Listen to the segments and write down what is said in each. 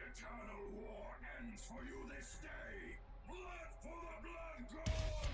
eternal war ends for you this day! Blood for the Blood God!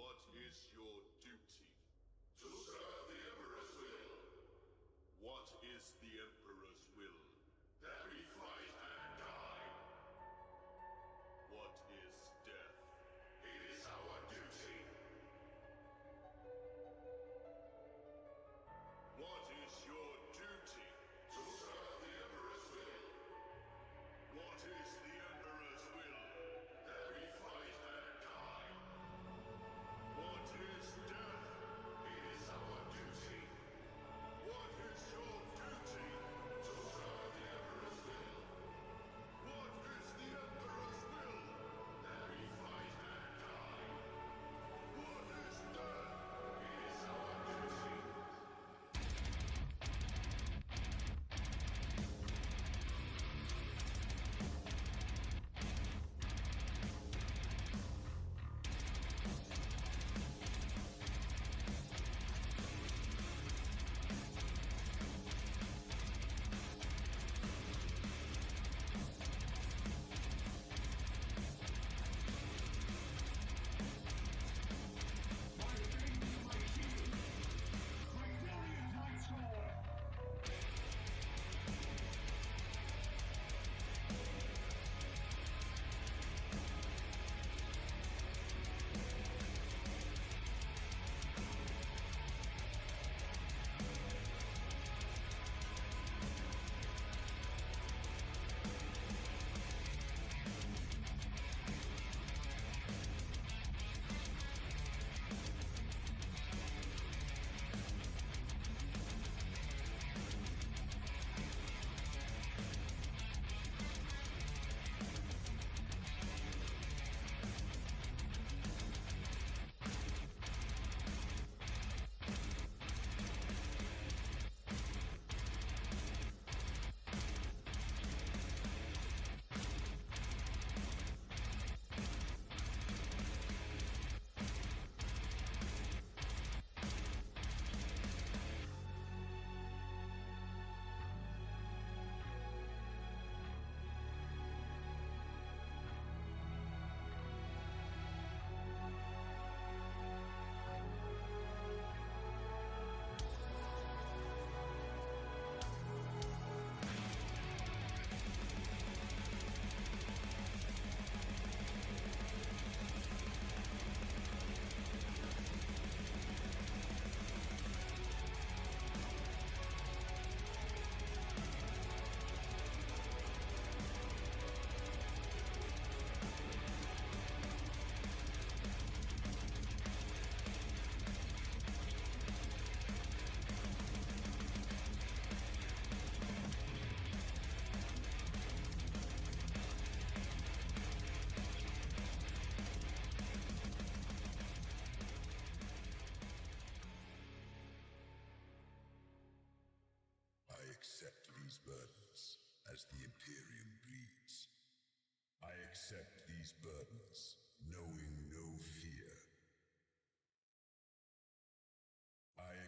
What is your duty? To serve the Emperor's will. What is the Emperor's will? That we fight and die. What is death? It is our duty. What is your duty? To serve the Emperor's will. What is the Emperor's will? That we fight and die. What is death? It is our duty. What is your duty?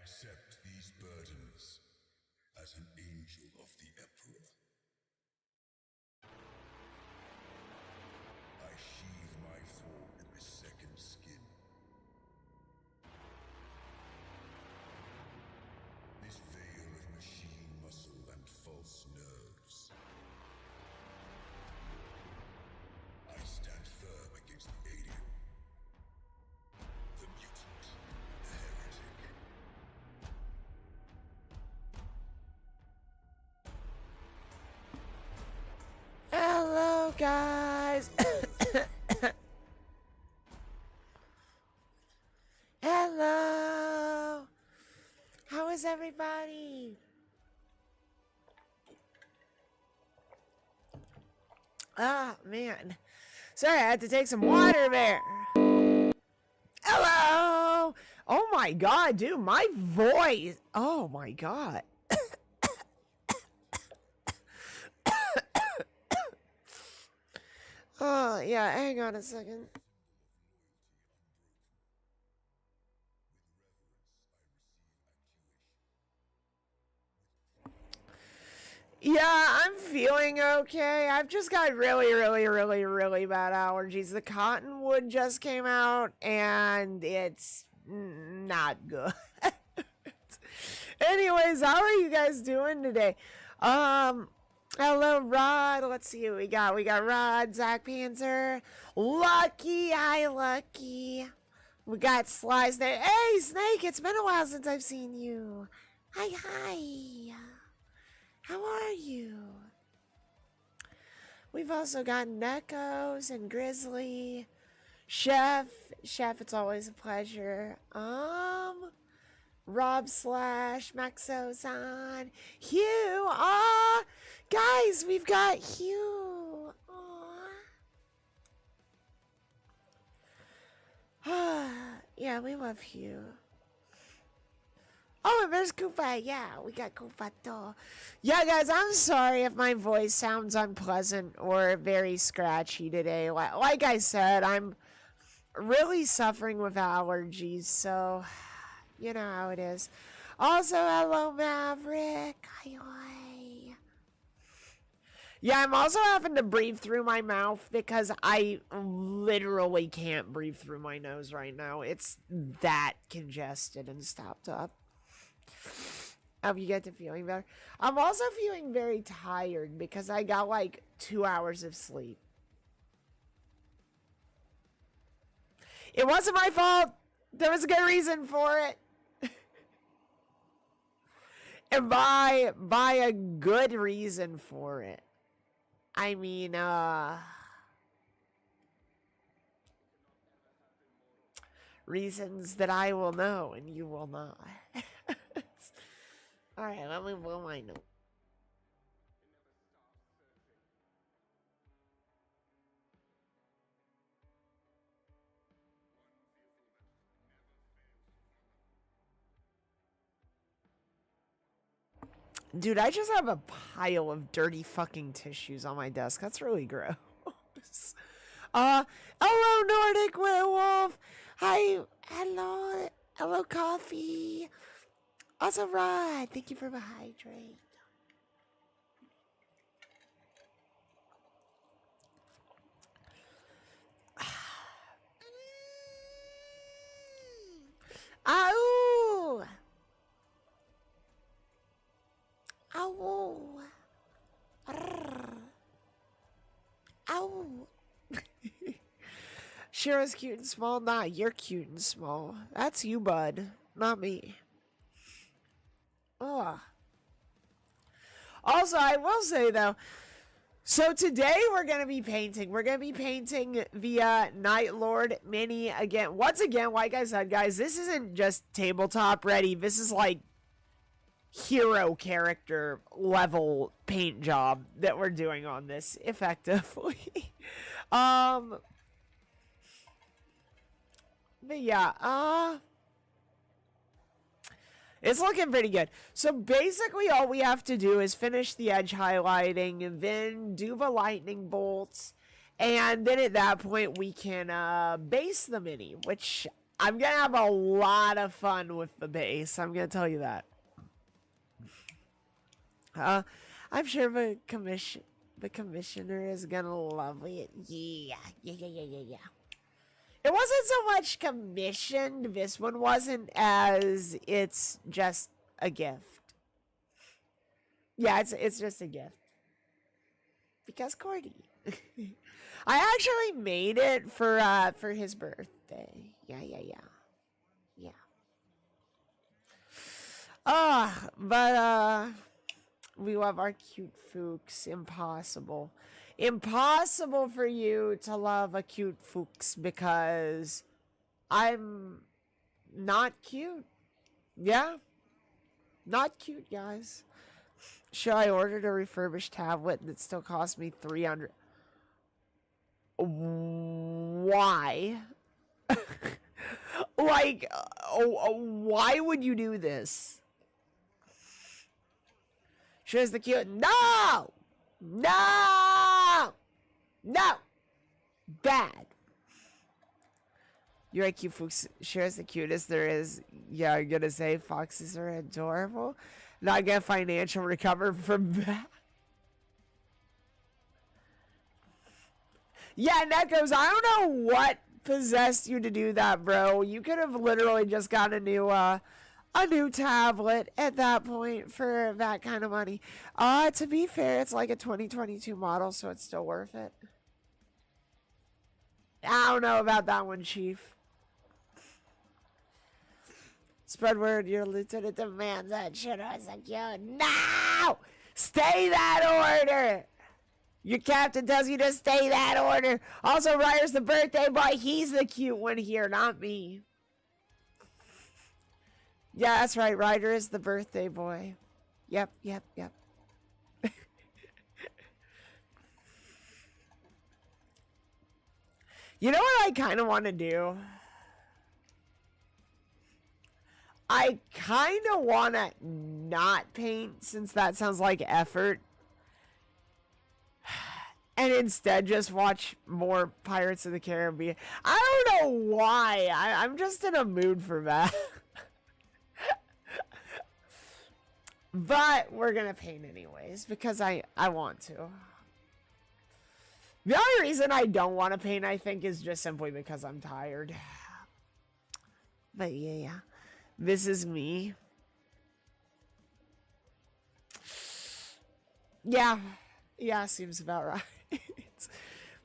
accept these burdens as an angel of the Emperor. I sheathe my form in the second skin. This veil of machine muscle and false nerves. I stand firm against the alien, the mutant, the heretic. Hello, guys. Hello. How is everybody? Ah, man. Sorry, I had to take some water there. Hello. Oh my god, dude, my voice. Oh my god. Oh, yeah, hang on a second. Yeah, I'm feeling okay. I've just got really bad allergies. The cottonwood just came out, and it's not good. Anyways, how are you guys doing today? Hello, Rod. Let's see who we got. We got Rod, Zach Panzer, Lucky. Hi, Lucky. We got Sly Snake. Hey, Snake, it's been a while since I've seen you. Hi. How are you? We've also got Nekos and Grizzly. Chef, it's always a pleasure. Rob Slash, Maxozon, Hugh. Aw, guys, we've got Hugh. Aw. Yeah, we love Hugh. Oh, and there's Koopa. Yeah, we got Koopa too. Yeah, guys, I'm sorry if my voice sounds unpleasant or very scratchy today. Like I said, I'm really suffering with allergies, so you know how it is. Also, hello, Maverick. Hi. Yeah, I'm also having to breathe through my mouth because I literally can't breathe through my nose right now. It's that congested and stopped up. Hope you get to feeling better. I'm also feeling very tired because I got like 2 hours of sleep. It wasn't my fault. There was a good reason for it. And by a good reason for it, I mean, reasons that I will know and you will not. Alright, let me blow my note. Dude, I just have a pile of dirty fucking tissues on my desk. That's really gross. Hello, Nordic Werewolf. Hi, hello, Coffee. Also, Rod, thank you for the hydrate. Ow! Ow! Ow! Shira's cute and small. Nah, you're cute and small. That's you, bud. Not me. Ugh. Also, I will say, though, so today we're going to be painting. We're going to be painting the Night Lord mini again. Once again, like I said, guys, this isn't just tabletop ready. This is like hero character level paint job that we're doing on this effectively. But yeah, it's looking pretty good. So basically all we have to do is finish the edge highlighting, then do the lightning bolts, and then at that point we can base the mini, which I'm gonna have a lot of fun with the base. I'm gonna tell you that. I'm sure the commissioner is gonna love it. Yeah. It wasn't so much commissioned. This one wasn't, as it's just a gift. Yeah, it's just a gift. Because Cordy. I actually made it for his birthday. Yeah. But we love our cute Fuchs. Impossible for you to love a cute Fuchs because I'm not cute. Yeah. Not cute, guys. Should I order a refurbished tablet that still cost me $300? Why? Like, why would you do this? Shares the cute. No! Bad. You're right, cute Fuchs shares the cutest there is. Yeah, I'm gonna say foxes are adorable. Not get financial recovery from that. Yeah, Nekos, I don't know what possessed you to do that, bro. You could have literally just got a new tablet at that point for that kind of money. To be fair, it's like a 2022 model, so it's still worth it. I don't know about that one, Chief. Spread word, your lieutenant demands that shit was like, yo, no! Stay that order! Your captain tells you to stay that order. Also, Ryder's the birthday boy. He's the cute one here, not me. Yeah, that's right. Ryder is the birthday boy. Yep. You know what I kind of want to do? I kind of want to not paint, since that sounds like effort. And instead just watch more Pirates of the Caribbean. I don't know why. I'm just in a mood for that. But we're going to paint anyways, because I want to. The only reason I don't want to paint, I think, is just simply because I'm tired. But yeah. This is me. Yeah, seems about right.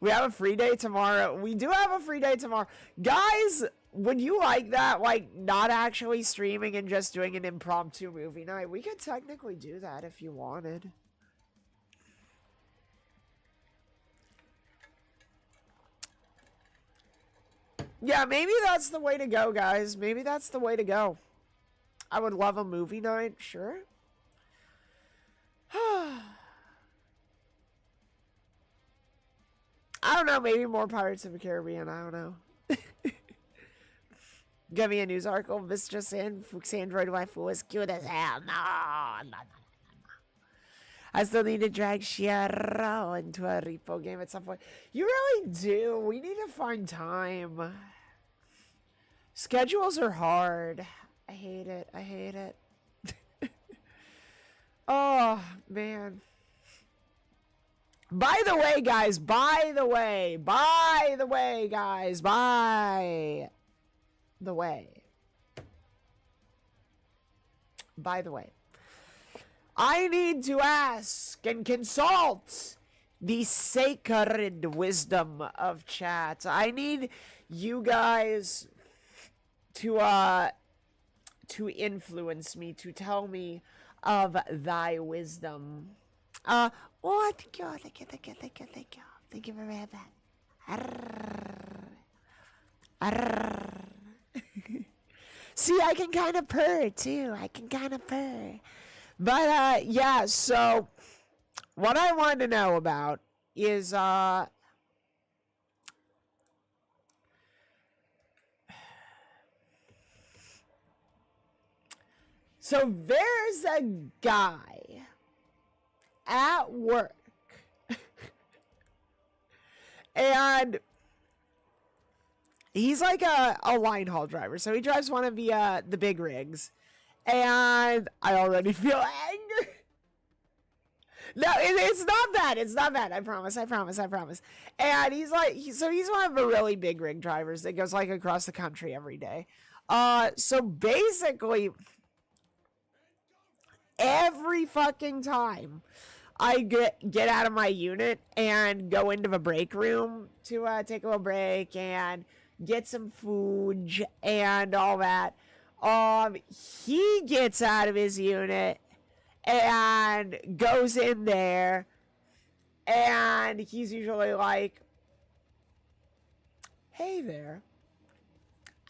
We have a free day tomorrow. We do have a free day tomorrow. Guys, would you like that? Like, not actually streaming and just doing an impromptu movie night? We could technically do that if you wanted. Yeah, maybe that's the way to go, guys. Maybe that's the way to go. I would love a movie night, sure. I don't know, maybe more Pirates of the Caribbean, I don't know. Give me a news article. This just in, Fuchs Android waifu is cute as hell. No. I still need to drag Shiero into a repo game at some point. You really do. We need to find time. Schedules are hard. I hate it. Oh, man. By the way, guys, by the way, I need to ask and consult the sacred wisdom of chat. I need you guys to influence me, to tell me of thy wisdom. Oh, thank you. Thank you very much. See, I can kind of purr, too. But, yeah, so what I wanted to know about is, so there's a guy at work and He's like a line haul driver, so he drives one of the big rigs, and I already feel anger. No, it's not bad. It's not bad. I promise. I promise. I promise. And he's like, so he's one of the really big rig drivers that goes like across the country every day. So basically, every fucking time I get out of my unit and go into the break room to take a little break and get some food and all that, he gets out of his unit and goes in there, and he's usually like, "Hey there,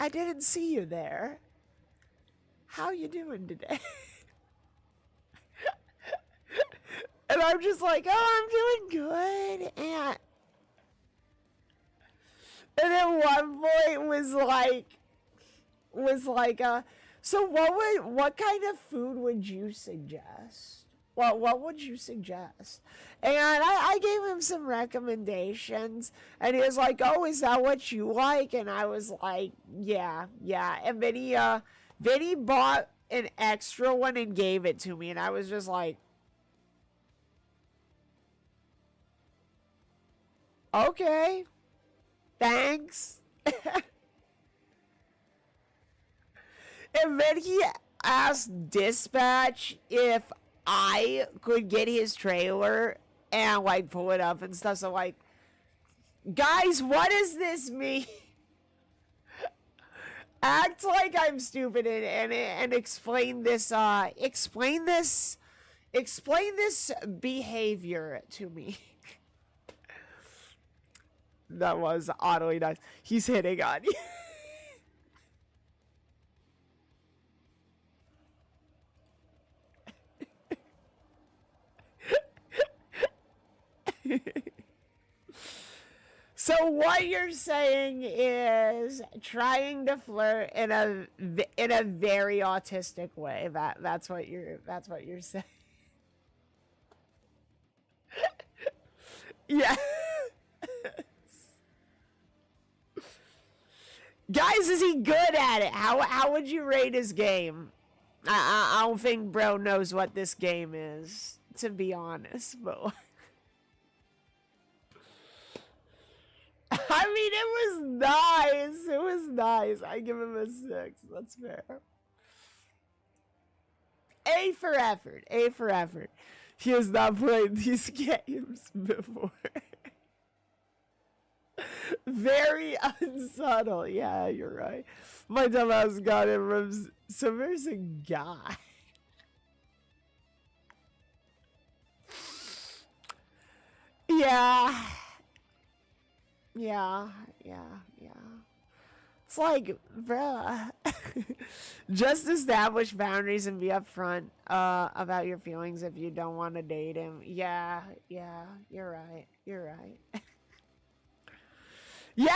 I didn't see you there. How you doing today?" And I'm just like, "Oh, I'm doing good." And at one point was like, so what kind of food would you suggest? What would you suggest? And I gave him some recommendations, and he was like, "Oh, is that what you like?" And I was like, yeah. And then he bought an extra one and gave it to me, and I was just like, "Okay, thanks." And then he asked dispatch if I could get his trailer and like pull it up and stuff. So like, guys, what does this mean? Act like I'm stupid and explain this behavior to me. That was oddly nice. He's hitting on you. So what you're saying is trying to flirt in a very autistic way. That's what you're saying. Yeah. Guys, is he good at it? How would you rate his game? I don't think bro knows what this game is, to be honest, but I mean, it was nice. It was nice. I give him a 6. That's fair. A for effort. A for effort. He has not played these games before. Very unsubtle. Yeah, you're right. My dumbass got it from some person guy. Yeah. Yeah. It's like, bruh. Just establish boundaries and be upfront about your feelings if you don't want to date him. Yeah, you're right. Yeah,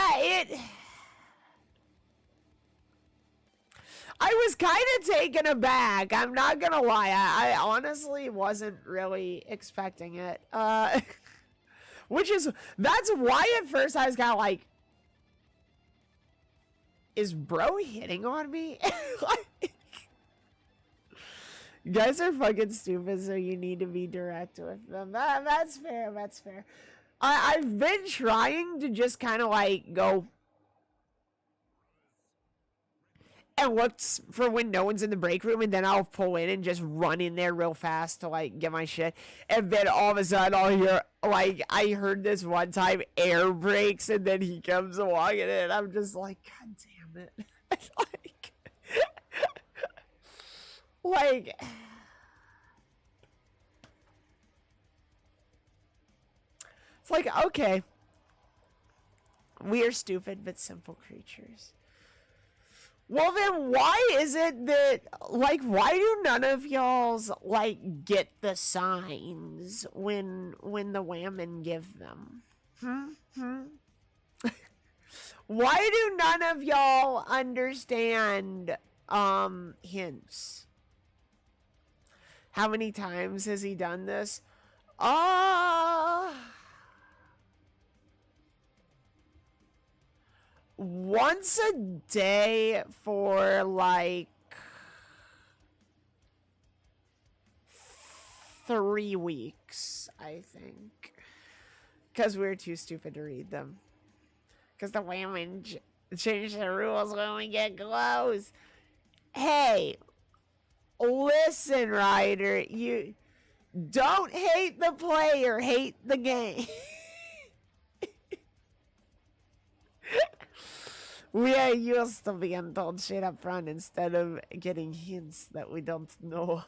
I was kind of taken aback. I'm not gonna lie. I honestly wasn't really expecting it. That's why at first I was kind of like, is bro hitting on me? Like, you guys are fucking stupid, so you need to be direct with them. That's fair. I've been trying to just kind of like go and look for when no one's in the break room, and then I'll pull in and just run in there real fast to like get my shit. And then all of a sudden I'll hear, like, I heard this one time air brakes, and then he comes along in it, and I'm just like, God damn it. like it's like, okay, we are stupid but simple creatures. Well, then why is it that, like, why do none of y'all's, like, get the signs when the women give them? Why do none of y'all understand, hints? How many times has he done this? once a day for like 3 weeks, I think. Because we were too stupid to read them. Because the women change the rules when we get close. Hey, listen, Ryder, you don't hate the player, hate the game. We are used to being told shit up front instead of getting hints that we don't know.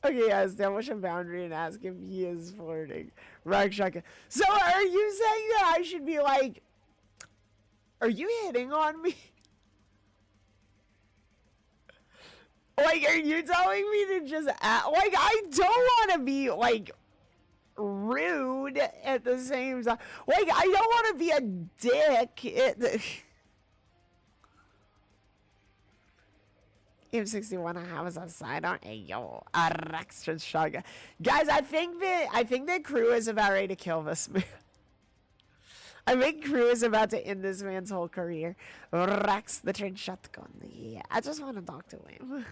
Okay, guys, establish a boundary and ask if he is flirting. Rock shotgun. So are you saying that I should be like, are you hitting on me? Like, are you telling me to just act? Like, I don't want to be, like, rude at the same time. Like, I don't want to be a dick. M61 I have as a side on a yo a extra shotgun. Guys, I think that Crew is about ready to kill this man. I think Crew is about to end this man's whole career. Rex the trench shotgun. Yeah, I just want to talk to him.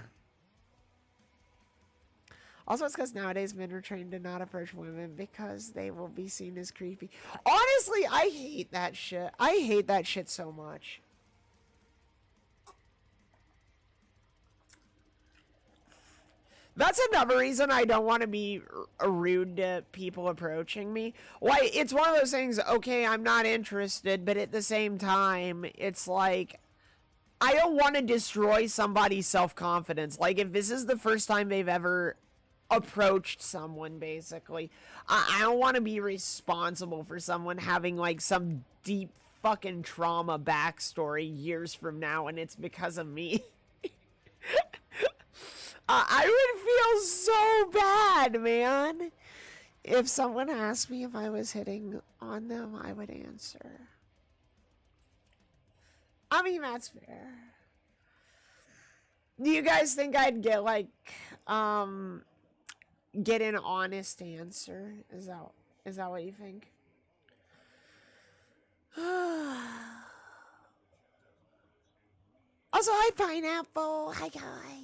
Also, it's because nowadays men are trained to not approach women because they will be seen as creepy. Honestly, I hate that shit. I hate that shit so much. That's another reason I don't want to be rude to people approaching me. Why, it's one of those things, okay, I'm not interested, but at the same time, it's like, I don't want to destroy somebody's self-confidence. Like, if this is the first time they've ever approached someone, basically, I don't want to be responsible for someone having, like, some deep fucking trauma backstory years from now, and it's because of me. I would feel so bad, man. If someone asked me if I was hitting on them, I would answer. I mean, that's fair. Do you guys think I'd get, like, get an honest answer? Is that what you think? Also, hi, Pineapple. Hi, guy.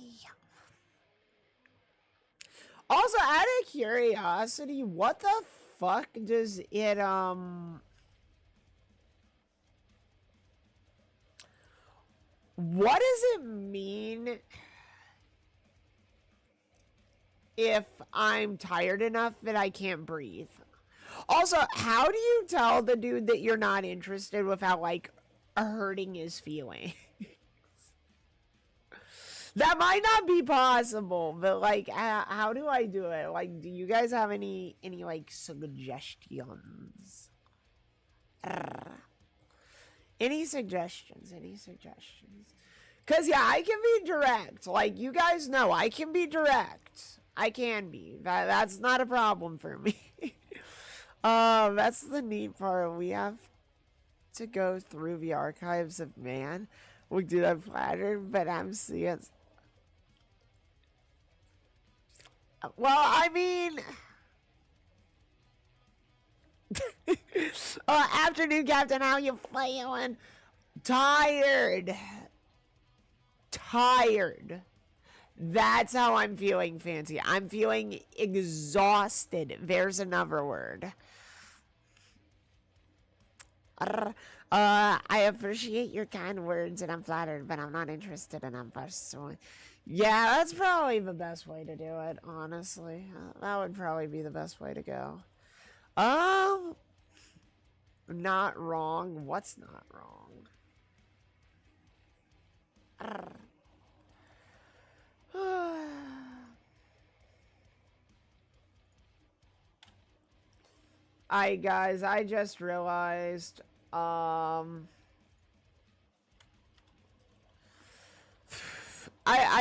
Also, out of curiosity, what the fuck does it, what does it mean if I'm tired enough that I can't breathe? Also, how do you tell the dude that you're not interested without, like, hurting his feelings? That might not be possible, but, like, how do I do it? Like, do you guys have any like, suggestions? Any suggestions? Because, yeah, I can be direct. Like, you guys know, I can be direct. I can be. That's not a problem for me. That's the neat part. We have to go through the archives of man. We do that flattered, but I'm seeing... Well, I mean... Afternoon, Captain. How you feeling? Tired. That's how I'm feeling, Fancy. I'm feeling exhausted. There's another word. I appreciate your kind words, and I'm flattered, but I'm not interested, and I'm pursuing. Yeah, that's probably the best way to do it, honestly. That would probably be the best way to go. Not wrong. What's not wrong? Alright, guys, I just realized, I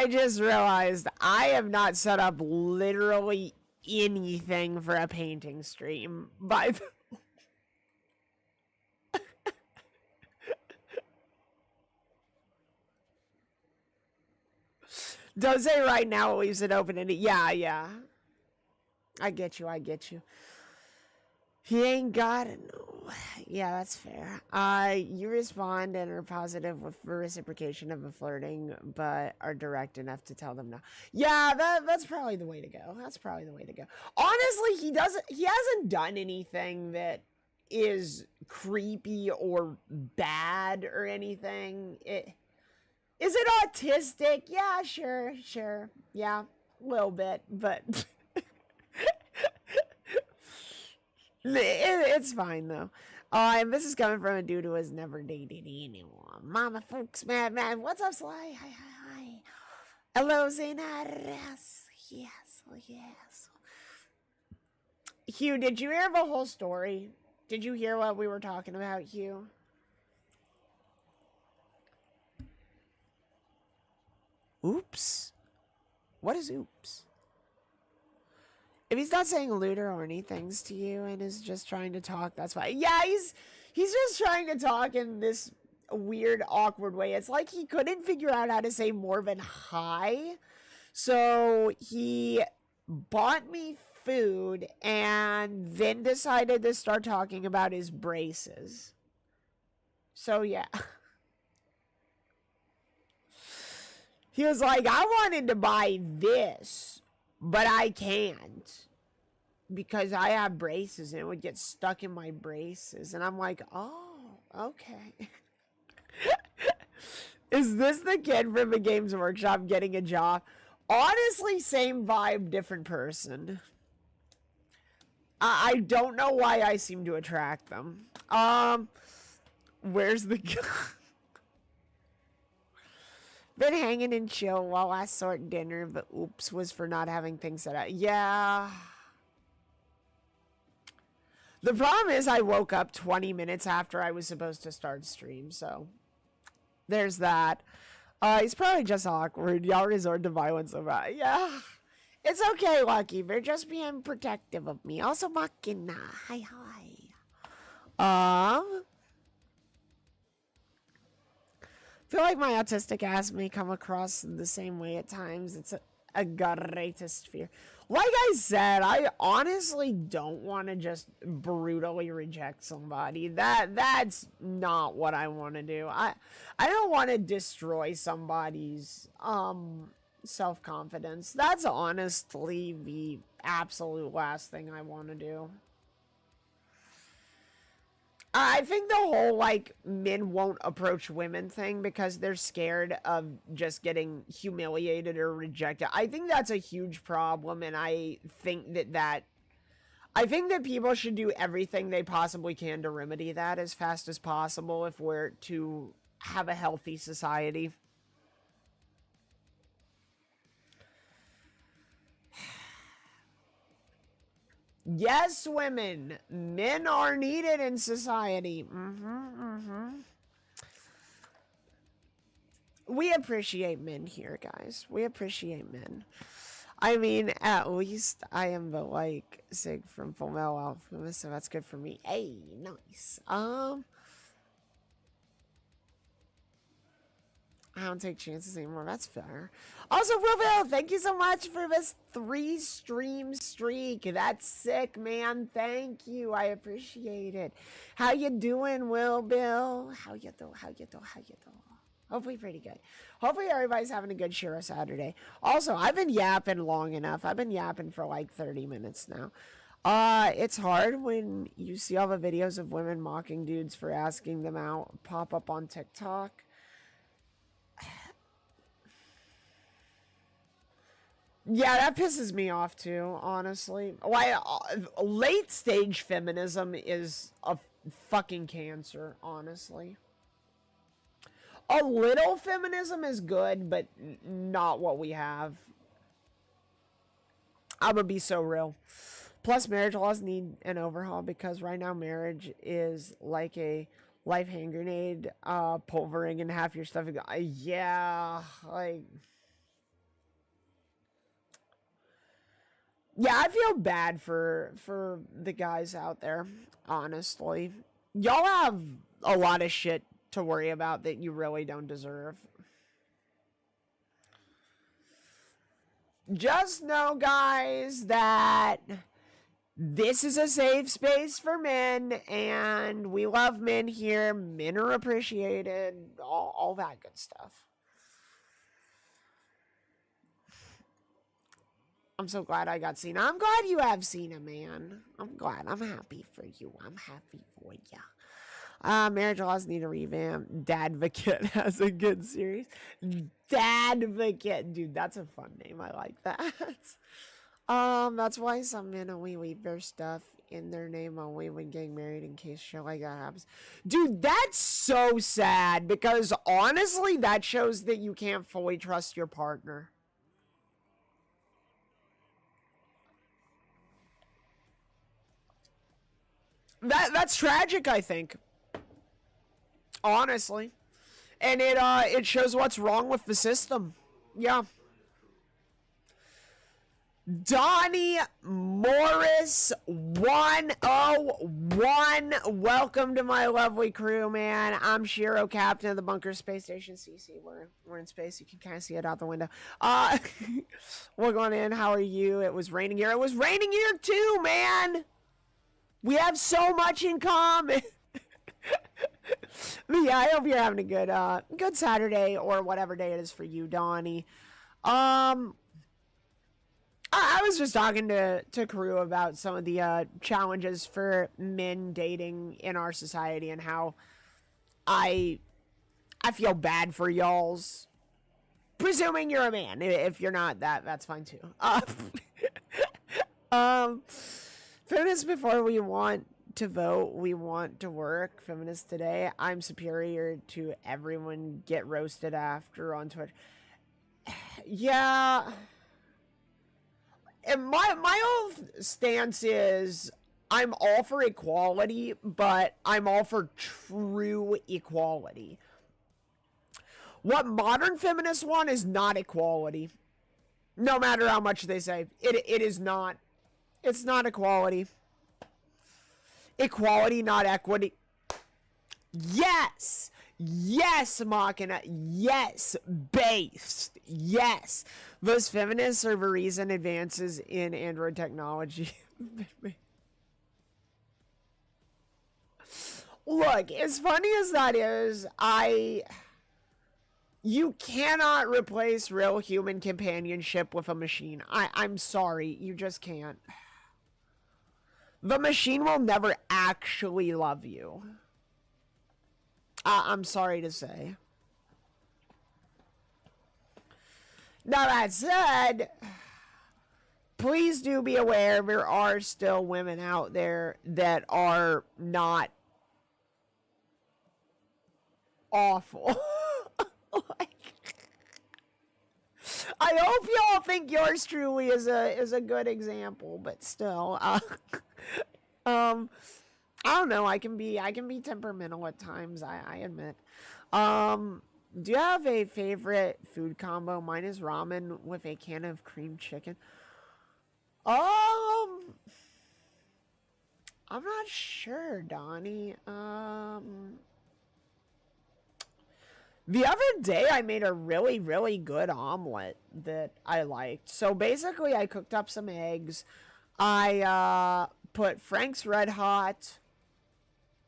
just realized I have not set up literally anything for a painting stream. By the Don't say right now, it leaves it open-ended. Yeah. I get you. He ain't got it. No. Yeah, that's fair. You respond and are positive with reciprocation of a flirting, but are direct enough to tell them no. Yeah, that's probably the way to go. That's probably the way to go. Honestly, he hasn't done anything that is creepy or bad or anything. Is it autistic? Yeah, sure. Yeah, a little bit, but it's fine though. And this is coming from a dude who has never dated anyone. Mama folks, man. What's up, Sly? Hi. Hello, Zainares. Yes. Hugh, did you hear the whole story? Did you hear what we were talking about, Hugh? Oops. What is oops? If he's not saying lewd or horny things to you and is just trying to talk, that's fine. Yeah, he's just trying to talk in this weird, awkward way. It's like he couldn't figure out how to say more than hi. So he bought me food and then decided to start talking about his braces. So yeah. He was like, I wanted to buy this, but I can't because I have braces and it would get stuck in my braces. And I'm like, oh, okay. Is this the kid from the Games Workshop getting a job? Honestly, same vibe, different person. I don't know why I seem to attract them. Where's the... Been hanging and chill while I sort dinner, but oops was for not having things set up. Yeah. The problem is I woke up 20 minutes after I was supposed to start stream, so there's that. He's probably just awkward. Y'all resort to violence about it. Yeah. It's okay, Lucky. They're just being protective of me. Also, Makina. Hi. Feel like my autistic ass may come across the same way at times. It's a greatest fear. Like I said, I honestly don't want to just brutally reject somebody. That's not what I want to do. I don't want to destroy somebody's self-confidence. That's honestly the absolute last thing I want to do. I think the whole, like, men won't approach women thing because they're scared of just getting humiliated or rejected. I think that's a huge problem, and I think that people should do everything they possibly can to remedy that as fast as possible if we're to have a healthy society. Yes, women. Men are needed in society. We appreciate men here, guys. We appreciate men. I mean, at least I am the, like, Sig from Full Metal Alchemist, so that's good for me. Hey, nice. I don't take chances anymore. That's fair. Also, Willville, thank you so much for this 3-stream streak. That's sick, man. Thank you. I appreciate it. How you doing, Will Bill? How you doing? Hopefully pretty good. Hopefully everybody's having a good Shiro Saturday. Also, I've been yapping long enough. I've been yapping for like 30 minutes now. It's hard when you see all the videos of women mocking dudes for asking them out pop up on TikTok. Yeah, that pisses me off too, honestly. Why, late stage feminism is a fucking cancer, honestly. A little feminism is good, but not what we have. I'm gonna be so real. Plus, marriage laws need an overhaul because right now marriage is like a life hand grenade, pulvering and half your stuff. Yeah, like... Yeah, I feel bad for the guys out there, honestly. Y'all have a lot of shit to worry about that you really don't deserve. Just know, guys, that This is a safe space for men, and we love men here. Men are appreciated, all that good stuff. I'm so glad I got Cena. I'm glad you have Cena, man. I'm glad. I'm happy for you. I'm happy for you. Marriage laws need a revamp. Dadvocate has a good series. Dadvocate. Dude, that's a fun name. I like that. That's why some men only leave their stuff in their name only when getting married in case shit like that happens. Dude, that's so sad because honestly, that shows that you can't fully trust your partner. That's tragic, I think. Honestly. And it shows what's wrong with the system. Yeah. Donnie Morris 101. Welcome to my lovely crew, man. I'm Shiro, captain of the Bunker Space Station CC. We're in space. You can kind of see it out the window. We're going in. How are you? It was raining here. It was raining here too, man. We have so much in common. But yeah, I hope you're having a good Saturday or whatever day it is for you, Donnie. I was just talking to crew about some of the challenges for men dating in our society and how I feel bad for y'all's. Presuming you're a man. If you're not, that's fine too. Feminists before we want to vote, we want to work. Feminists today, I'm superior to everyone. Get roasted after on Twitter. Yeah. And my whole stance is I'm all for equality, but I'm all for true equality. What modern feminists want is not equality. No matter how much they say. It is not. It's not equality. Equality, not equity. Yes! Yes, Machina. Yes. Based. Yes. Those feminists are the reason advances in Android technology. Look, as funny as that is, you cannot replace real human companionship with a machine. I'm sorry. You just can't. The machine will never actually love you. I'm sorry to say. Now that said, please do be aware there are still women out there that are not awful. I hope y'all think yours truly is a good example, but still, I don't know. I can be temperamental at times. I admit. Do you have a favorite food combo? Mine is ramen with a can of cream chicken. I'm not sure, Donnie. The other day I made a really, really good omelet that I liked. So basically I cooked up some eggs. I put Frank's Red Hot,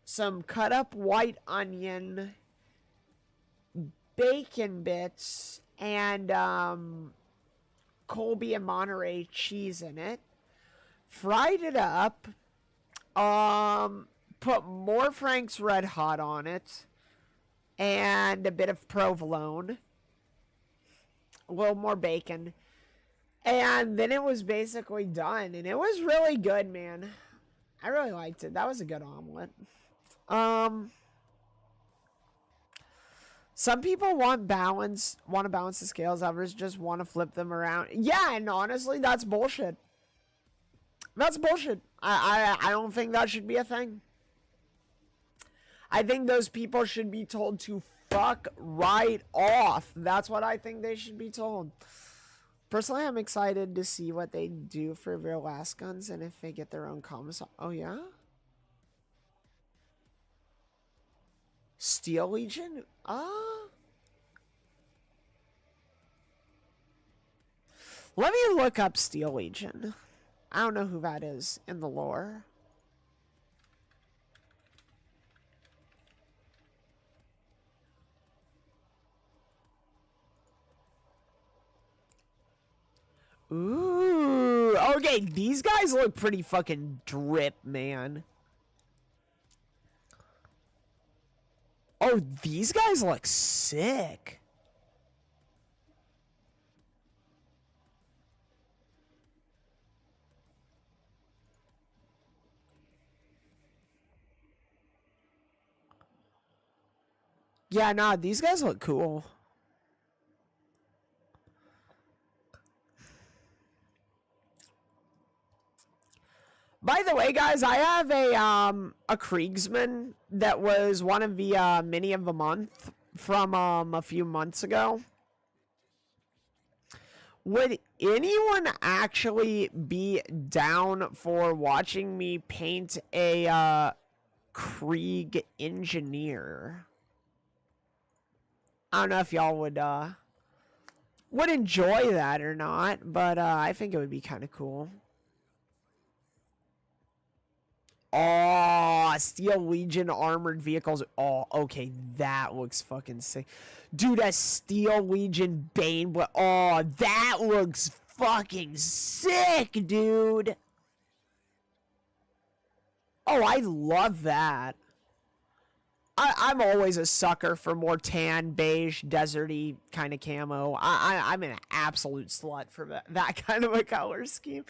some cut up white onion, bacon bits, and Colby and Monterey cheese in it. Fried it up. Put more Frank's Red Hot on it. And a bit of provolone. A little more bacon. And then it was basically done. And it was really good, man. I really liked it. That was a good omelet. Some people want to balance the scales. Others just want to flip them around. Yeah, and honestly, that's bullshit. That's bullshit. I don't think that should be a thing. I think those people should be told to fuck right off. That's what I think they should be told. Personally, I'm excited to see what they do for their last guns and if they get their own commissar. Oh, yeah? Steel Legion? Let me look up Steel Legion. I don't know who that is in the lore. Ooh, okay, these guys look pretty fucking drip, man. Oh, these guys look sick. Yeah, nah, these guys look cool. By the way, guys, I have a Kriegsman that was one of the mini of the month from a few months ago. Would anyone actually be down for watching me paint a Krieg engineer? I don't know if y'all would enjoy that or not, but I think it would be kind of cool. Oh, Steel Legion armored vehicles. Oh, okay, that looks fucking sick. Dude, a Steel Legion Bane. Oh, that looks fucking sick, dude. Oh, I love that. I'm always a sucker for more tan, beige, deserty kind of camo. I'm an absolute slut for that kind of a color scheme.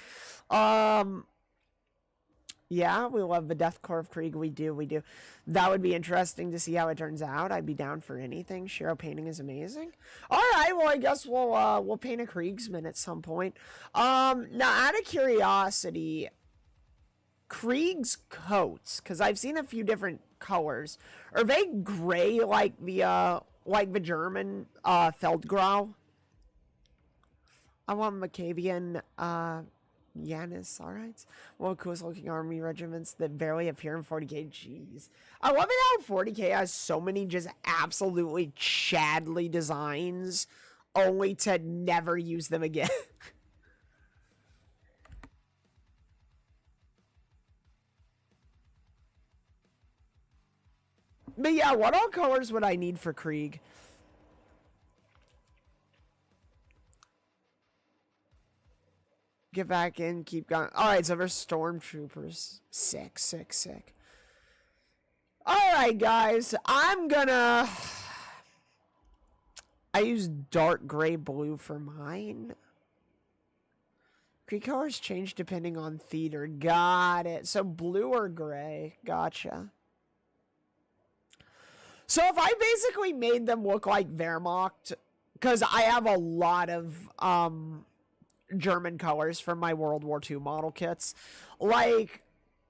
Yeah, we love the Deathcore of Krieg. We do. That would be interesting to see how it turns out. I'd be down for anything. Shiro painting is amazing. All right, well, I guess we'll paint a Kriegsman at some point. Now, out of curiosity, Krieg's coats, because I've seen a few different colors. Are they gray like the German Feldgrau? I want Macavian Yanis, alright. Well, coolest looking army regiments that barely appear in 40k. Jeez. I love it how 40k has so many just absolutely chadly designs, only to never use them again. But yeah, what all colors would I need for Krieg? Get back in, keep going. Alright, so there's stormtroopers. Sick. Alright, guys. I use dark gray blue for mine. Krieg colors change depending on theater. Got it. So blue or gray. Gotcha. So if I basically made them look like Wehrmacht, because I have a lot of German colors from my World War II model kits. Like,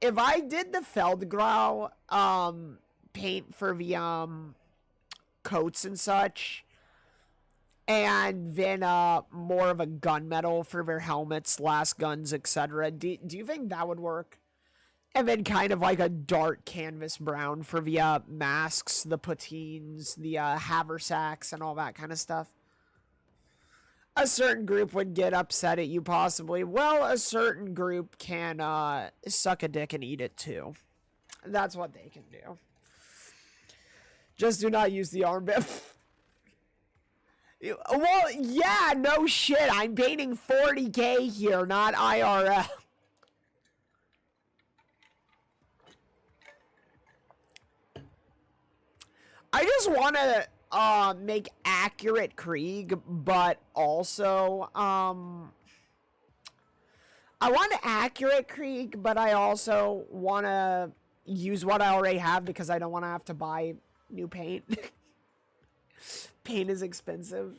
if I did the Feldgrau paint for the coats and such, and then more of a gunmetal for their helmets, last guns, etc., do you think that would work? And then kind of like a dark canvas brown for the masks, the patines, the haversacks, and all that kind of stuff. A certain group would get upset at you, possibly. Well, a certain group can suck a dick and eat it, too. That's what they can do. Just do not use the armband. Well, yeah, no shit. I'm painting 40k here, not IRL. I just want to make accurate Krieg, but also I want accurate Krieg, but I also want to use what I already have because I don't want to have to buy new paint. Paint is expensive.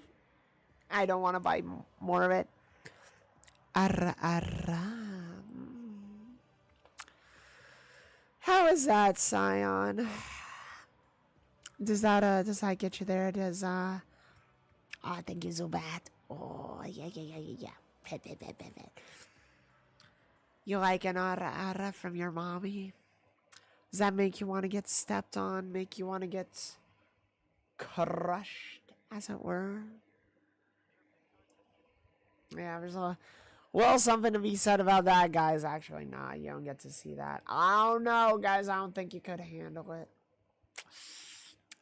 I don't want to buy more of it. How is that, Scion? Does that get you there? Oh, thank you, Zubat. Oh, yeah. Pet. You like an ara from your mommy? Does that make you want to get stepped on? Make you want to get crushed, as it were? Yeah, there's a Well, something to be said about that, guys. Actually, nah, you don't get to see that. I don't know, guys. I don't think you could handle it.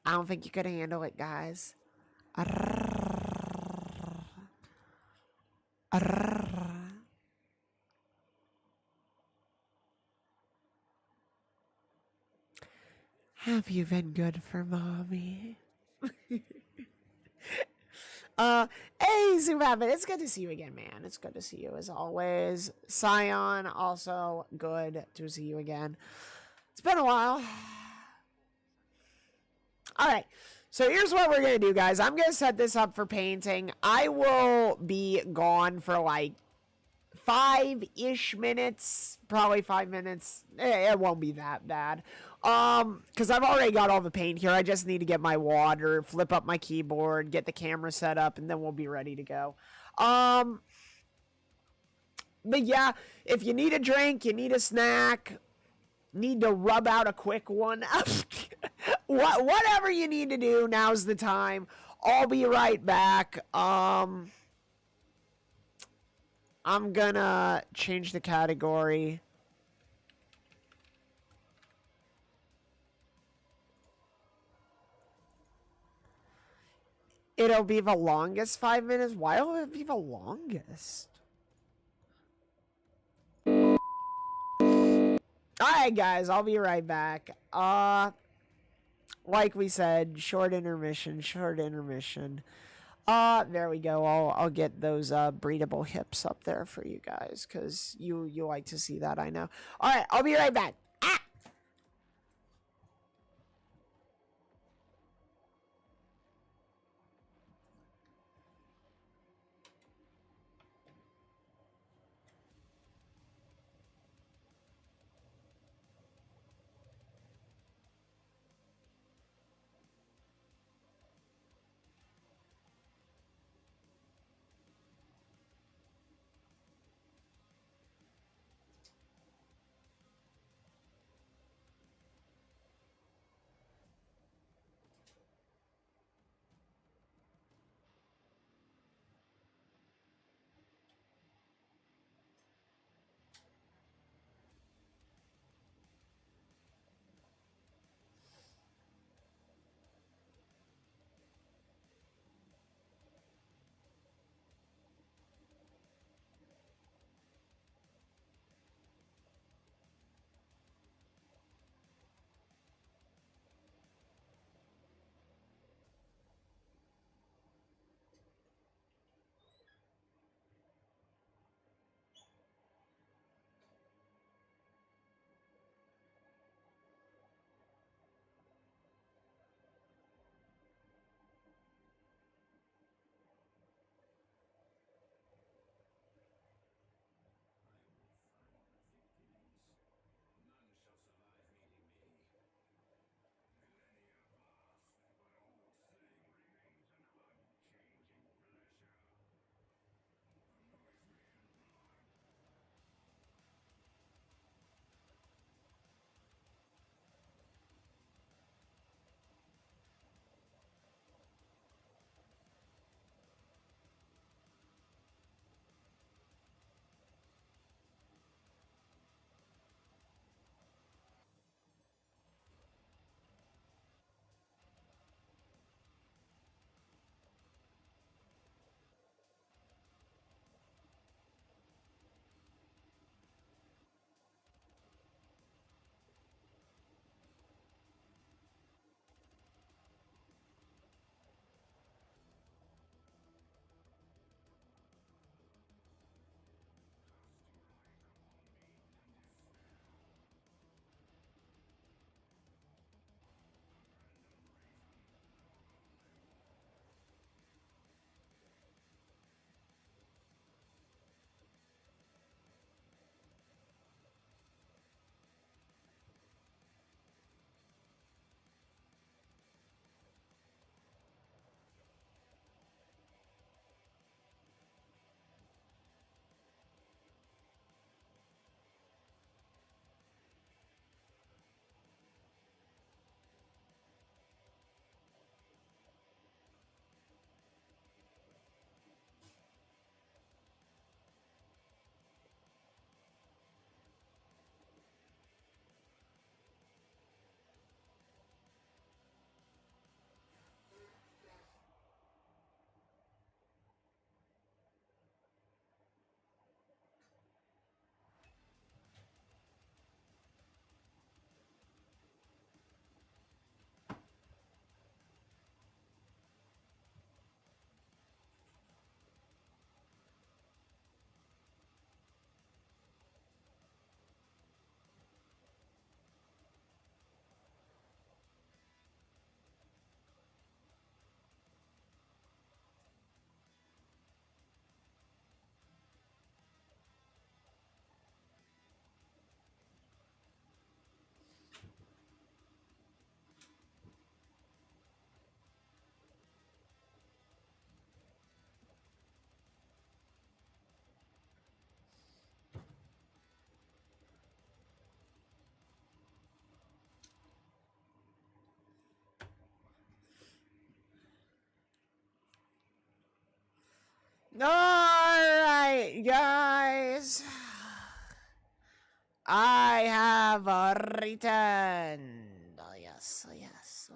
I don't think you could handle it, guys. Have you been good for mommy? Hey, Zoomhappen, it's good to see you again, man. It's good to see you as always. Scion, also good to see you again. It's been a while. All right, so here's what we're gonna do, guys. I'm gonna set this up for painting. I will be gone for like 5-ish minutes, probably 5 minutes. It won't be that bad. Because I've already got all the paint here. I just need to get my water, flip up my keyboard, get the camera set up, and then we'll be ready to go. But yeah, if you need a drink, you need a snack, need to rub out a quick one, whatever you need to do, now's the time. I'll be right back. I'm gonna change the category. It'll be the longest 5 minutes. Why will it be the longest? Alright, guys, I'll be right back. Like we said, short intermission, short intermission. There we go. I'll get those breedable hips up there for you guys, because you like to see that, I know. Alright, I'll be right back. Alright, guys. I have returned. Oh, yes, oh, yes.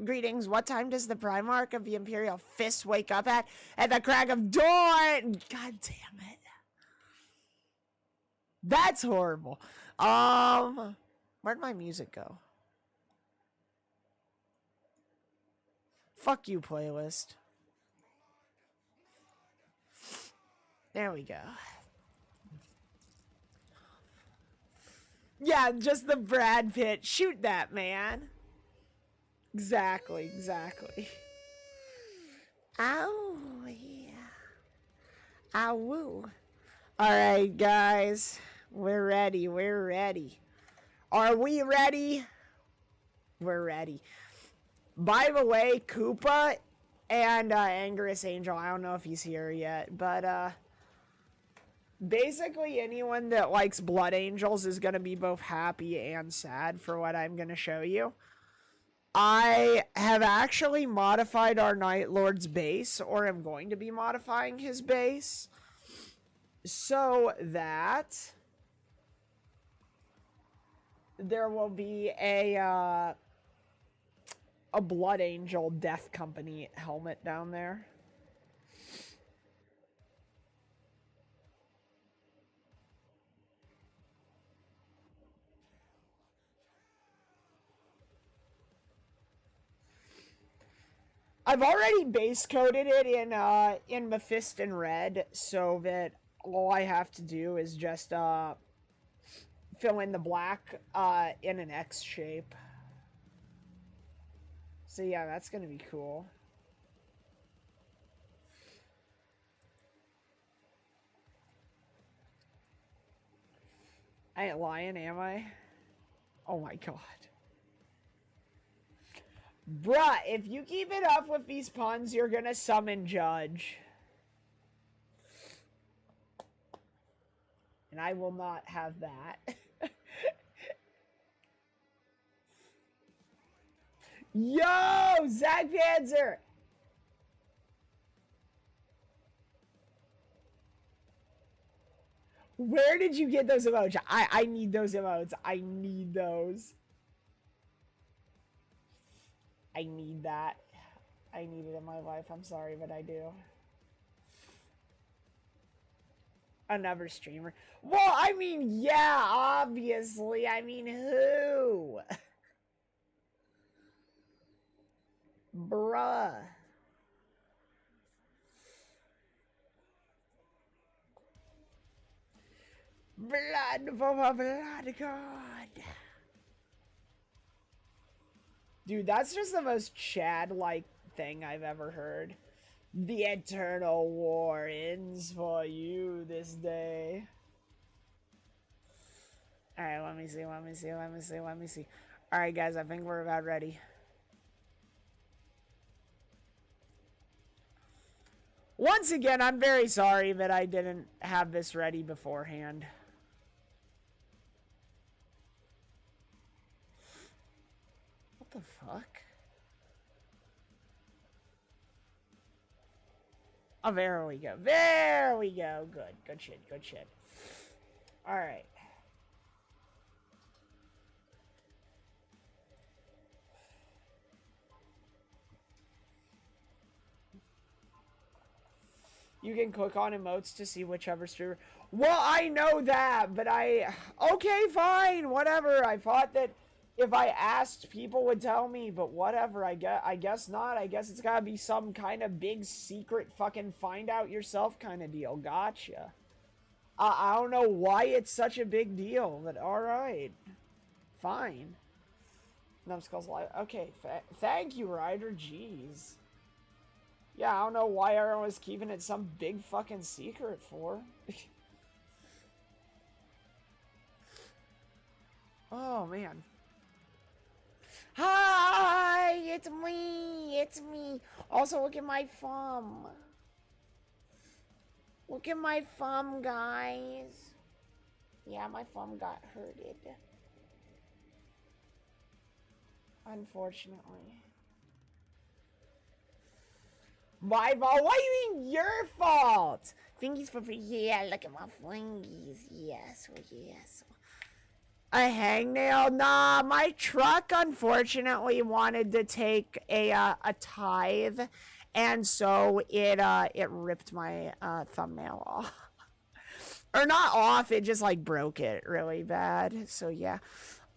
Greetings. What time does the Primarch of the Imperial Fist wake up at? At the crack of dawn! God damn it. That's horrible. Where'd my music go? Fuck you, playlist. There we go. Yeah, just the Brad Pitt. Shoot that, man. Exactly, exactly. Ow, yeah. Ow, woo. Alright, guys. We're ready, we're ready. Are we ready? We're ready. By the way, Koopa and Angerous Angel, I don't know if he's here yet, but basically anyone that likes Blood Angels is going to be both happy and sad for what I'm going to show you. I have actually modified our Night Lord's base, or am going to be modifying his base, so that there will be a Blood Angel Death Company helmet down there. I've already base coated it in Mephiston Red, so that all I have to do is just fill in the black in an X shape. So yeah, that's gonna be cool. I ain't lying, am I? Oh my god. Bruh, if you keep it up with these puns, you're gonna summon Judge. And I will not have that. Yo, Zach Panzer! Where did you get those emotes? I need those emotes. I need those. I need that. I need it in my life. I'm sorry, but I do. Another streamer. Well, I mean, yeah, obviously. I mean, who? Bruh. Blood for a blood god. Dude, that's just the most Chad-like thing I've ever heard. The eternal war ends for you this day. Alright, let me see. Alright, guys, I think we're about ready. Once again, I'm very sorry that I didn't have this ready beforehand. What the fuck? Oh, there we go. There we go. Good. Good shit. Good shit. Alright. You can click on emotes to see whichever streamer. Well, I know that, but okay, fine, whatever. I thought that if I asked, people would tell me, but whatever. I guess not. I guess it's gotta be some kind of big secret fucking find out yourself kind of deal. Gotcha. I don't know why it's such a big deal, but alright. Fine. Numbskull's live. Okay, thank you, Ryder. Jeez. Yeah, I don't know why everyone was keeping it some big fucking secret for. Oh, man. Hi, it's me. It's me. Also, look at my thumb. Look at my thumb, guys. Yeah, my thumb got hurted. Unfortunately. My fault? What do you mean your fault? Fingies for free. Yeah, look at my fingies. Yes, oh yes. A hangnail? Nah, my truck unfortunately wanted to take a tithe, and so it ripped my thumbnail off. Or not off, it just like broke it really bad. So yeah.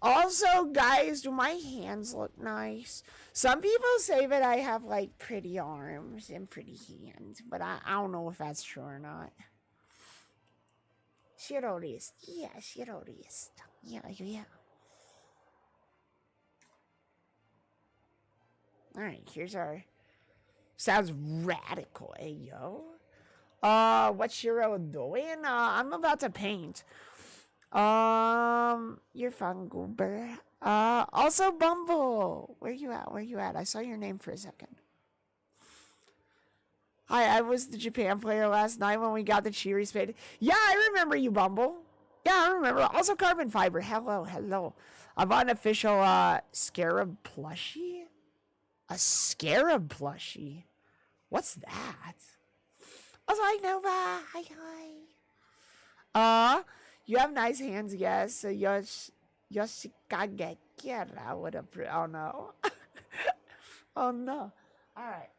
Also, guys, do my hands look nice? Some people say that I have like pretty arms and pretty hands, but I don't know if that's true or not. Shirorist. Yeah, shirorist. Yeah, yeah. Alright, here's our... Sounds radical, eh, yo? What's Shiro doing? I'm about to paint. You're fun, Goober. Also Bumble. Where you at? Where you at? I saw your name for a second. Hi, I was the Japan player last night when we got the Cheery Spade. Yeah, I remember you, Bumble. Yeah, I remember. Also Carbon Fiber. Hello, hello. I bought an official, Scarab plushie? A Scarab plushie? What's that? I was like, Nova. Hi, hi. You have nice hands, yes. Yoshikage Kira would have. Oh no. Oh no. Alright.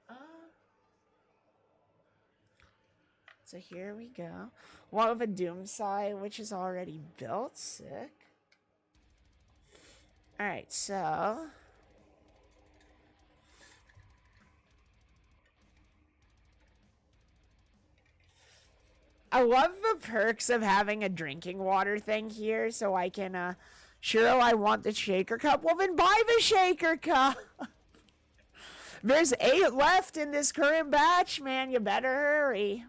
So here we go. One of a Doomsai, which is already built. Sick. Alright, so. I love the perks of having a drinking water thing here, so I can, Shiro, I want the shaker cup. Well, then buy the shaker cup. There's 8 left in this current batch, man. You better hurry.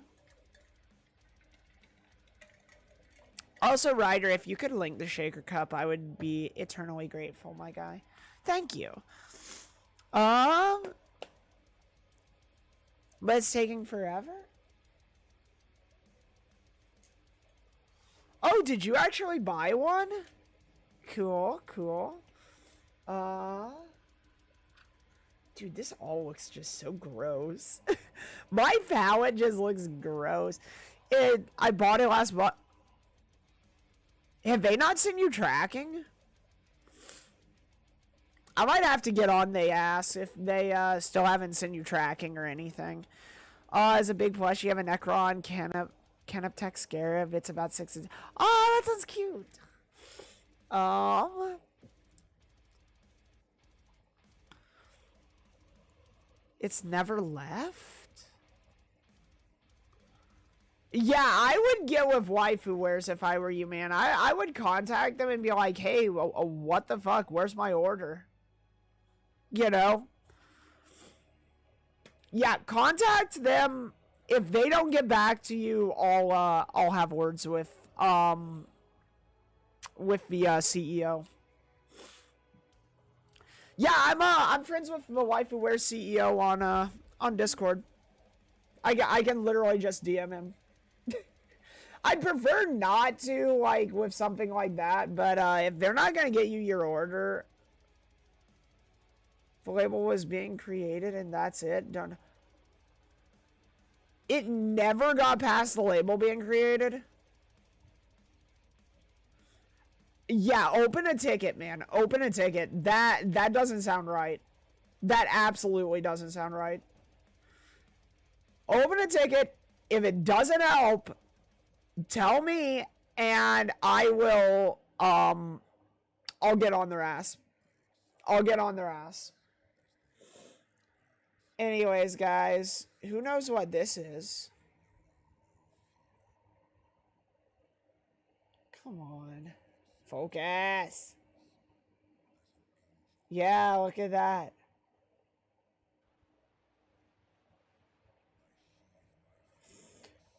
Also, Ryder, if you could link the shaker cup, I would be eternally grateful, my guy. Thank you. But it's taking forever? Oh, did you actually buy one? Cool, cool. Dude, this all looks just so gross. My palette just looks gross. I bought it last month. Have they not sent you tracking? I might have to get on the ass if they still haven't sent you tracking or anything. As a big plush, you have a Necron, Canoptech Scarab. It's about 6 inches. Oh, that sounds cute. It's never left? Yeah, I would get with Waifu Wares if I were you, man. I would contact them and be like, hey, what the fuck? Where's my order? You know? Yeah, contact them. If they don't get back to you, I'll have words with the CEO. Yeah, I'm friends with the Waifu Wares CEO on Discord. I can literally just DM him. I'd prefer not to, like, with something like that, but if they're not gonna get you your order, the label was being created and that's it. Done. It never got past the label being created. Yeah, open a ticket, man. Open a ticket. That doesn't sound right. That absolutely doesn't sound right. Open a ticket. If it doesn't help, tell me and I will I'll get on their ass. I'll get on their ass. Anyways, guys, who knows what this is? Come on. Focus. Yeah, look at that.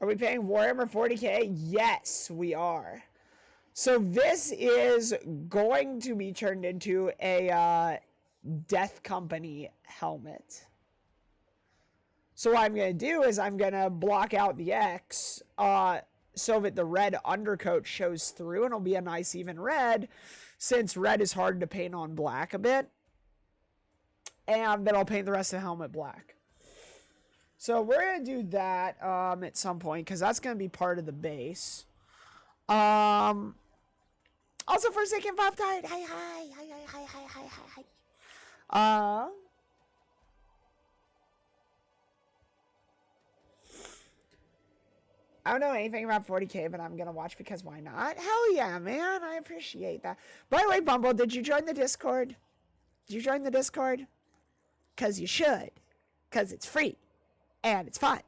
Are we paying Warhammer 40K? Yes, we are. So this is going to be turned into a Death Company helmet. So what I'm going to do is I'm going to block out the X so that the red undercoat shows through and it'll be a nice even red, since red is hard to paint on black a bit. And then I'll paint the rest of the helmet black. So we're going to do that at some point because that's going to be part of the base. Also, Forsaken Pop Tart. Hi, hi, hi, hi, hi, hi, hi, hi, hi. I don't know anything about 40K, but I'm going to watch because why not? Hell yeah, man. I appreciate that. By the way, Bumble, did you join the Discord? Did you join the Discord? Because you should. Because it's free. And it's fun.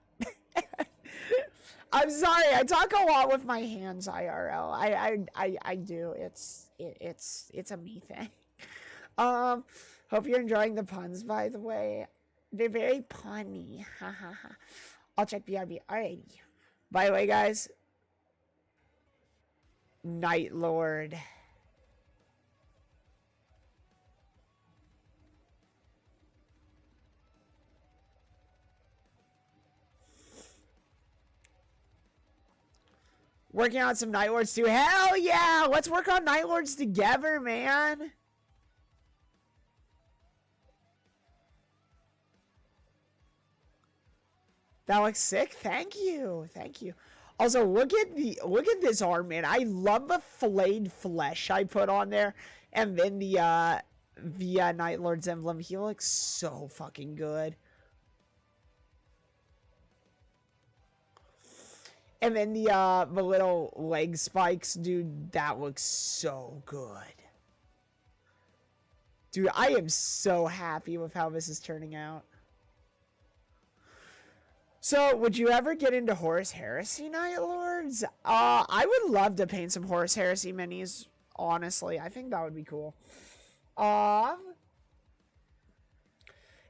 I'm sorry. I talk a lot with my hands, IRL. I do. It's a me thing. Hope you're enjoying the puns, by the way. They're very punny. Ha ha ha. I'll check BRB. Alrighty. By the way, guys, Night Lord. Working on some Night Lords too. Hell yeah! Let's work on Night Lords together, man. That looks sick. Thank you. Thank you. Also, look at this arm, man. I love the filleted flesh I put on there. And then the Night Lord's emblem. He looks so fucking good. And then the little leg spikes, dude, that looks so good. Dude, I am so happy with how this is turning out. So, would you ever get into Horus Heresy, Night Lords? I would love to paint some Horus Heresy minis, honestly. I think that would be cool.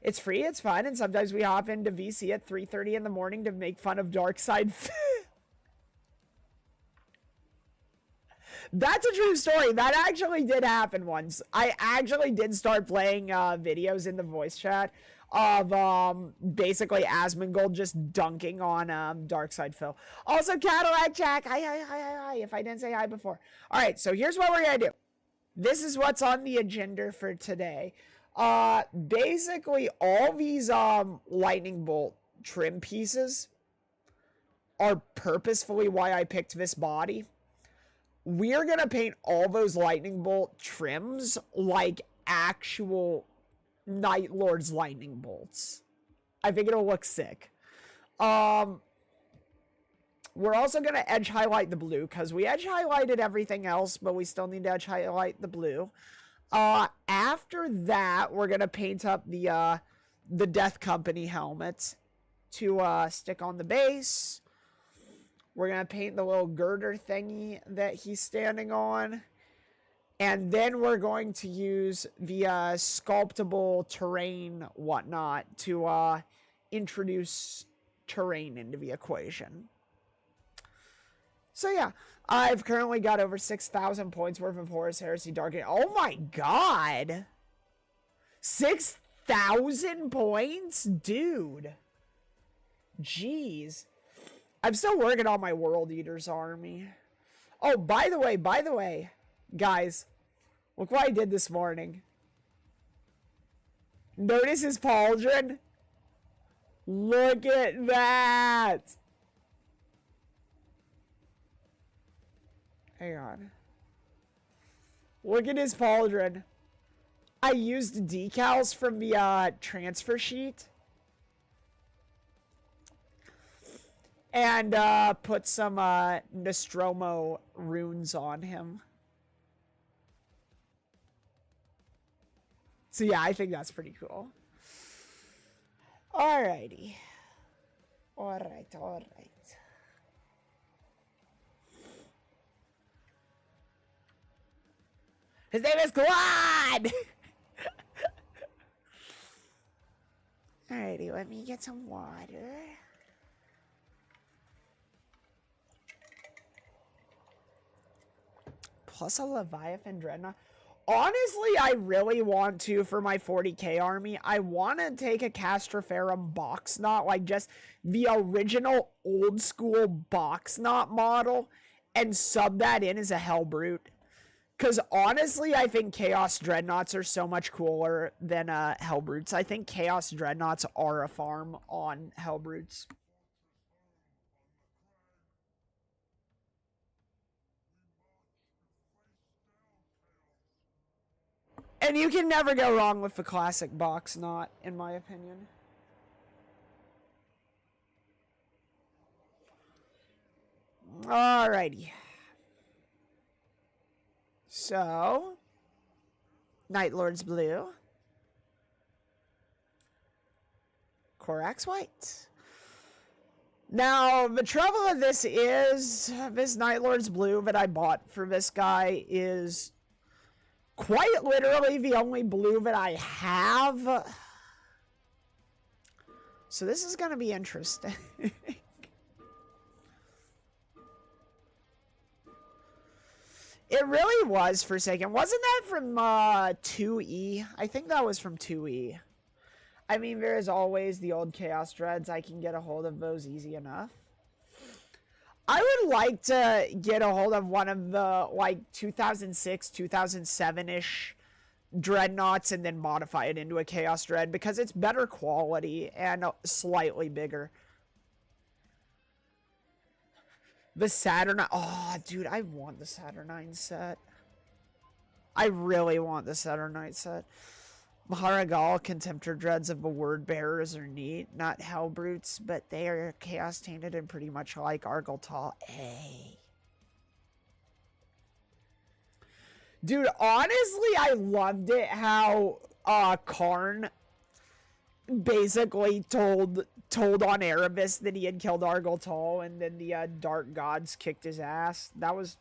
It's free, it's fun, and sometimes we hop into VC at 3:30 in the morning to make fun of Darkseid. That's a true story. That actually did happen once. I actually did start playing videos in the voice chat of basically Asmongold just dunking on Darkseid Phil. Also, Cadillac Jack. Hi. If I didn't say hi before. All right, so here's what we're going to do. This is what's on the agenda for today. Basically, all these lightning bolt trim pieces are purposefully why I picked this body. We're going to paint all those lightning bolt trims like actual Night Lord's lightning bolts. I think it'll look sick. We're also going to edge highlight the blue because we edge highlighted everything else, but we still need to edge highlight the blue. After that, we're going to paint up the Death Company helmet to stick on the base. We're going to paint the little girder thingy that he's standing on. And then we're going to use the sculptable terrain whatnot to introduce terrain into the equation. So yeah, I've currently got over 6,000 points worth of Horus Heresy Dark Age. Oh my god! 6,000 points? Dude. Jeez. I'm still working on my World Eaters army. Oh, by the way, guys, look what I did this morning. Notice his pauldron? Look at that! Hang on. Look at his pauldron. I used decals from the transfer sheet. And put some Nostromo runes on him. So yeah, I think that's pretty cool. Alrighty. Alright. His name is Quad! Alrighty, let me get some water. Plus a Leviathan Dreadnought. Honestly, I really want to, for my 40k army, I want to take a Castroferum box knot, like just the original old school box knot model, and sub that in as a Hellbrute. Because honestly, I think Chaos Dreadnoughts are so much cooler than Hellbrutes. I think Chaos Dreadnoughts are a farm on Hellbrutes. And you can never go wrong with the classic box knot, in my opinion. Alrighty. So, Night Lord's blue. Corax white. Now, the trouble with this is, this Night Lord's blue that I bought for this guy is quite literally the only blue that I have. So this is going to be interesting. It really was Forsaken. Wasn't that from 2E? I think that was from 2E. I mean, there is always the old Chaos Dreads. I can get a hold of those easy enough. I would like to get a hold of one of the, like, 2006, 2007-ish Dreadnoughts and then modify it into a Chaos Dread because it's better quality and slightly bigger. The Saturnine. Oh, dude, I want the Saturnine set. I really want the Saturnine set. Maharagal Contemptor Dreads of the Word Bearers are neat. Not Hellbrutes, but they are Chaos Tainted and pretty much like Argyltal. Hey. Dude, honestly, I loved it how Karn basically told on Erebus that he had killed Argyltal, and then the Dark Gods kicked his ass. That was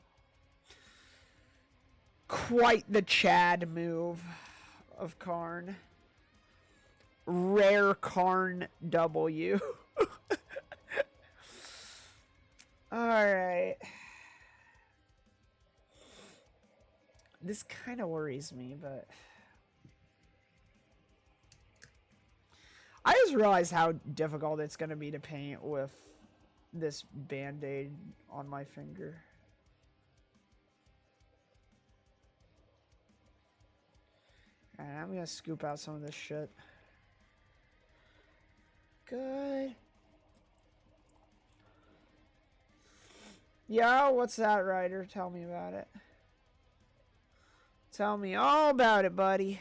quite the Chad move of Karn. Rare Karn W. Alright. This kind of worries me, but I just realized how difficult it's going to be to paint with this Band-Aid on my finger. Alright, I'm going to scoop out some of this shit. Good. Yo, what's that, Ryder? Tell me about it. Tell me all about it, buddy.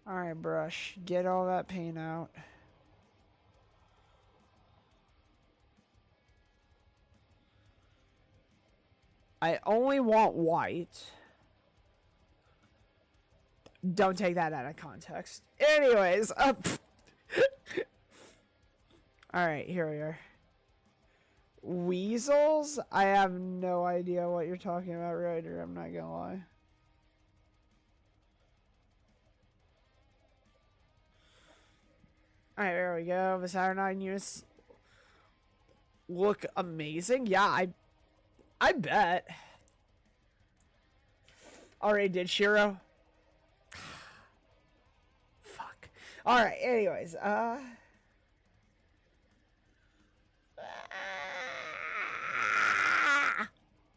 Alright, brush. Get all that paint out. I only want white. Don't take that out of context. Anyways, alright, here we are. Weasels? I have no idea what you're talking about, Ryder. I'm not gonna lie. Alright, there we go. The Saturnine units look amazing. Yeah, I bet. Already did Shiro. Fuck. Alright, anyways,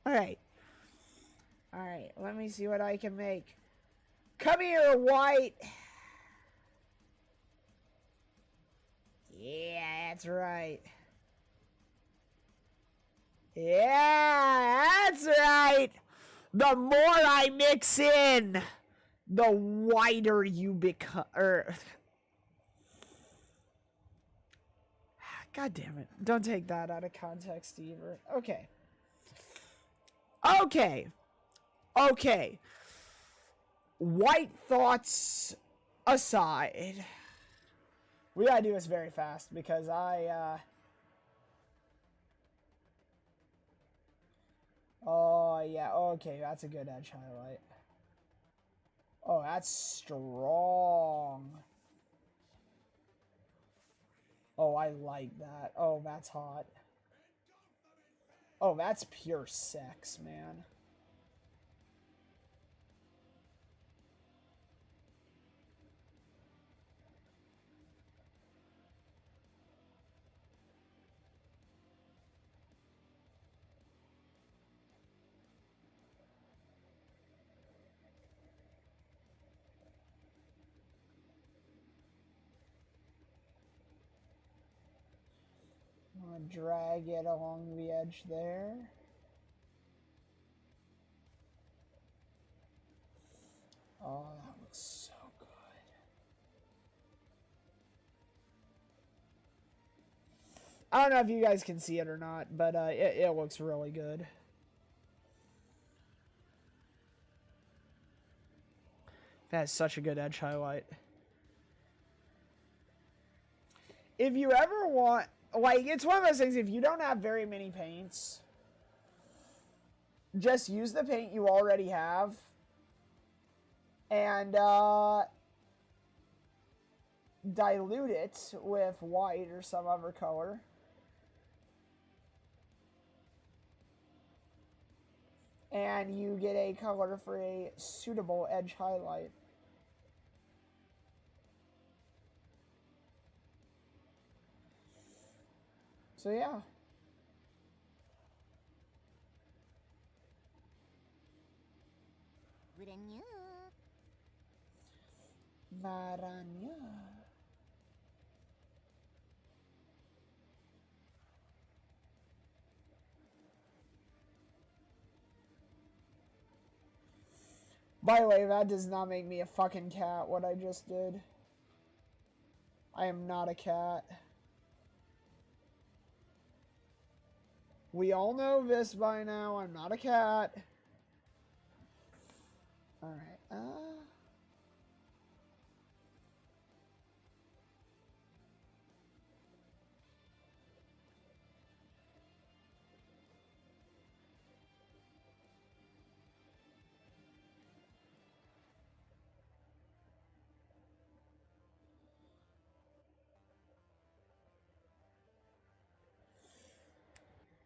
Alright. Alright, let me see what I can make. Come here, white. Yeah, that's right. Yeah, that's right. The more I mix in, the whiter you become. God damn it. Don't take that out of context either. Okay. Okay. Okay. White thoughts aside. We gotta do this very fast because oh, yeah. Okay, that's a good edge highlight. Oh, that's strong. Oh, I like that. Oh, that's hot. Oh, that's pure sex, man. Drag it along the edge there. Oh, that looks so good. I don't know if you guys can see it or not, but it looks really good. That's such a good edge highlight. If you ever want, like, it's one of those things, if you don't have very many paints, just use the paint you already have and dilute it with white or some other color. And you get a color for a suitable edge highlight. So yeah. Varanya. By the way, that does not make me a fucking cat, what I just did. I am not a cat. We all know this by now. I'm not a cat. Alright,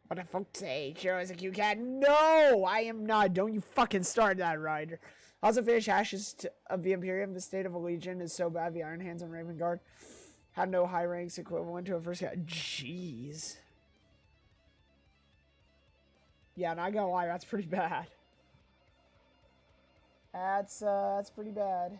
What the fuck say? Sure is a cute cat. No, I am not. Don't you fucking start that, Ryder. Also, finish Ashes of the Imperium. The state of a legion is so bad. The Iron Hands and Raven Guard had no high ranks equivalent to a first cat. Jeez. Yeah, not gonna lie, that's pretty bad. That's pretty bad.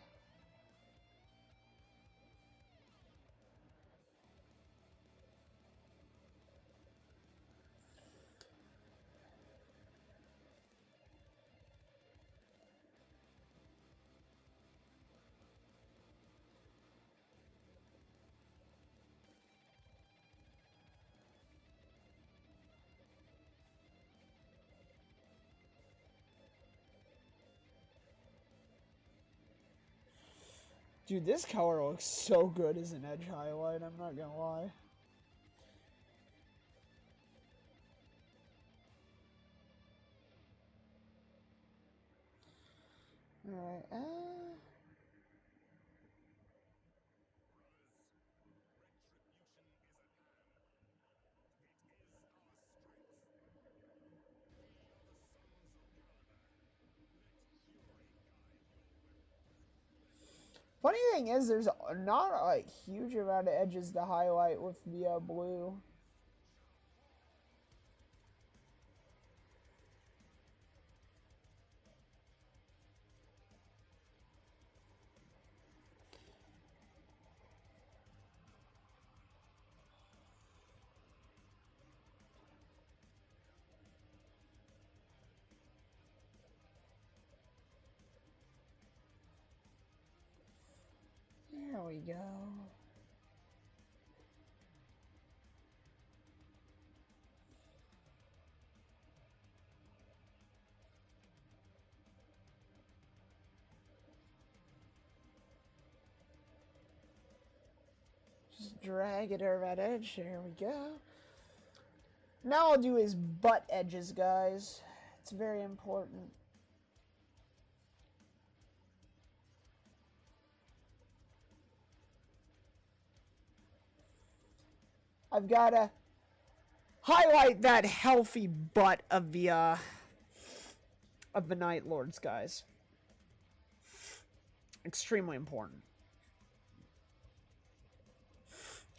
Dude, this color looks so good as an edge highlight, I'm not gonna lie. Alright, Funny thing is, there's not a huge amount of edges to highlight with the blue. There we go. Just drag it over that edge. There we go. Now I'll do his butt edges, guys. It's very important. I've got to highlight that healthy butt of the Night Lords, guys. Extremely important.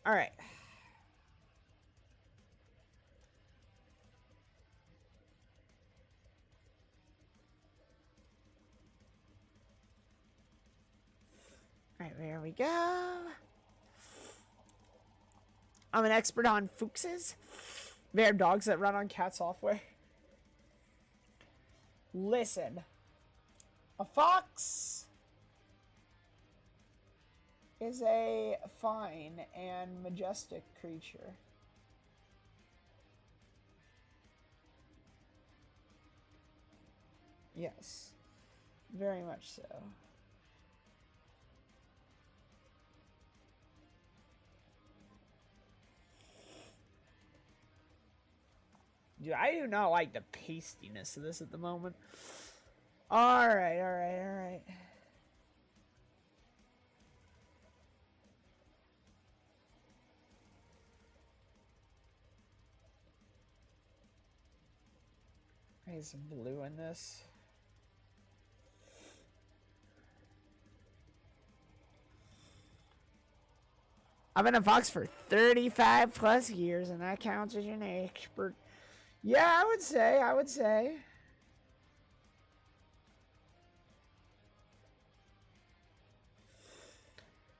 All right. All right, there we go. I'm an expert on fuchses. They have dogs that run on cat software. Listen. A fox is a fine and majestic creature. Yes. Very much so. Dude, I do not like the pastiness of this at the moment. Alright, alright, alright. I need some blue in this. I've been a fox for 35 plus years, and that counts as an expert. Yeah, I would say.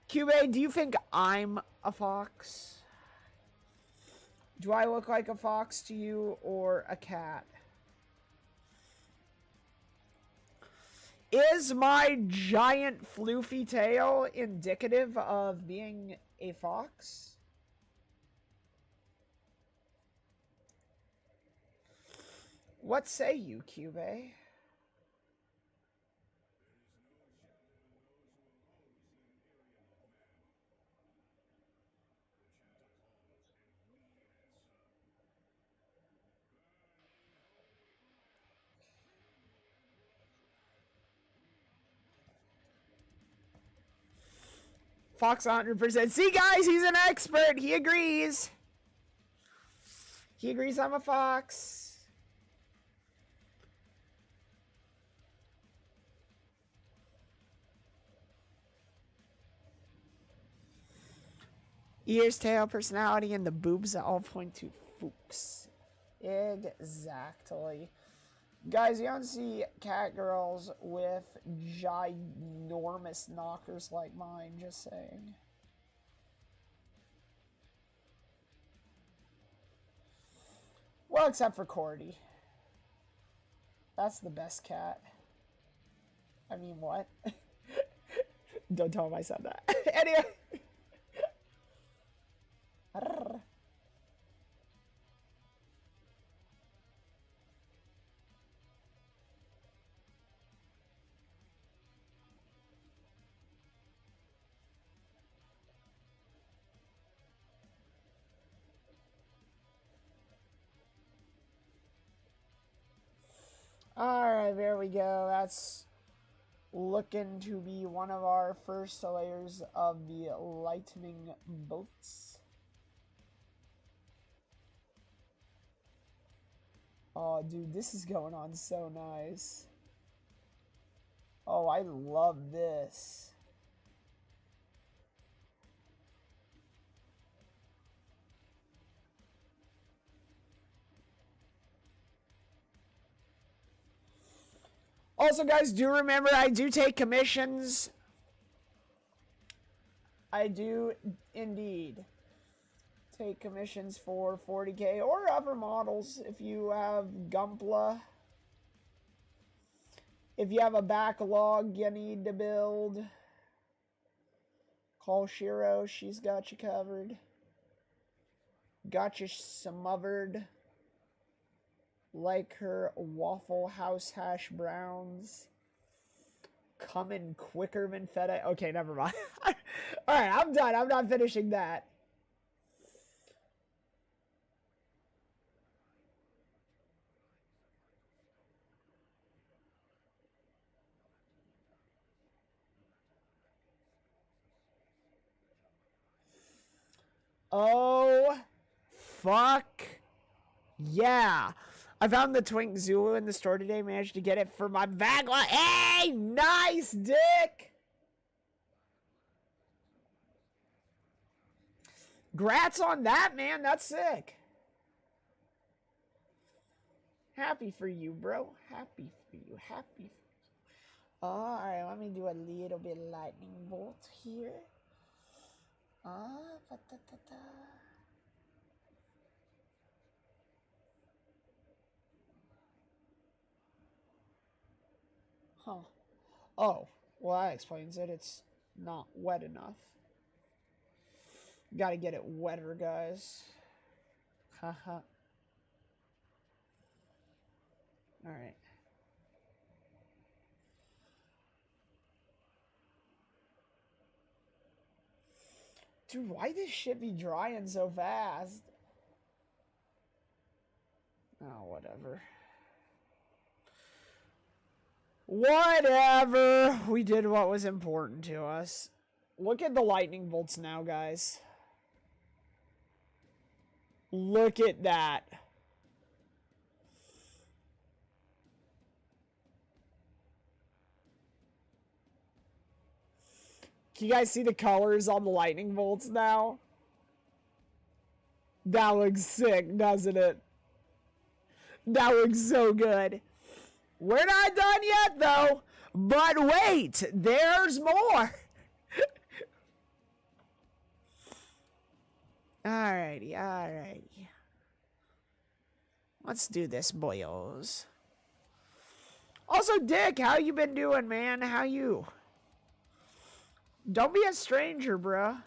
Cube, do you think I'm a fox? Do I look like a fox to you or a cat? Is my giant floofy tail indicative of being a fox? What say you, Cube? Fox 100%. See, guys, he's an expert. He agrees. He agrees I'm a fox. Ears, tail, personality, and the boobs all point to Fuchs. Exactly. Guys, you don't see cat girls with ginormous knockers like mine, just saying. Well, except for Cordy. That's the best cat. I mean, what? Don't tell him I said that. Anyway. Alright, there we go. That's looking to be one of our first layers of the lightning bolts. Oh, dude, this is going on so nice. Oh, I love this. Also, guys, do remember I do take commissions. I do indeed take commissions for 40K or other models if you have Gumpla. If you have a backlog you need to build, call Shiro. She's got you covered. Got you smothered like her Waffle House hash browns. Coming quicker than FedEx. Okay, never mind. Alright, I'm done. I'm not finishing that. Oh, fuck. Yeah. I found the Twink Zulu in the store today. Managed to get it for my bag. Hey, nice, Dick. Grats on that, man. That's sick. Happy for you, bro. Happy for you. Happy for you. Alright, let me do a little bit of lightning bolt here. Huh. Oh, well, that explains it. It's not wet enough. Gotta get it wetter, guys. Haha. Alright. Dude, why this shit be drying so fast? Oh, whatever. Whatever. We did what was important to us. Look at the lightning bolts now, guys. Look at that. Can you guys see the colors on the lightning bolts now? That looks sick, doesn't it? That looks so good. We're not done yet, though. But wait, there's more. Alrighty, alrighty. Let's do this, boyos. Also, Dick, how you been doing, man? How you? Don't be a stranger, bruh.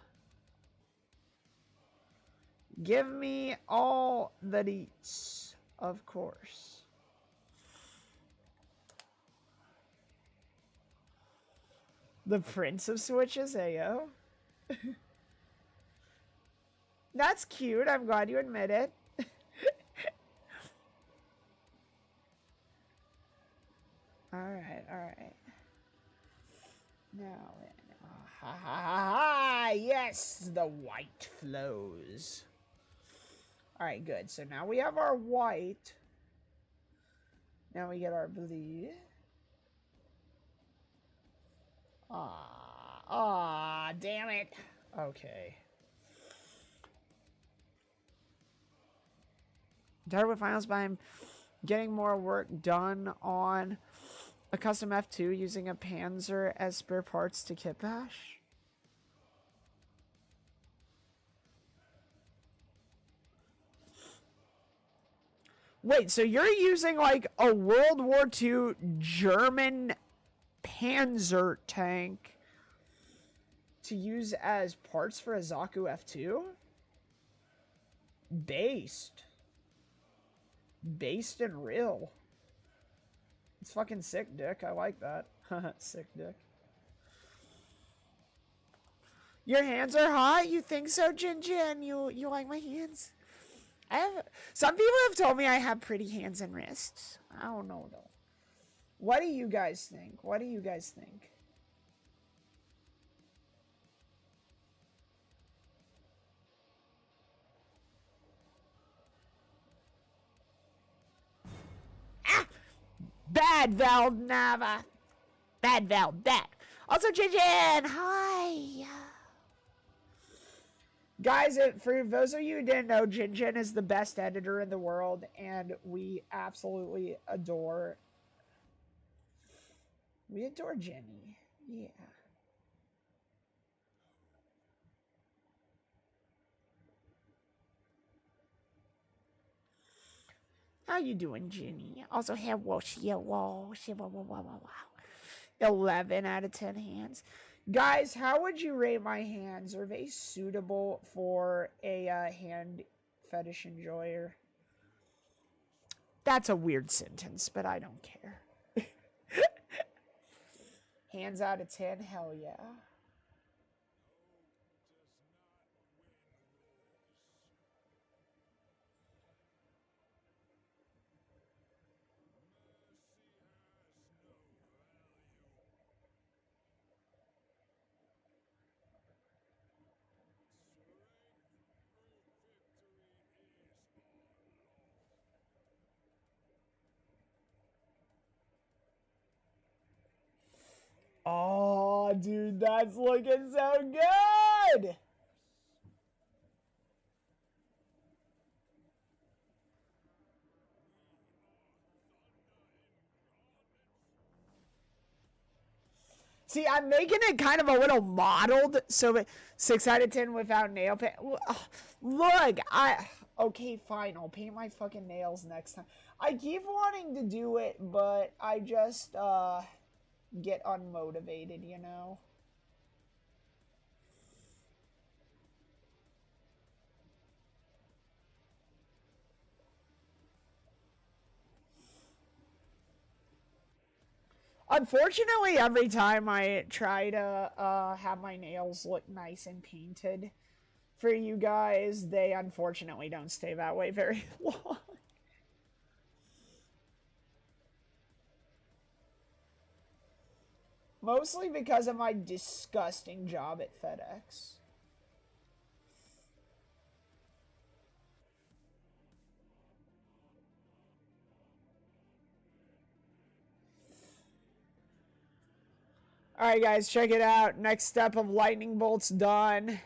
Give me all the deets, of course. The Prince of Switches, ayo. That's cute. I'm glad you admit it. Alright, alright. Now then. Ha ha ha ha! Yes! The white flows. Alright, good. So now we have our white. Now we get our blue. Damn it. Okay. Tired with finals, but I'm getting more work done on a custom F2 using a Panzer as spare parts to kit bash. Wait, so you're using like a World War II German Panzer tank to use as parts for a Zaku F2? Based and real. It's fucking sick, Dick. I like that. Sick, Dick. Your hands are hot? You think so, Jin Jin? You like my hands? Some people have told me I have pretty hands and wrists. I don't know, though. What do you guys think? What do you guys think? Bad Valnava. Bad Val. Bad. Also, Jin Jin. Hi. Guys, for those of you who didn't know, Jin Jin is the best editor in the world, and we absolutely adore. We adore Jenny. Yeah. How you doing, Jenny? Also, have 11 out of 10 hands. Guys, how would you rate my hands? Are they suitable for a hand fetish enjoyer? That's a weird sentence, but I don't care. Hands out of 10? Hell yeah. Oh, dude, that's looking so good! See, I'm making it kind of a little modeled, so 6 out of 10 without nail paint. Look, okay, fine, I'll paint my fucking nails next time. I keep wanting to do it, but I just, get unmotivated, you know? Unfortunately, every time I try to have my nails look nice and painted for you guys, they unfortunately don't stay that way very long. Mostly because of my disgusting job at FedEx. Alright guys, check it out. Next step of lightning bolts done.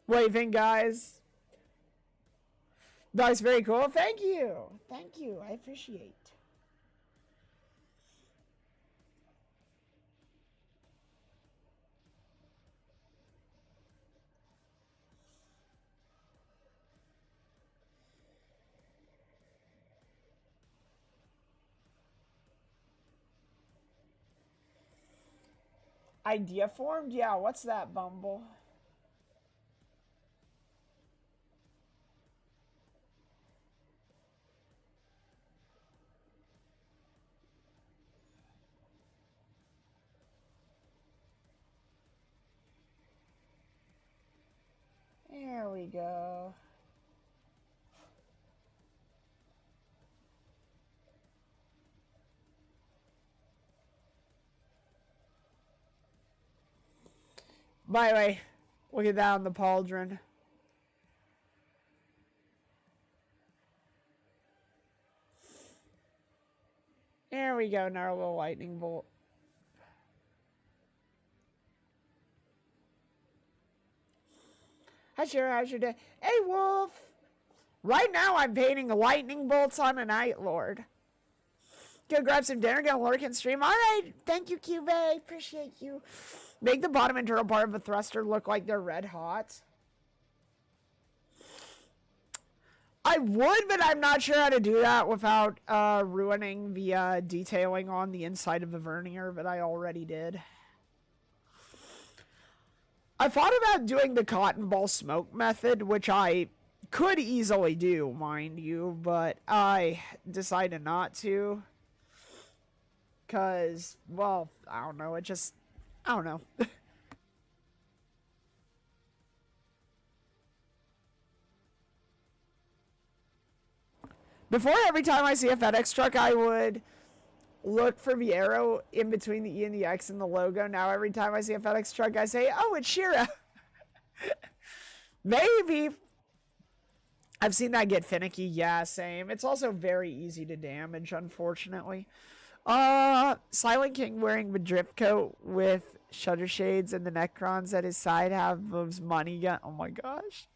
What do you think, guys? That's very cool. Thank you. Thank you. I appreciate. Idea formed? Yeah, what's that, Bumble? There we go. By the way, look at that on the pauldron. There we go, now our little lightning bolt. How's your day? Hey, Wolf! Right now I'm painting lightning bolts on a Night Lord. Go grab some dinner, go lurk and stream. Alright, thank you, Cube. Appreciate you. Make the bottom internal part of a thruster look like they're red hot. I would, but I'm not sure how to do that without ruining the detailing on the inside of the vernier, but I already did. I thought about doing the cotton ball smoke method, which I could easily do, mind you, but I decided not to. Because, well, I don't know, I don't know. Before, every time I see a FedEx truck, I would look for the arrow in between the E and the X and the logo. Now, every time I see a FedEx truck, I say, oh, it's Shira. Maybe. I've seen that get finicky. Yeah, same. It's also very easy to damage, unfortunately. Silent King wearing the drip coat with shutter shades and the Necrons at his side have those money gun. Oh my gosh.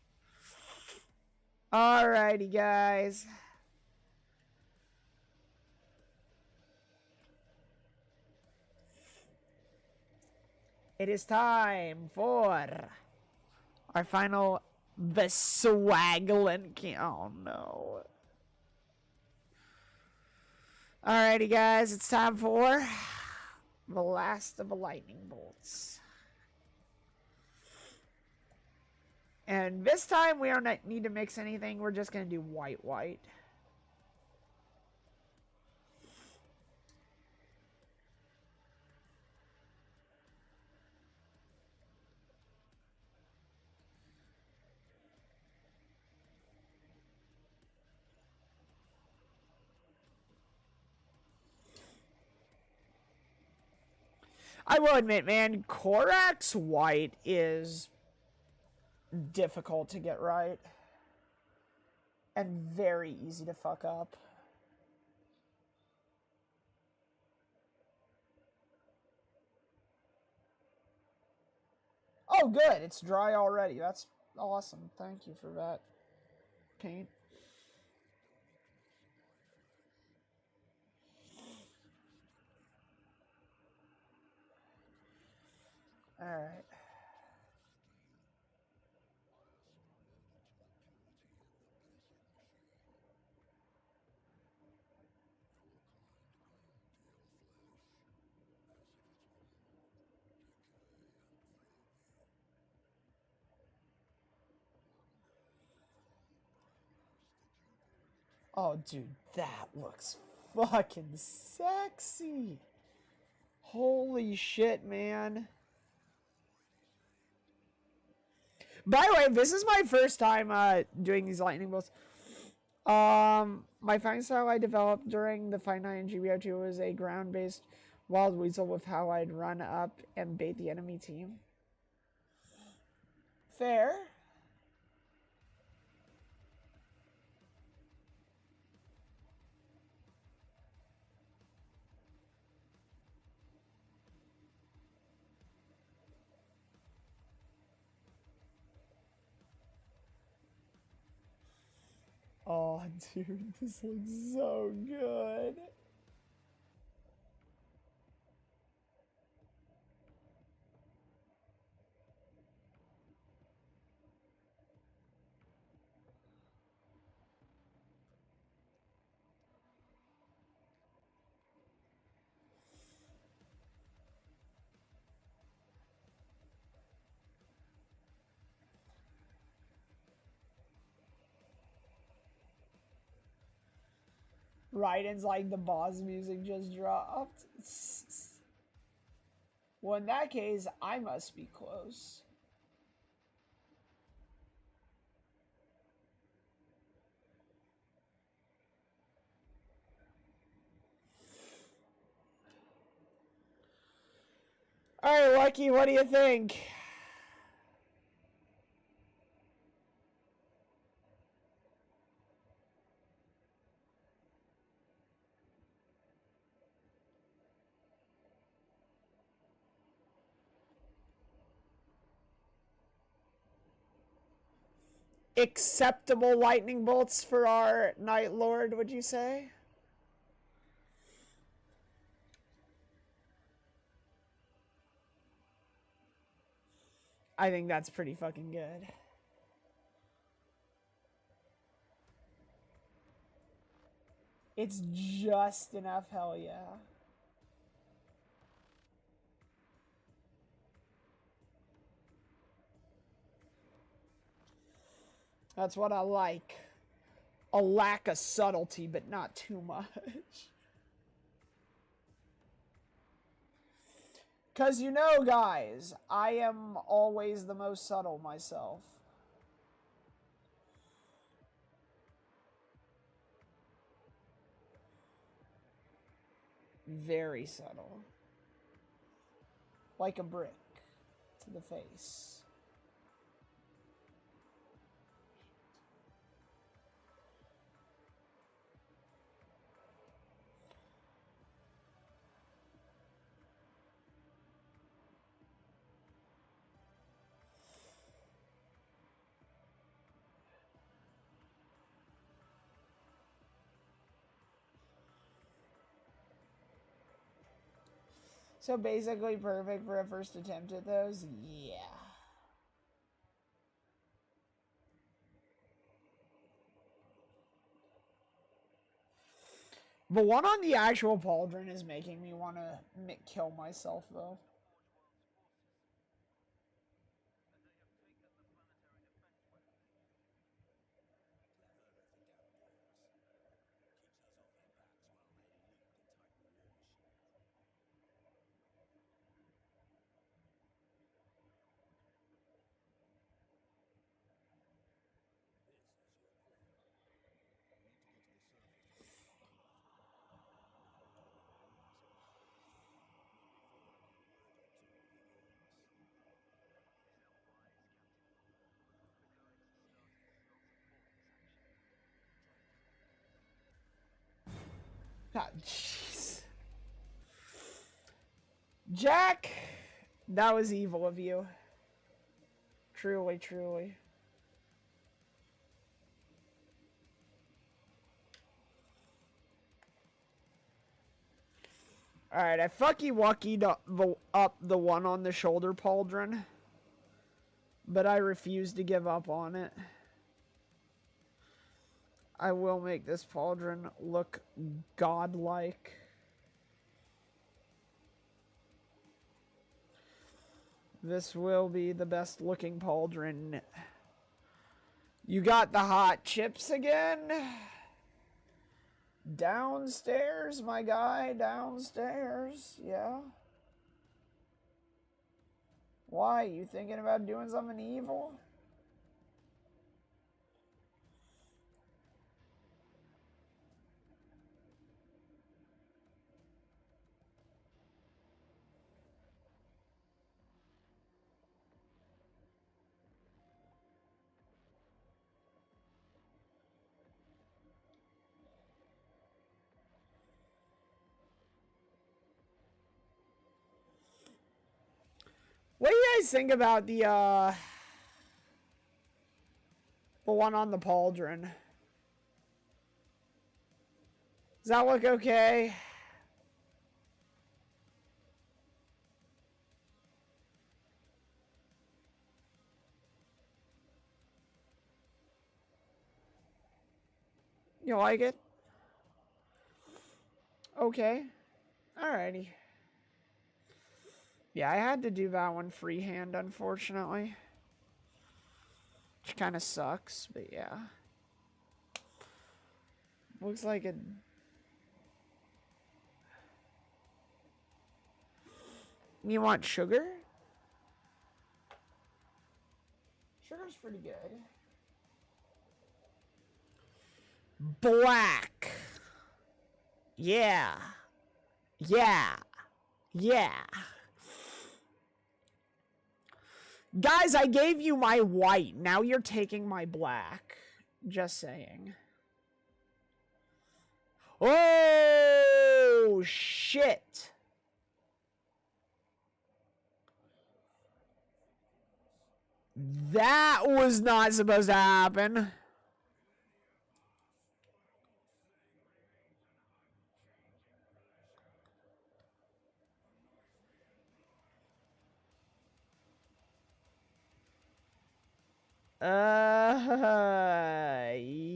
Alrighty, guys. It is time for our final the Swaggling King. Oh no. Alrighty, guys, it's time for the last of the lightning bolts. And this time we don't need to mix anything. We're just going to do white, white. I will admit, man, Korax white is difficult to get right. And very easy to fuck up. Oh, good. It's dry already. That's awesome. Thank you for that paint. Alright. Oh, dude, that looks fucking sexy. Holy shit, man. By the way, this is my first time doing these lightning bolts. My fighting style I developed during the Fight Night in GBO2 was a ground-based wild weasel with how I'd run up and bait the enemy team. Fair. Oh, dude, this looks so good. Raiden's like the boss music just dropped. Well, in that case, I must be close. Alright, Lucky, what do you think? Acceptable lightning bolts for our Night Lord, would you say? I think that's pretty fucking good. It's just enough, hell yeah. That's what I like. A lack of subtlety, but not too much. Because you know, guys, I am always the most subtle myself. Very subtle. Like a brick to the face. So basically perfect for a first attempt at those? Yeah. The one on the actual pauldron is making me want to kill myself, though. Ah, jeez. Jack, that was evil of you. Truly, truly. Alright, I fucky-wuckied up the one on the shoulder pauldron. But I refuse to give up on it. I will make this pauldron look godlike. This will be the best looking pauldron. You got the hot chips again? Downstairs, my guy, downstairs. Yeah. Why? You thinking about doing something evil? What do you guys think about the one on the pauldron? Does that look okay? You like it? Okay. Alrighty. Yeah, I had to do that one freehand, unfortunately. Which kind of sucks, but yeah. Looks like it. You want sugar? Sugar's pretty good. Black. Yeah. Yeah. Yeah. Guys, I gave you my white. Now you're taking my black. Just saying. Oh, shit. That was not supposed to happen.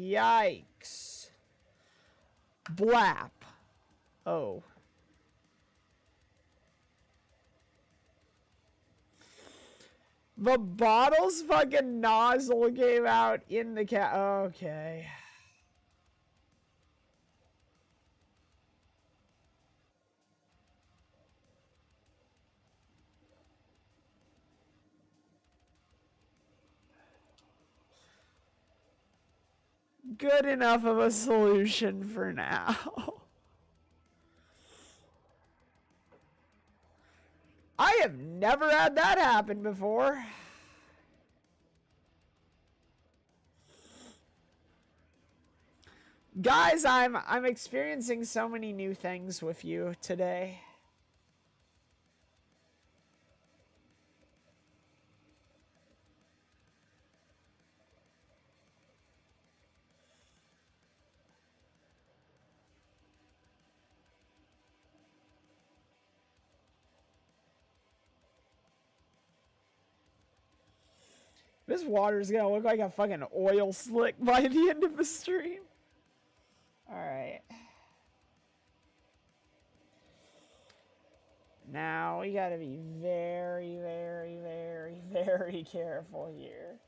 Yikes. Blap. Oh. The bottle's fucking nozzle came out in the cat. Okay. Good enough of a solution for now. I have never had that happen before. Guys, I'm experiencing so many new things with you today. This water's gonna look like a fucking oil slick by the end of the stream. Alright. Now, we gotta be very, very, very, very careful here.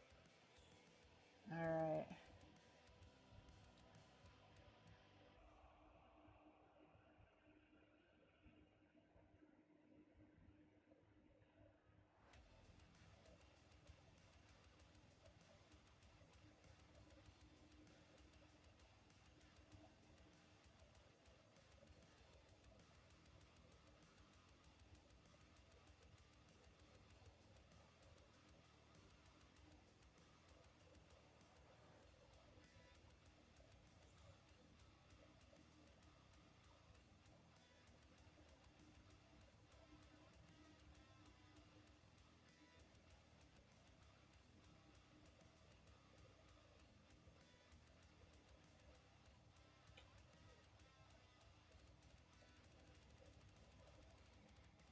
Alright.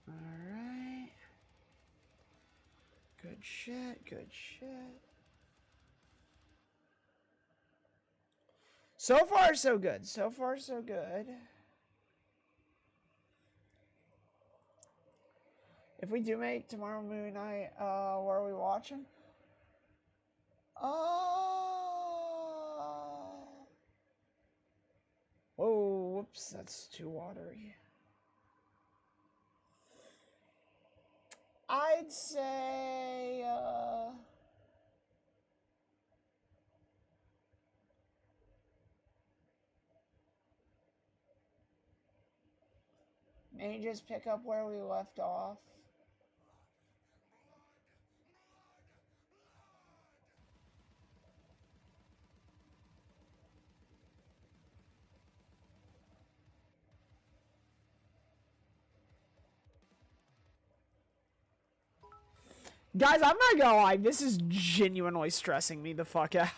Alright. Good shit, good shit. So far, so good. So far, so good. If we do make tomorrow movie night, what are we watching? Whoa. Oops, that's too watery. I'd say, maybe just pick up where we left off. Guys, I'm not gonna lie, this is genuinely stressing me the fuck out.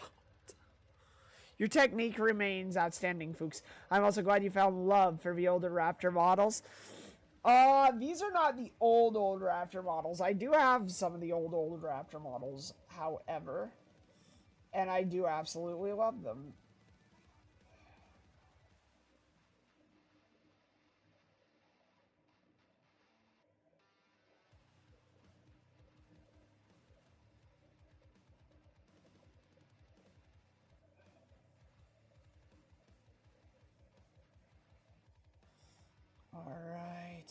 Your technique remains outstanding, Fuchs. I'm also glad you found love for the older Raptor models. These are not the old Raptor models. I do have some of the old Raptor models, however. And I do absolutely love them. All right.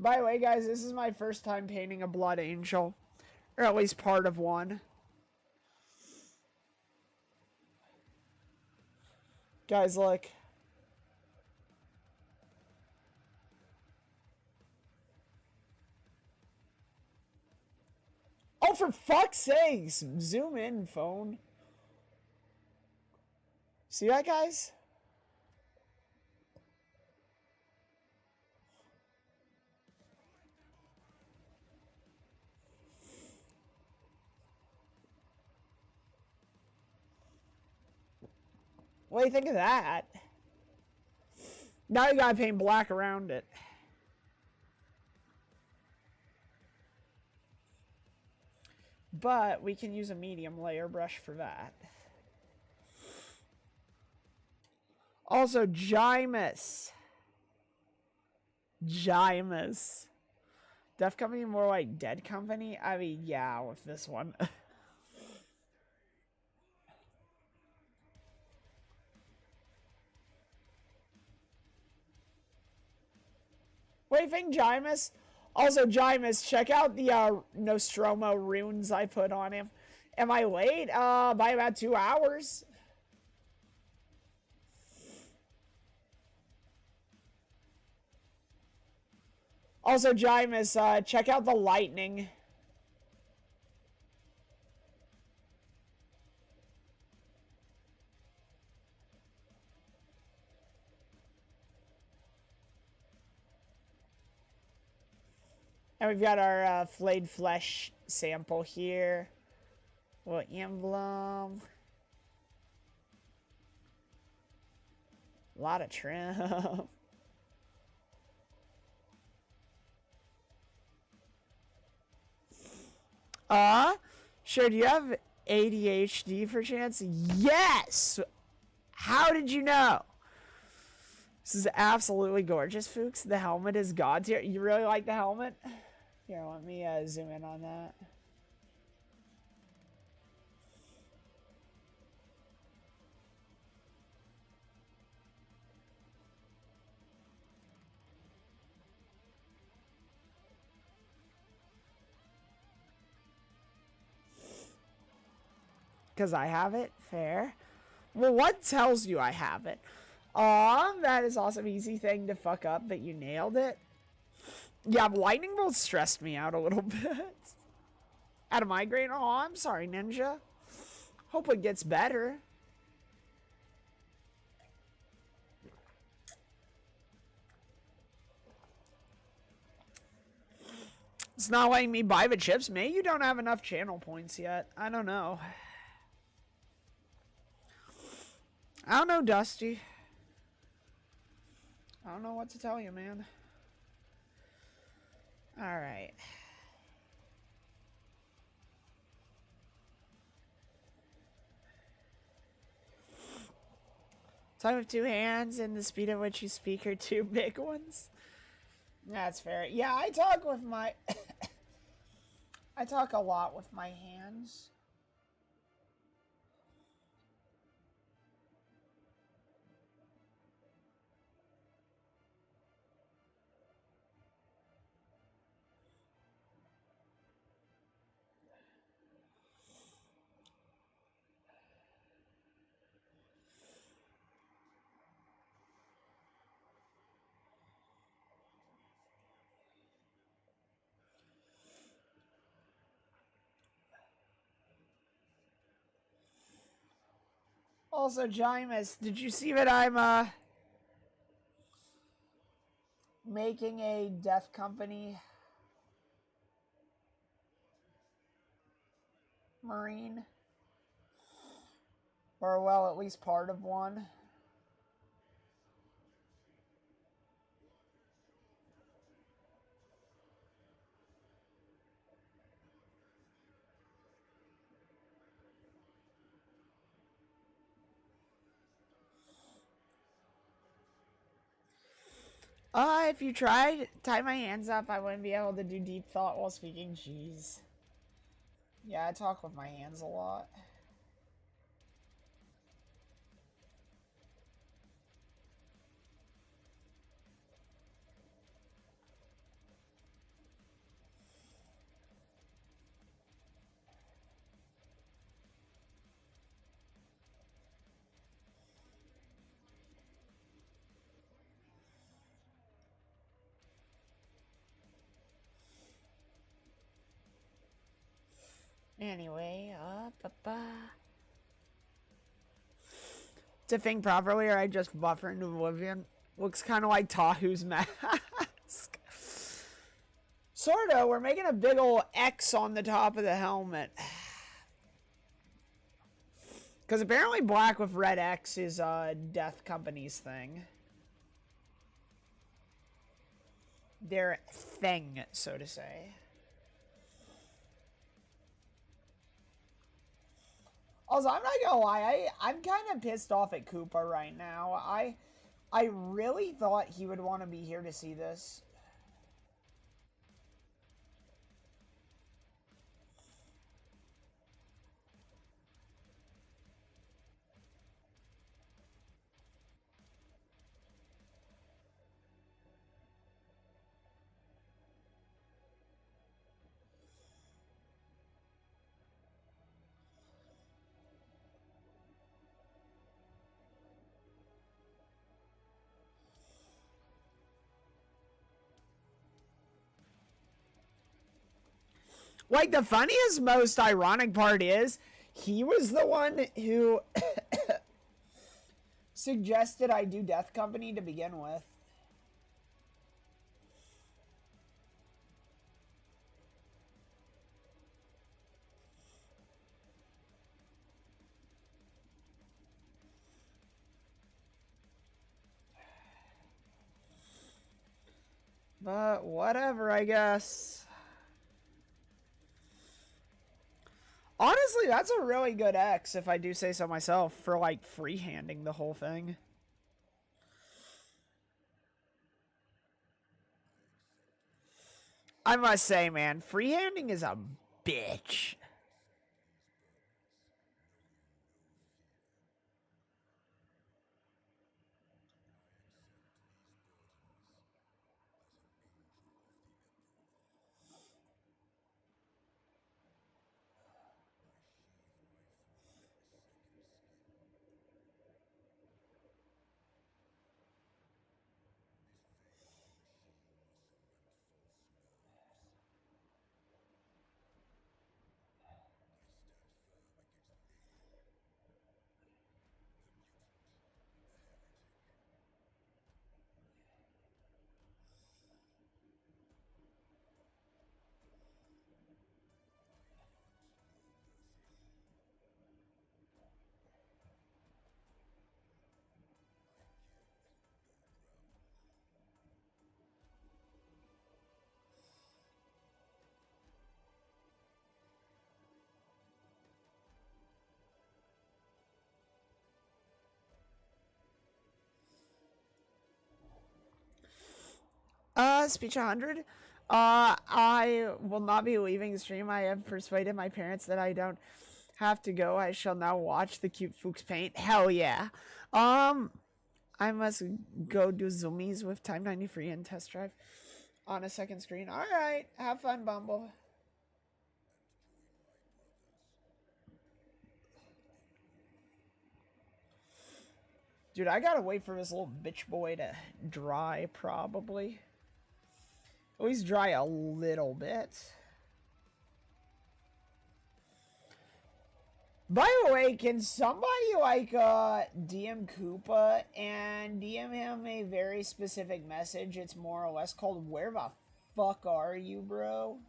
By the way, guys, this is my first time painting a Blood Angel. Or at least part of one. Guys, look. Oh, for fuck's sakes! Zoom in, phone. See that, guys? What do you think of that? Now you gotta paint black around it. But we can use a medium layer brush for that. Also, Jimus. Def Company more like Dead Company? I mean, yeah, with this one. What do you think, Jimus? Also, Jimus, check out the Nostromo runes I put on him. Am I late? By about 2 hours. Also, Jimus, check out the lightning. And we've got our flayed flesh sample here. Little emblem. A lot of trim. Sure, do you have ADHD for chance? Yes! How did you know? This is absolutely gorgeous, Fuchs. The helmet is God's here. You really like the helmet? Here, let me zoom in on that. Because I have it? Fair. Well, what tells you I have it? That is also an easy thing to fuck up, but you nailed it. Yeah, lightning bolt stressed me out a little bit. Out of migraine? Oh, I'm sorry, Ninja. Hope it gets better. It's not letting me buy the chips. Maybe you don't have enough channel points yet. I don't know. I don't know, Dusty. I don't know what to tell you, man. All right. Talk with two hands and the speed at which you speak are two big ones. That's fair. Yeah, I talk with my... I talk a lot with my hands. Also, Jimus, did you see that I'm making a death company Marine? Or, well, at least part of one. If you tried, tie my hands up, I wouldn't be able to do deep thought while speaking. Jeez. Yeah, I talk with my hands a lot. Anyway, to think properly, or I just buffer into oblivion. Looks kind of like Tahu's mask. Sorta, we're making a big ol' X on the top of the helmet. Because apparently black with red X is Death Company's thing. Their thing, so to say. Also, I'm not gonna lie, I'm kind of pissed off at Koopa right now. I really thought he would want to be here to see this. Like, the funniest, most ironic part is, he was the one who suggested I do Death Company to begin with. But whatever, I guess. Honestly, that's a really good X, if I do say so myself, for, like, freehanding the whole thing. I must say, man, freehanding is a bitch. speech 100. I will not be leaving the stream. I have persuaded my parents that I don't have to go. I shall now watch the cute Fuchs paint. Hell yeah. I must go do zoomies with Time 93 and test drive on a second screen. All right. Have fun, Bumble. Dude, I gotta wait for this little bitch boy to dry, probably. At least dry a little bit. By the way, can somebody, like, DM Koopa and DM him a very specific message? It's more or less called, "Where the fuck are you, bro?"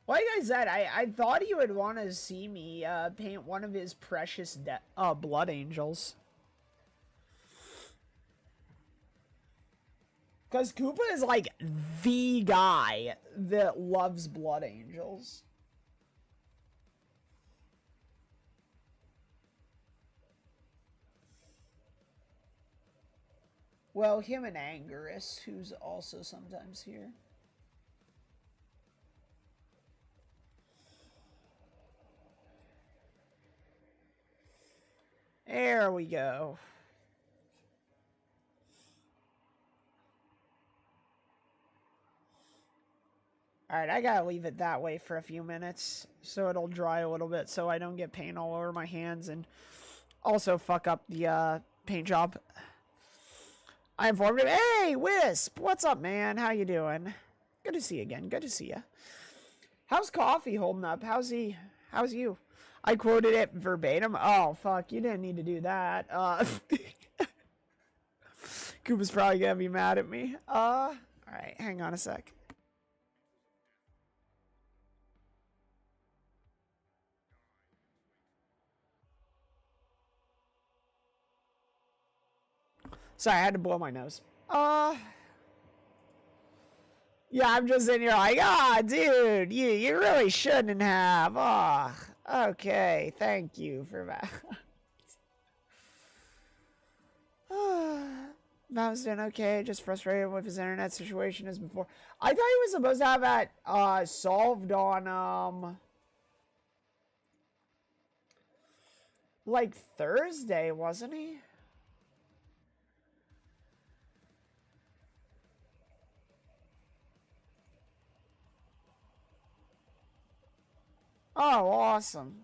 Like I said, I thought he would want to see me paint one of his precious blood angels. Because Koopa is like the guy that loves blood angels. Well, him and Angerus, who's also sometimes here. There we go. Alright, I gotta leave it that way for a few minutes so it'll dry a little bit so I don't get paint all over my hands and also fuck up the paint job. I informed him. Hey, Wisp! What's up, man? How you doing? Good to see you again. Good to see you. How's Coffee holding up? How's he? How's you? I quoted it verbatim. Oh, fuck. You didn't need to do that. Koopa's probably gonna be mad at me. Alright, hang on a sec. Sorry, I had to blow my nose. Yeah, I'm just sitting here like, dude, you really shouldn't have. Okay, thank you for that. Mom's doing okay, just frustrated with his internet situation as before. I thought he was supposed to have that solved on like Thursday, wasn't he? Oh, awesome.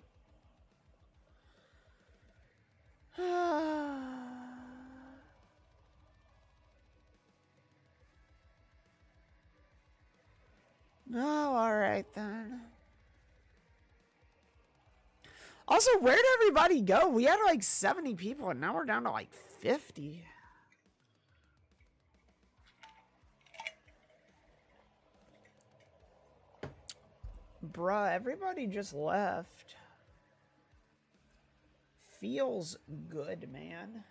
Oh, alright then. Also, where did everybody go? We had like 70 people and now we're down to like 50. Bruh, everybody just left. Feels good, man.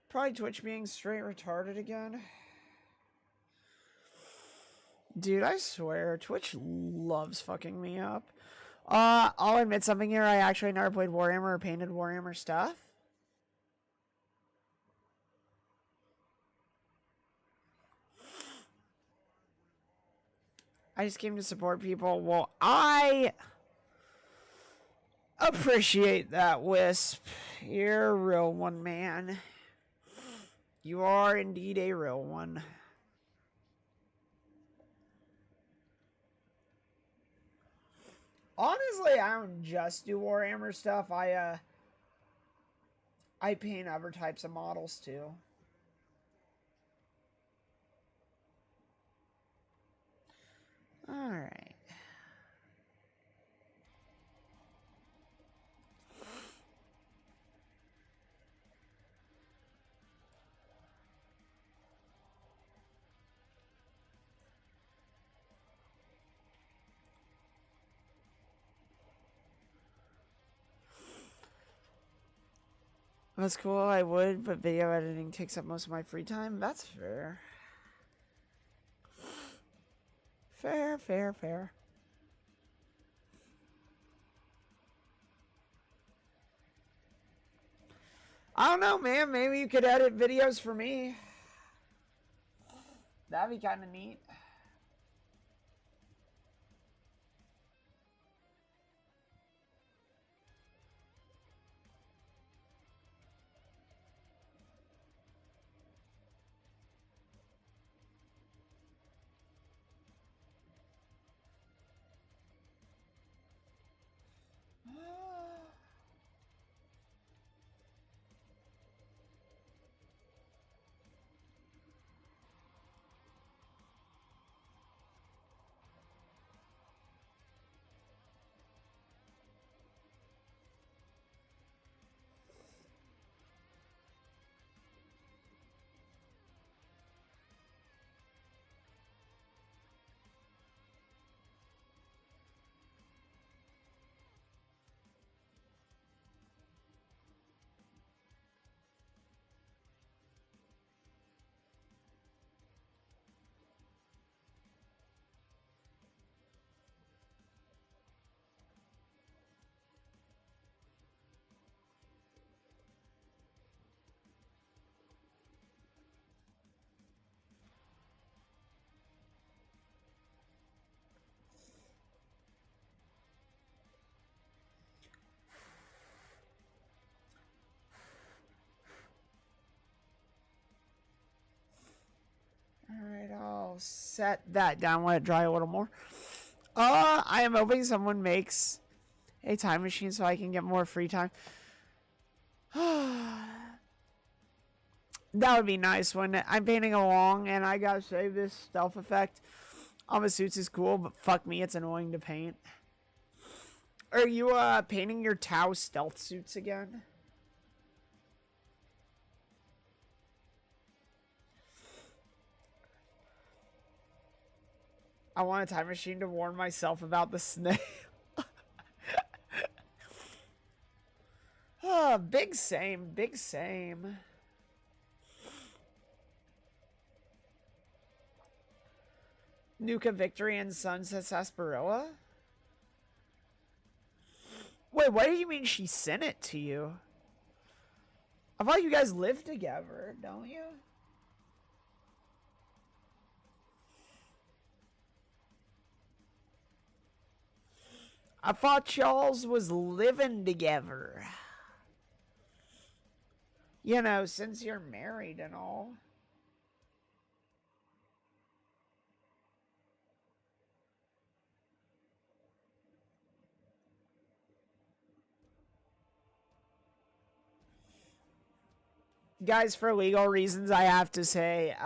Probably Twitch being straight retarded again. Dude, I swear, Twitch loves fucking me up. I'll admit something here. I actually never played Warhammer or painted Warhammer stuff. I just came to support people. Well, I appreciate that, Wisp. You're a real one, man. You are indeed a real one. Honestly, I don't just do Warhammer stuff. I paint other types of models too. All right. That's cool, I would, but video editing takes up most of my free time. That's fair. Fair, fair, fair. I don't know, man. Maybe you could edit videos for me. That'd be kind of neat. Alright, I'll set that down, let it dry a little more. I am hoping someone makes a time machine so I can get more free time. That would be nice when I'm painting along and I gotta say this stealth effect on the suits is cool, but fuck me, it's annoying to paint. Are you painting your Tau stealth suits again? I want a time machine to warn myself about the snail. Oh, big same, big same. Nuka Victory and Sunset Sarsaparilla? Wait, what do you mean she sent it to you? I thought you guys live together, don't you? I thought y'all's was living together. You know, since you're married and all. Guys, for legal reasons, I have to say,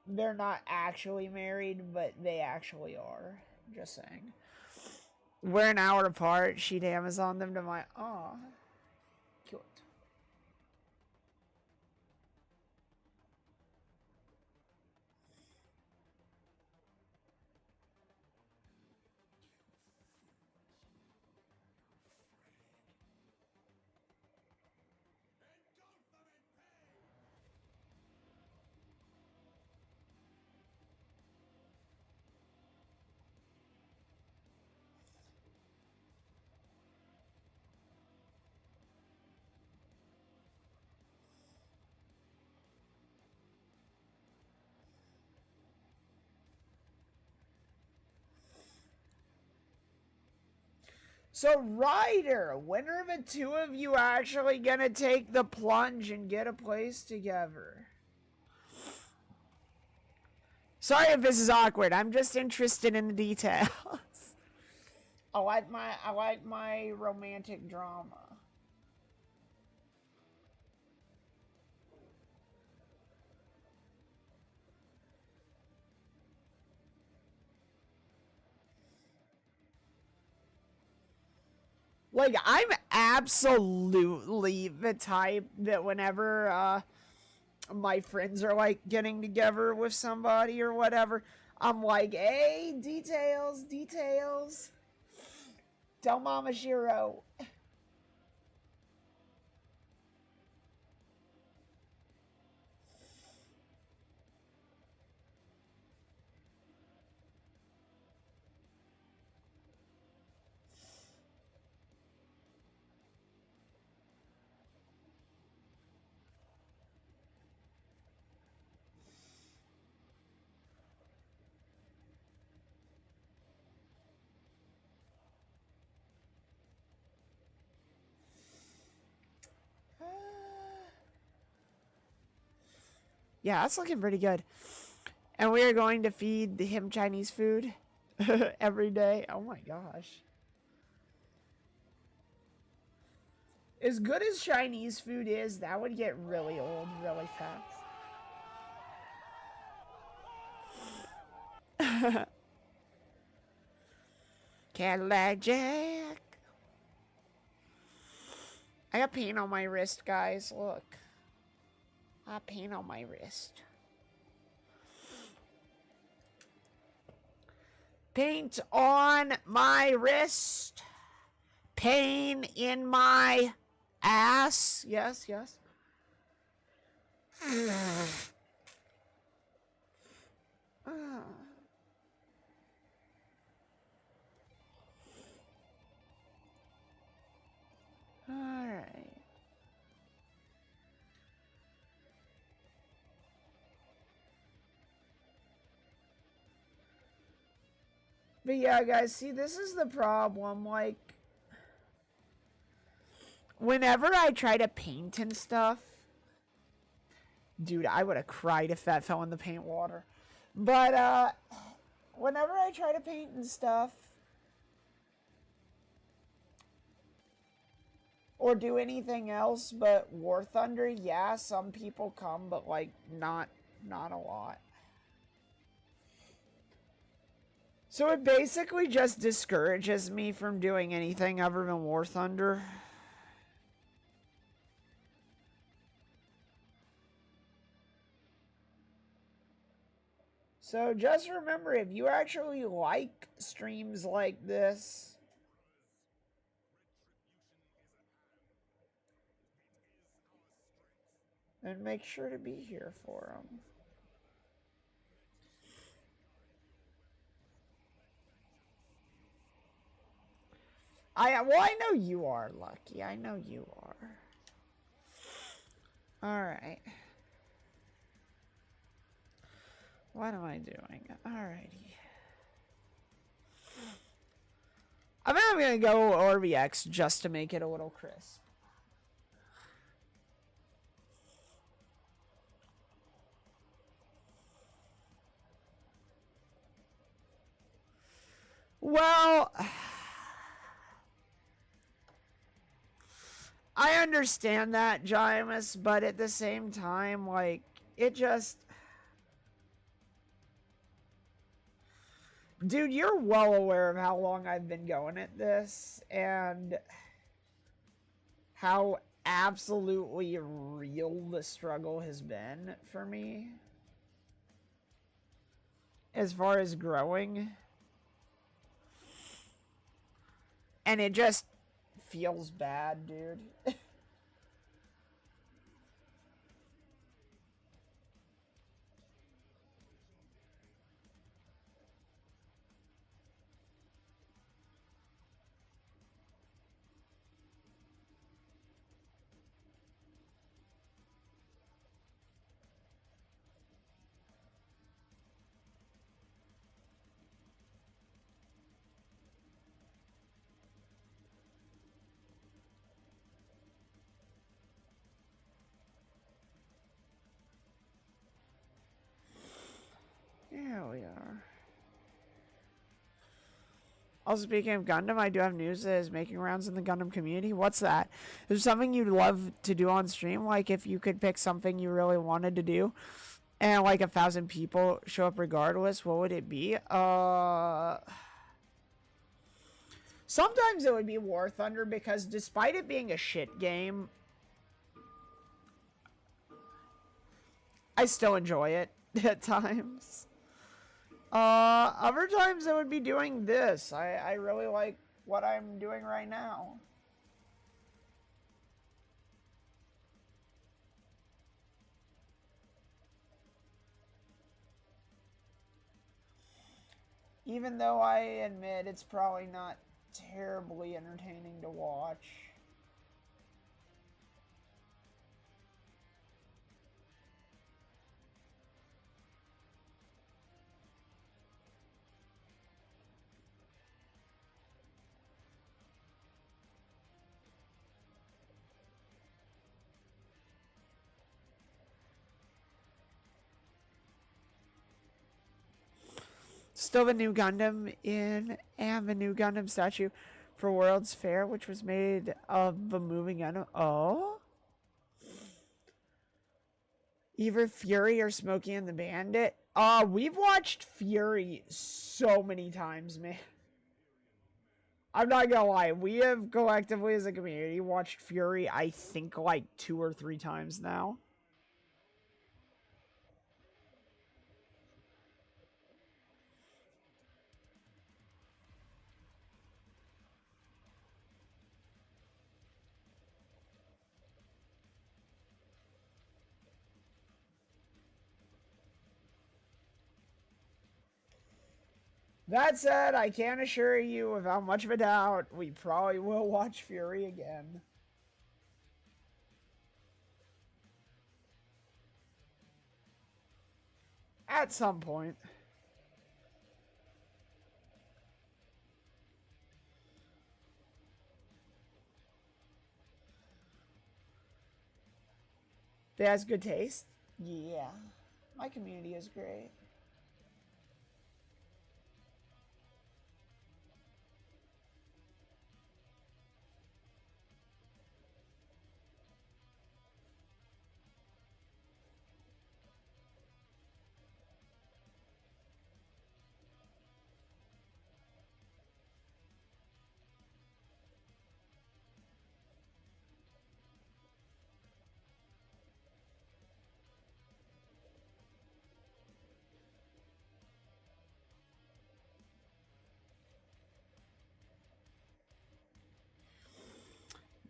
they're not actually married, but they actually are. Just saying. We're an hour apart. She'd Amazon them to my... Aw. Cute. So, Ryder, when are the two of you actually gonna take the plunge and get a place together? Sorry if this is awkward. I'm just interested in the details. I like my romantic drama. Like, I'm absolutely the type that whenever my friends are like getting together with somebody or whatever, I'm like, hey, details, details. Tell Mama Shiro. Yeah, that's looking pretty good. And we are going to feed him Chinese food every day. Oh my gosh. As good as Chinese food is, that would get really old really fast. Cadillac Jack. I got paint on my wrist, guys. Look. I got paint on my wrist. Paint on my wrist. Pain in my ass. Yes, yes. Alright. But yeah, guys, see, this is the problem. Like, whenever I try to paint and stuff, dude, I would have cried if that fell in the paint water. But, whenever I try to paint and stuff, or do anything else but War Thunder, yeah, some people come, but, like, not a lot. So it basically just discourages me from doing anything other than War Thunder. So just remember, if you actually like streams like this, then make sure to be here for them. Well, I know you are, Lucky. I know you are. Alright. What am I doing? Alrighty. I think I'm gonna go RBX just to make it a little crisp. Well, I understand that, Jimus, but at the same time, like, it just... Dude, you're well aware of how long I've been going at this, and how absolutely real the struggle has been for me. As far as growing. And it just feels bad, dude. Here we are. Also, speaking of Gundam, I do have news that is making rounds in the Gundam community. What's that? Is there something you'd love to do on stream? Like, if you could pick something you really wanted to do, and like 1,000 people show up regardless, what would it be? Sometimes it would be War Thunder because despite it being a shit game, I still enjoy it at times. Other times I would be doing this. I really like what I'm doing right now. Even though I admit it's probably not terribly entertaining to watch. Still the new Gundam in, and the new Gundam statue for World's Fair, which was made of the moving Gundam. Oh? Either Fury or Smokey and the Bandit. We've watched Fury so many times, man. I'm not gonna lie, we have collectively as a community watched Fury, I think, like 2 or 3 times now. That said, I can assure you, without much of a doubt, we probably will watch Fury again. At some point. They has good taste? Yeah. My community is great.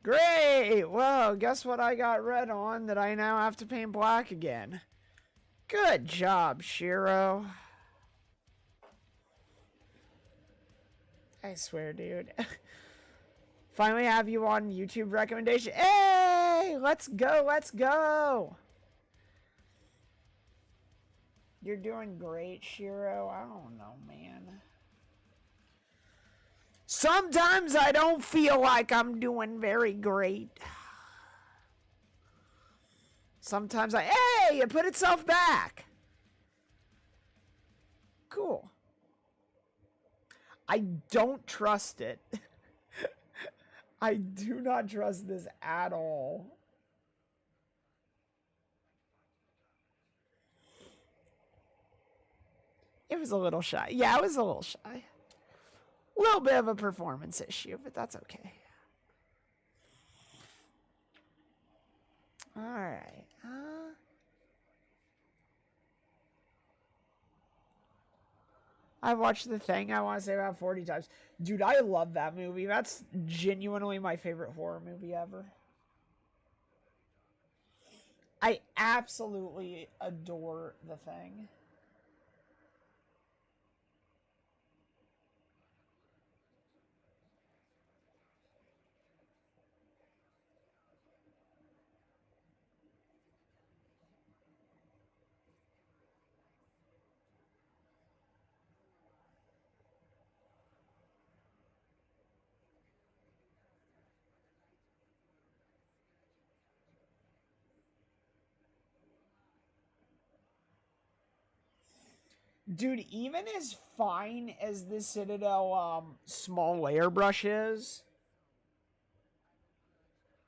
Great! Well, guess what I got red on that I now have to paint black again? Good job, Shiro. I swear, dude. Finally have you on YouTube recommendation. Hey! Let's go, let's go! You're doing great, Shiro. I don't know, man. Sometimes I don't feel like I'm doing very great. Sometimes hey, it put itself back. Cool. I don't trust it. I do not trust this at all. It was a little shy. Yeah, it was a little shy. A little bit of a performance issue, but that's okay. All right. I've watched The Thing, I want to say, about 40 times. Dude, I love that movie. That's genuinely my favorite horror movie ever. I absolutely adore The Thing. Dude, even as fine as the Citadel small layer brush is,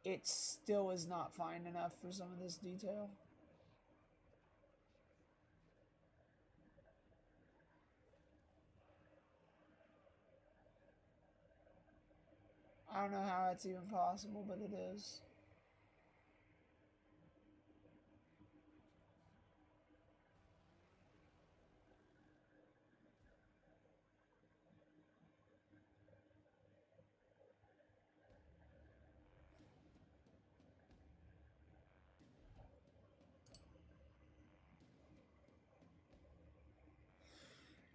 it still is not fine enough for some of this detail. I don't know how that's even possible, but it is.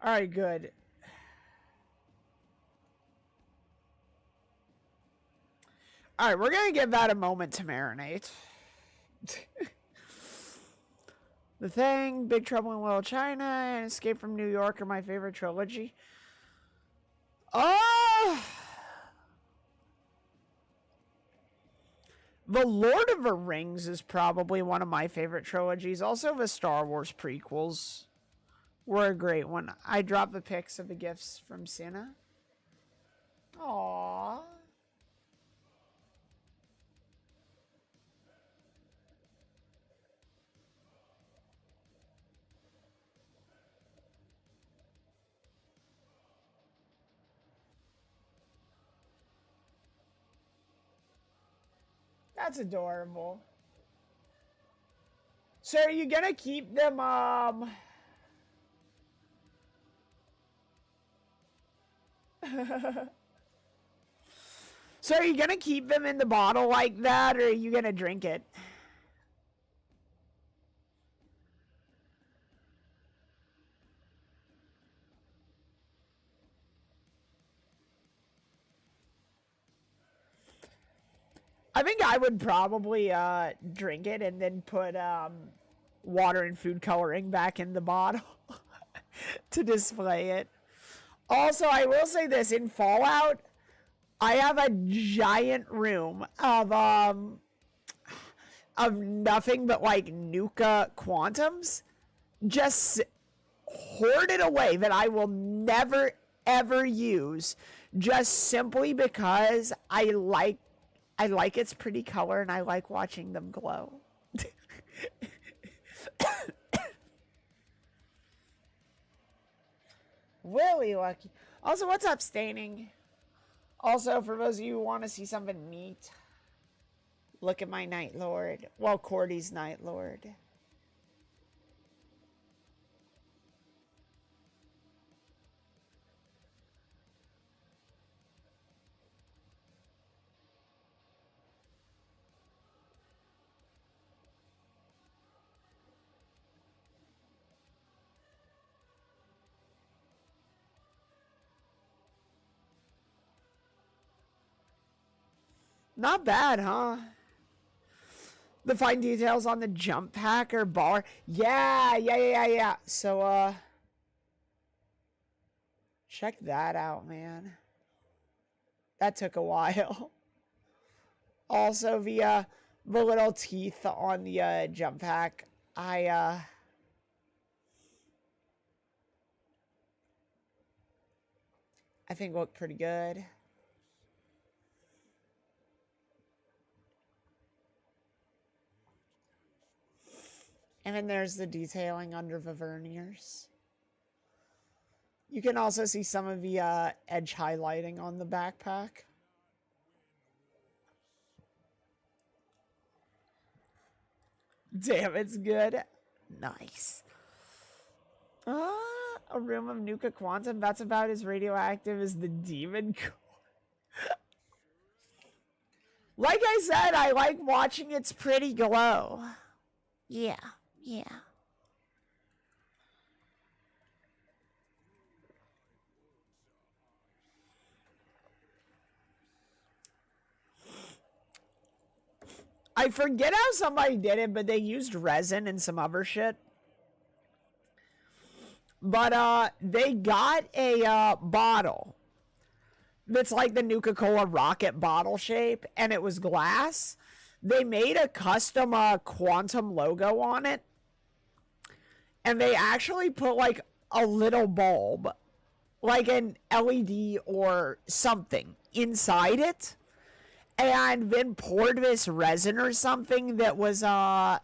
All right, good. All right, we're going to give that a moment to marinate. The Thing, Big Trouble in Little China, and Escape from New York are my favorite trilogy. The Lord of the Rings is probably one of my favorite trilogies. Also, the Star Wars prequels were a great one. I dropped the pics of the gifts from Santa. Aww. That's adorable. So are you gonna keep them, So are you gonna keep them in the bottle like that, or are you gonna drink it? I think I would probably drink it and then put water and food coloring back in the bottle to display it. Also, I will say this, in Fallout, I have a giant room of nothing but like Nuka Quantums just hoarded away that I will never ever use, just simply because I like its pretty color and I like watching them glow. Really lucky. Also, what's up, Staining? Also, for those of you who want to see something neat, look at my Night Lord. Well, Cordy's Night Lord. Not bad, huh? The fine details on the jump pack or bar. Yeah. So, check that out, man. That took a while. Also, the little teeth on the jump pack. I think look pretty good. And then there's the detailing under the verniers. You can also see some of the edge highlighting on the backpack. Damn, it's good. Nice. A room of Nuka Quantum. That's about as radioactive as the demon core. Like I said, I like watching its pretty glow. Yeah. I forget how somebody did it, but they used resin and some other shit. But they got a bottle that's like the Nuka-Cola rocket bottle shape, and it was glass. They made a custom quantum logo on it, and they actually put like a little bulb, like an LED or something, inside it, and then poured this resin or something that was well,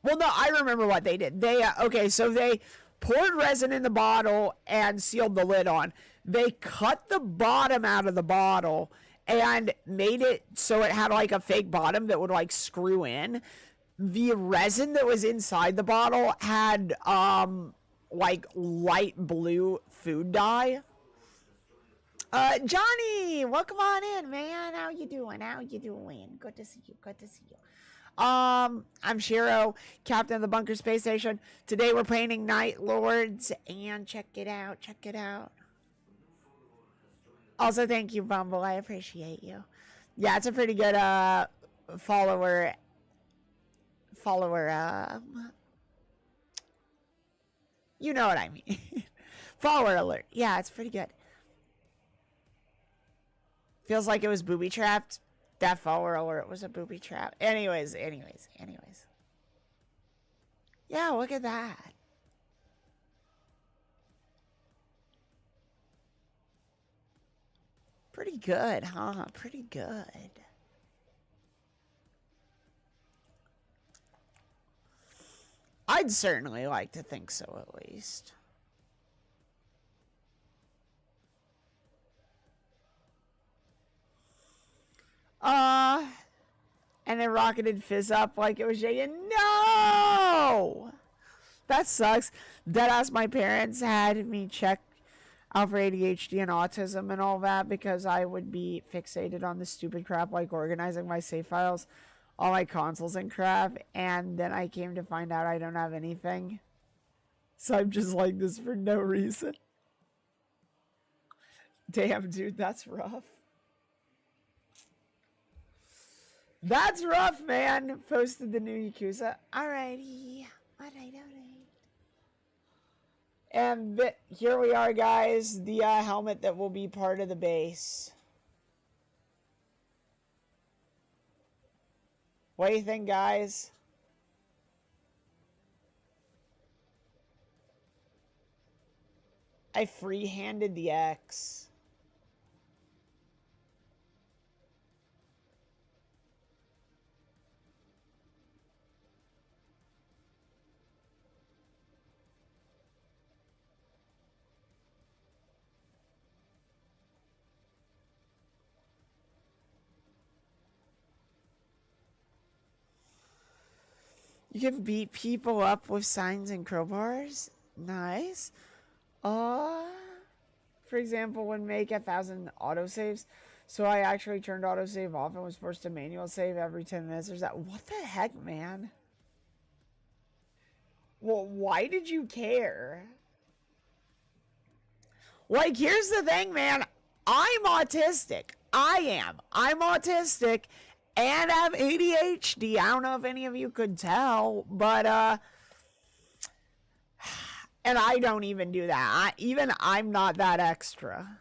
no, I remember what they did. They okay, so they poured resin in the bottle and sealed the lid on. They cut the bottom out of the bottle and made it so it had like a fake bottom that would like screw in. The resin that was inside the bottle had like light blue food dye. Johnny, welcome on in, man. How you doing? How you doing? Good to see you. Good to see you. I'm Shiro, captain of the Bunker Space Station. Today we're painting Night Lords, and check it out. Check it out. Also, thank you, Bumble. I appreciate you. Yeah, it's a pretty good follower. You know what I mean. Follower alert. Yeah, it's pretty good. Feels like it was booby trapped. That follower alert was a booby trap. Anyways. Yeah, look at that. Pretty good, huh? Pretty good. I'd certainly like to think so, at least. And it rocketed Fizz up like it was shaking. No! That sucks. Deadass, my parents had me check out for ADHD and autism and all that because I would be fixated on the stupid crap like organizing my save files, all my consoles and crap, and then I came to find out I don't have anything. So I'm just like this for no reason. Damn, dude, that's rough. That's rough, man. Posted the new Yakuza. Alrighty. Alright. And here we are, guys. The helmet that will be part of the base. What do you think, guys? I free-handed the X. You can beat people up with signs and crowbars. Nice. For example, when make 1,000 autosaves. So I actually turned autosave off and was forced to manual save every 10 minutes. Or that? What the heck, man? Well, why did you care? Like, here's the thing, man. I'm autistic. I'm autistic. And I have ADHD. I don't know if any of you could tell, but, and I don't even do that. I'm not that extra.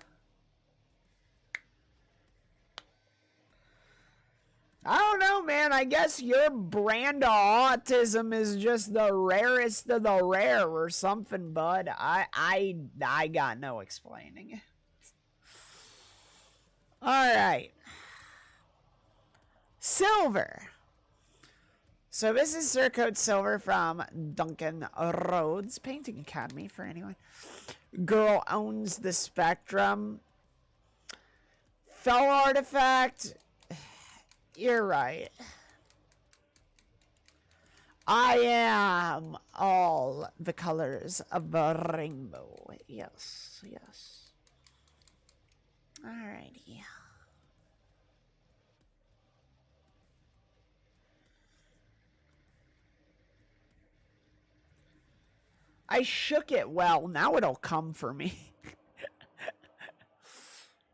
I don't know, man. I guess your brand of autism is just the rarest of the rare or something, bud. I got no explaining. All right. Silver. So this is Surcoat Silver from Duncan Rhodes Painting Academy for anyone. Girl owns the spectrum. Fell artifact. You're right. I am all the colors of the rainbow. Yes. Alrighty. I shook it well. Now it'll come for me.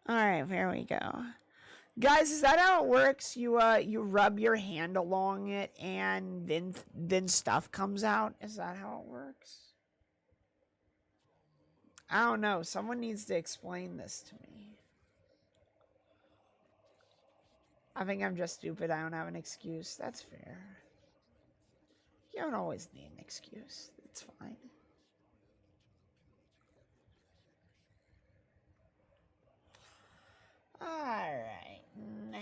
Alright, here we go. Guys, is that how it works? You rub your hand along it and then stuff comes out? Is that how it works? I don't know. Someone needs to explain this to me. I think I'm just stupid. I don't have an excuse. That's fair. You don't always need an excuse. It's fine. Alright, now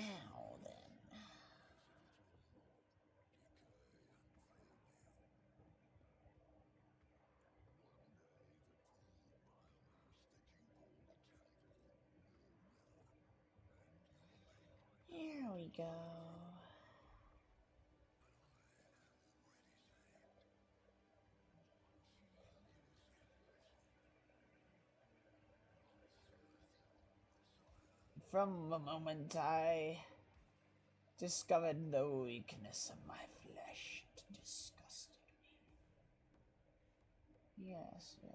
then. we go. From the moment I discovered the weakness of my flesh, it disgusted me. Yes, yes.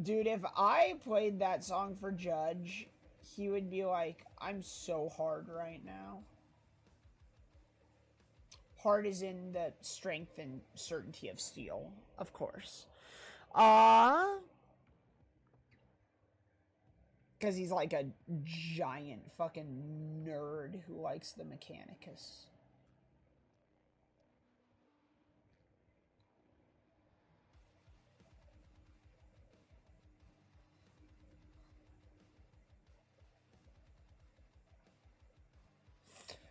Dude, if I played that song for Judge, he would be like, I'm so hard right now. Hard is in the strength and certainty of steel, of course. Because he's like a giant fucking nerd who likes the Mechanicus.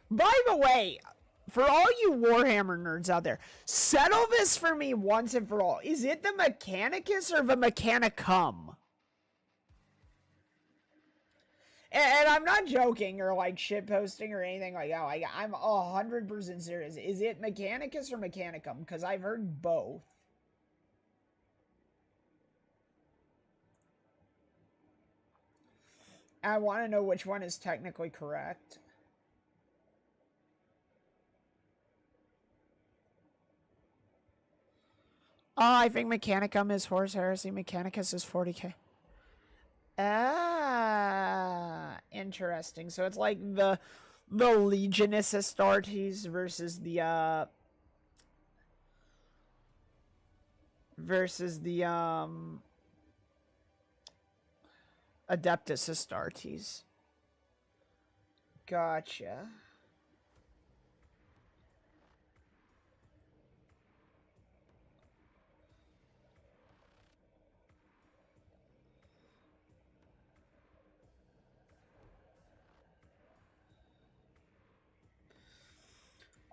By the way, for all you Warhammer nerds out there, settle this for me once and for all. Is it the Mechanicus or the Mechanicum? And I'm not joking or like shitposting or anything like that. Like, I'm 100% serious. Is it Mechanicus or Mechanicum? Because I've heard both. I want to know which one is technically correct. I think Mechanicum is Horus Heresy. Mechanicus is 40k. Ah, interesting. So it's like the Legionis Astartes versus the Adeptus Astartes. Gotcha.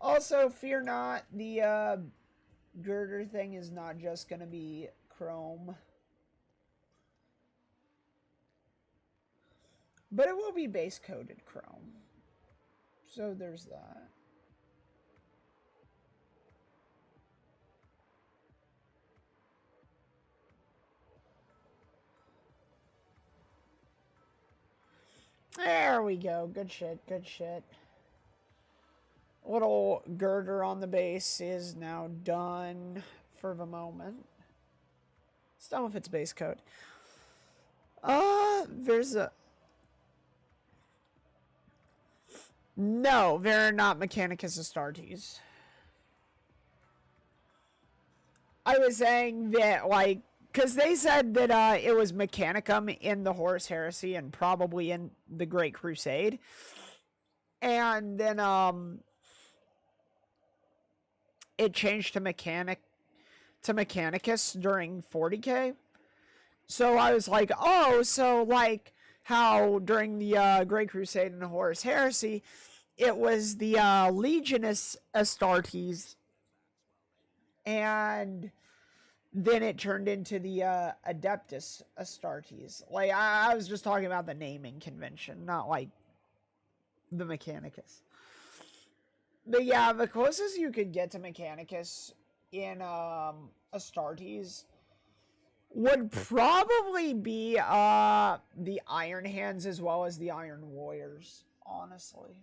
Also, fear not, the girder thing is not just going to be chrome. But it will be base-coated chrome. So there's that. There we go. Good shit, good shit. Little girder on the base is now done for the moment. It's done with its base coat. There's a... No, they're not Mechanicus Astartes. I was saying that, like, because they said that it was Mechanicum in the Horus Heresy and probably in the Great Crusade. And then, it changed to Mechanicus during 40k. So I was like, oh, so like how during the Great Crusade and the Horus Heresy, it was the Legionis Astartes, and then it turned into the Adeptus Astartes. Like, I was just talking about the naming convention, not like the Mechanicus. But yeah, the closest you could get to Mechanicus in Astartes would probably be the Iron Hands as well as the Iron Warriors, honestly.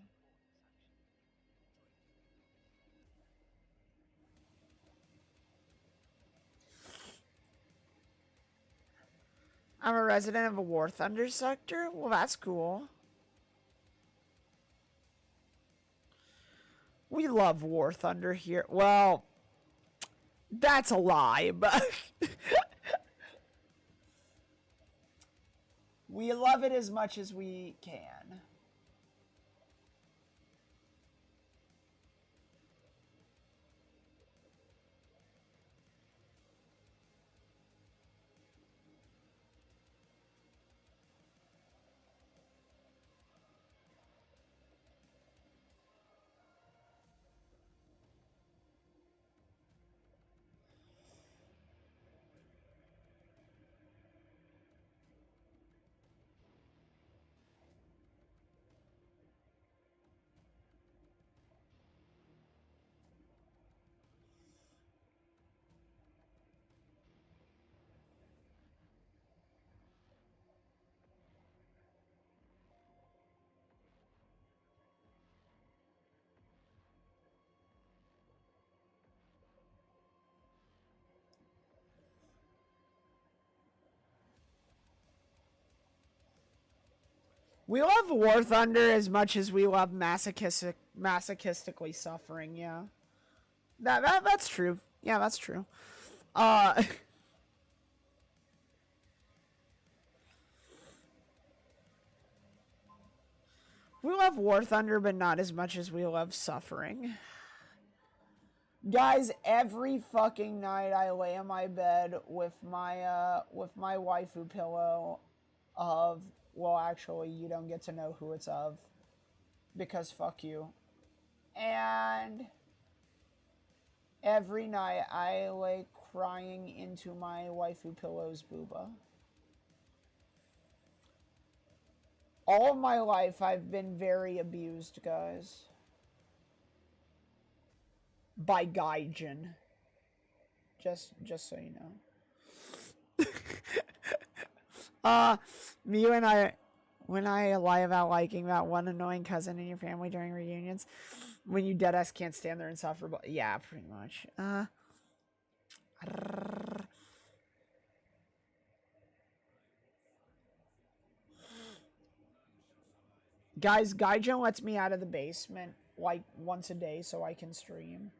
I'm a resident of a War Thunder sector? Well, that's cool. We love War Thunder here. Well, that's a lie, but... we love it as much as we can. We love War Thunder as much as we love masochistically suffering. Yeah, that's true. Yeah, that's true. We love War Thunder, but not as much as we love suffering. Guys, every fucking night I lay in my bed with my waifu pillow of, well, actually, you don't get to know who it's of, because fuck you. And every night I lay crying into my waifu pillow's booba. All of my life I've been very abused, guys. By Gaijin. Just so you know. Me when I lie about liking that one annoying cousin in your family during reunions, when you deadass can't stand there and suffer, but yeah, pretty much. Guys, Gaijin lets me out of the basement like once a day so I can stream.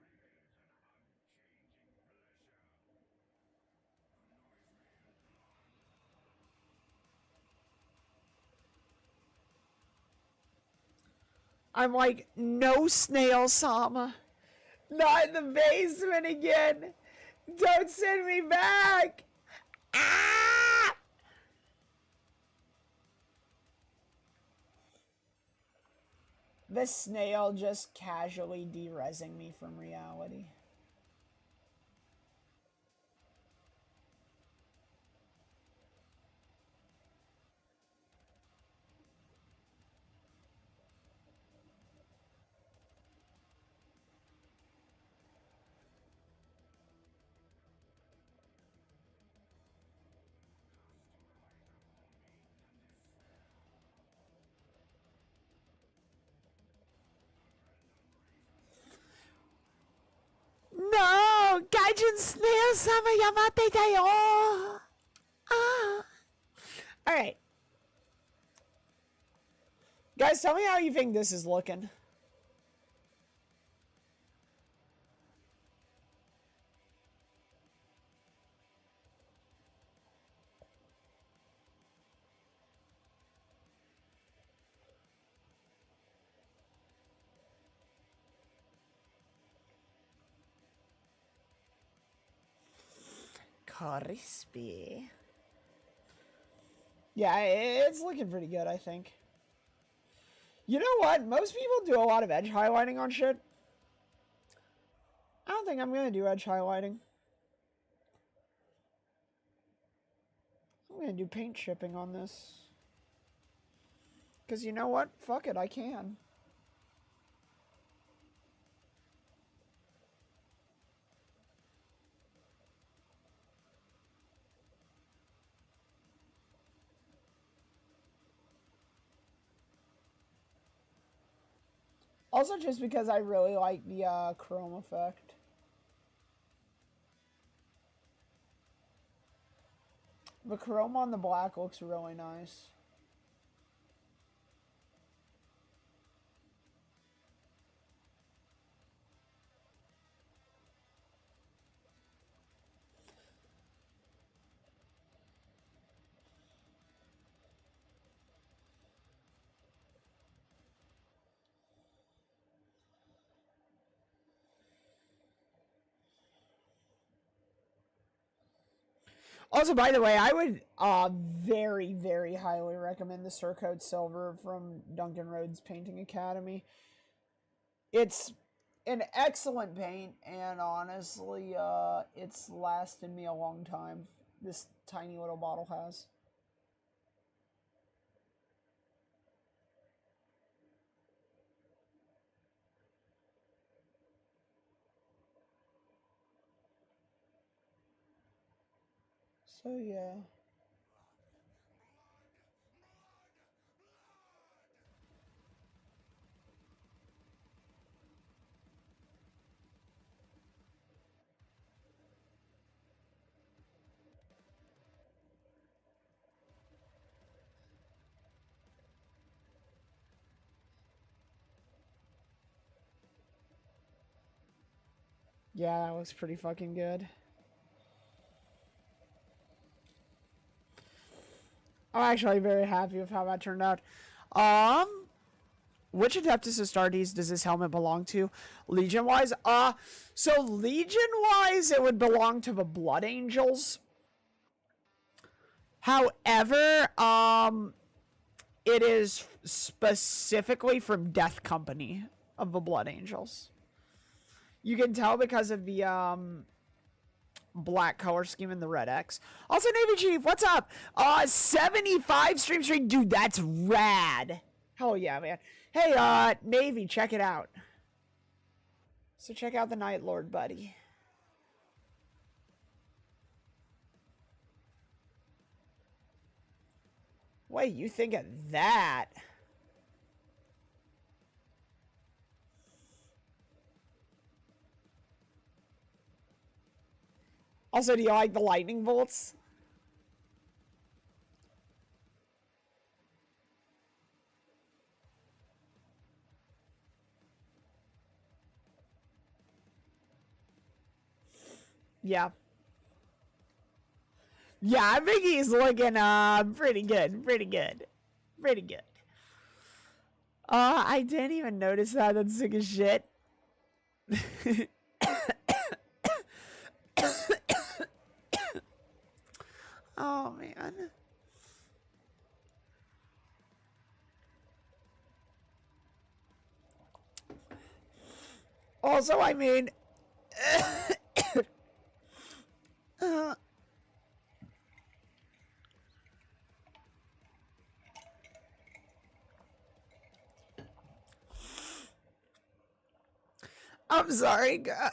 I'm like, no, Snail Sama. Not in the basement again. Don't send me back. Ah! The snail just casually de-resing me from reality. No! Gaijin Snail Sama Yamate Dayo! Ah! Alright. Guys, tell me how you think this is looking. Crispy. Yeah, it's looking pretty good, I think. You know what? Most people do a lot of edge highlighting on shit. I don't think I'm going to do edge highlighting. I'm going to do paint chipping on this. Because you know what? Fuck it, I can. Also, just because I really like the chrome effect. The chrome on the black looks really nice. Also, by the way, I would very, very highly recommend the Surcoat Silver from Duncan Rhodes Painting Academy. It's an excellent paint, and honestly, it's lasted me a long time. This tiny little bottle has. So, yeah. Yeah, that was pretty fucking good. I'm actually very happy with how that turned out. Which Adeptus Astartes does this helmet belong to? Legion-wise? So Legion-wise, it would belong to the Blood Angels. However, it is specifically from Death Company of the Blood Angels. You can tell because of the, black color scheme and the red X. Also, Navy Chief, what's up? 75 stream. Dude, that's rad. Hell yeah, man. Hey, Navy, check it out. So check out the Night Lord, buddy. Wait, you think of that? Also, do you like the lightning bolts? Yeah. Yeah, I think he's looking pretty good. I didn't even notice that. That's sick as shit. Oh man. Also, I mean I'm sorry, God.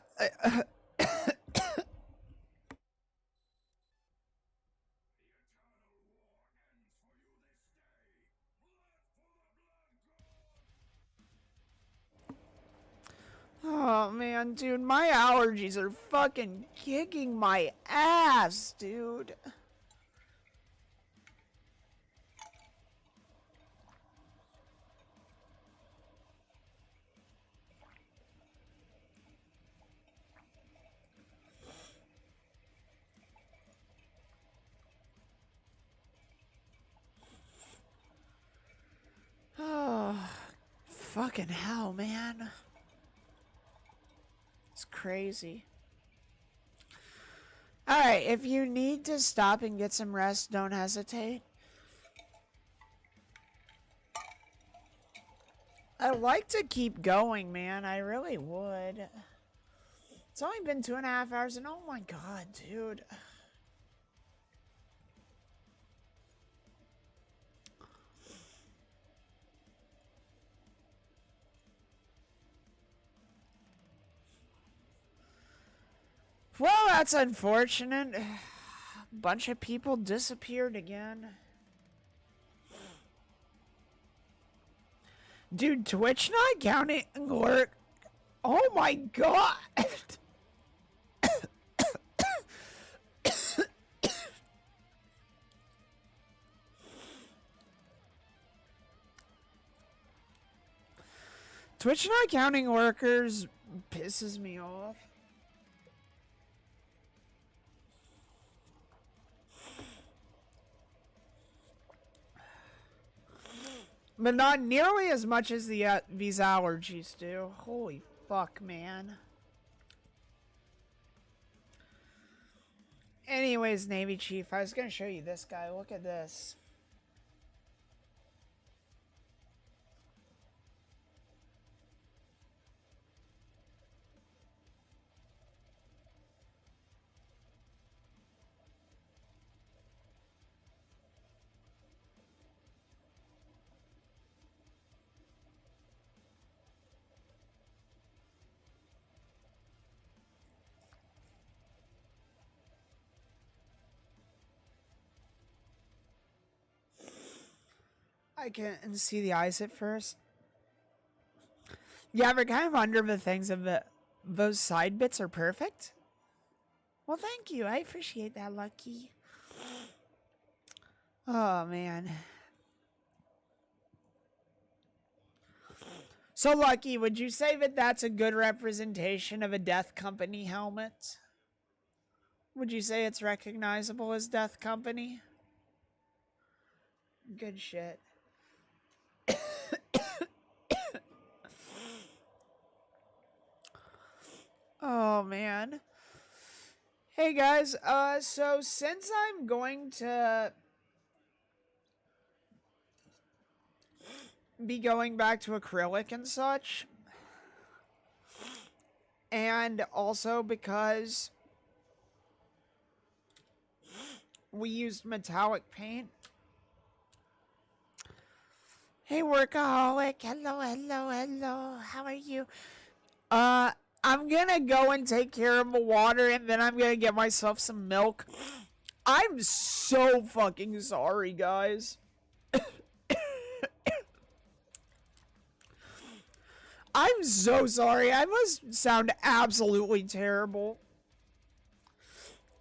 Oh man, dude, my allergies are fucking kicking my ass, dude. Oh, fucking hell, man. It's crazy. Alright, if you need to stop and get some rest, don't hesitate. I'd like to keep going, man. I really would. It's only been 2.5 hours, and oh my god, dude. Well, that's unfortunate. A bunch of people disappeared again. Dude, Twitch not counting work. Oh my god. Twitch not counting workers pisses me off. But not nearly as much as these allergies do. Holy fuck, man. Anyways, Navy Chief, I was gonna show you this guy. Look at this. I can't see the eyes at first. Yeah, we're kind of under the things of the... Those side bits are perfect. Well, thank you. I appreciate that, Lucky. Oh, man. So, Lucky, would you say that that's a good representation of a Death Company helmet? Would you say it's recognizable as Death Company? Good shit. Oh, man. Hey, guys. So since I'm going to be going back to acrylic and such, and also because we used metallic paint. Hey, workaholic. Hello, hello, hello. How are you? I'm gonna go and take care of my water, and then I'm gonna get myself some milk. I'm so fucking sorry, guys. I'm so sorry. I must sound absolutely terrible.